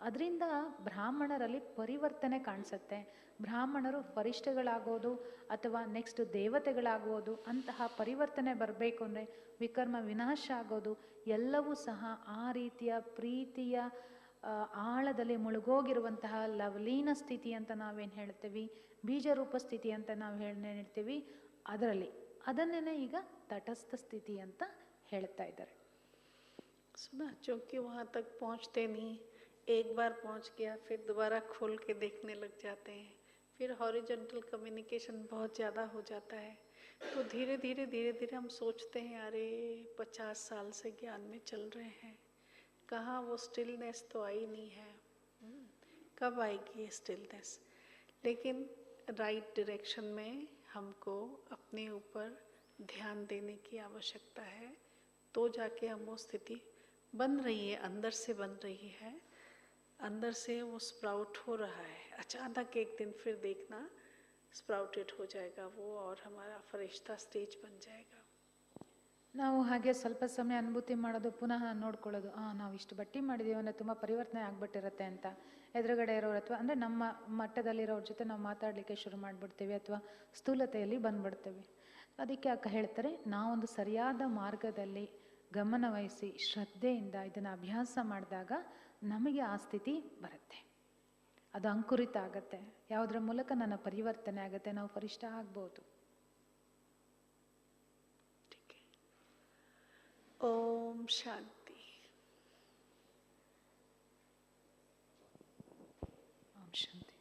ಅದರಿಂದ ಬ್ರಾಹ್ಮಣರಲ್ಲಿ ಪರಿವರ್ತನೆ ಕಾಣಿಸುತ್ತೆ. ಬ್ರಾಹ್ಮಣರು ಫರಿಷ್ಠಗಳಾಗೋದು ಅಥವಾ ನೆಕ್ಸ್ಟ್ ದೇವತೆಗಳಾಗೋದು, ಅಂತಹ ಪರಿವರ್ತನೆ ಬರಬೇಕು ಅಂದರೆ ವಿಕರ್ಮ ವಿನಾಶ ಆಗೋದು ಎಲ್ಲವೂ ಸಹ ಆ ರೀತಿಯ ಪ್ರೀತಿಯ ಆಳದಲ್ಲಿ ಮುಳುಗೋಗಿರುವಂತಹ ಲವಲೀನ ಸ್ಥಿತಿ ಅಂತ ನಾವೇನು ಹೇಳ್ತೀವಿ, ಬೀಜರೂಪ ಸ್ಥಿತಿ ಅಂತ ನಾವು ಹೇಳ್ತೀವಿ, ಅದನ್ನೇ ಈಗ ತಟಸ್ಥ ಸ್ಥಿತಿ ಅಂತ ಹೇಳ್ತಾ ಇದ್ದಾರೆ. सुना, क्योंकि वहाँ तक पहुँचते नहीं, एक बार पहुँच गया फिर दोबारा खोल के देखने लग जाते हैं, फिर हॉरिजॉन्टल कम्युनिकेशन बहुत ज़्यादा हो जाता है, तो धीरे धीरे हम सोचते हैं अरे 50 साल से ज्ञान में चल रहे हैं, कहाँ वो स्टिलनेस तो आई नहीं है, कब आएगी ये स्टिलनेस. लेकिन राइट डायरेक्शन में हमको अपने ऊपर ध्यान देने की आवश्यकता है, तो जाके हम वो स्थिति बन रही है, अंदर से बन रही है, अंदर से वो स्प्राउट हो रहा है. अचानक एक दिन फिर देखना स्प्राउटेड हो जाएगा वो और हमारा फरिश्ता स्टेज बन जाएगा. ನಾವು ಹಾಗೆ ಸ್ವಲ್ಪ ಸಮಯ ಅನುಭೂತಿ ಮಾಡೋದು, ಪುನಃ ನೋಡ್ಕೊಳ್ಳೋದು, ನಾವು ಇಷ್ಟು ಬಟ್ಟಿ ಮಾಡಿದ್ದೀವಿ ಅಂದರೆ ತುಂಬ ಪರಿವರ್ತನೆ ಆಗ್ಬಿಟ್ಟಿರುತ್ತೆ ಅಂತ ಎದುರುಗಡೆ ಇರೋರು ಅಥವಾ ಅಂದರೆ ನಮ್ಮ ಮಟ್ಟದಲ್ಲಿರೋರ ಜೊತೆ ನಾವು ಮಾತಾಡಲಿಕ್ಕೆ ಶುರು ಮಾಡಿಬಿಡ್ತೀವಿ ಅಥವಾ ಸ್ಥೂಲತೆಯಲ್ಲಿ ಬಂದ್ಬಿಡ್ತೀವಿ. ಅದಕ್ಕೆ ಅಕ್ಕ ಹೇಳ್ತಾರೆ, ನಾವೊಂದು ಸರಿಯಾದ ಮಾರ್ಗದಲ್ಲಿ ಗಮನ ವಹಿಸಿ ಶ್ರದ್ಧೆಯಿಂದ ಇದನ್ನು ಅಭ್ಯಾಸ ಮಾಡಿದಾಗ ನಮಗೆ ಆ ಸ್ಥಿತಿ ಬರುತ್ತೆ, ಅದು ಅಂಕುರಿತ ಆಗುತ್ತೆ, ಯಾವುದರ ಮೂಲಕ ನನ್ನ ಪರಿವರ್ತನೆ ಆಗುತ್ತೆ, ನಾವು ಫರಿಷ್ಠ ಆಗ್ಬೋದು. ओम शांति. ಓಂ ಶಾಂತಿ.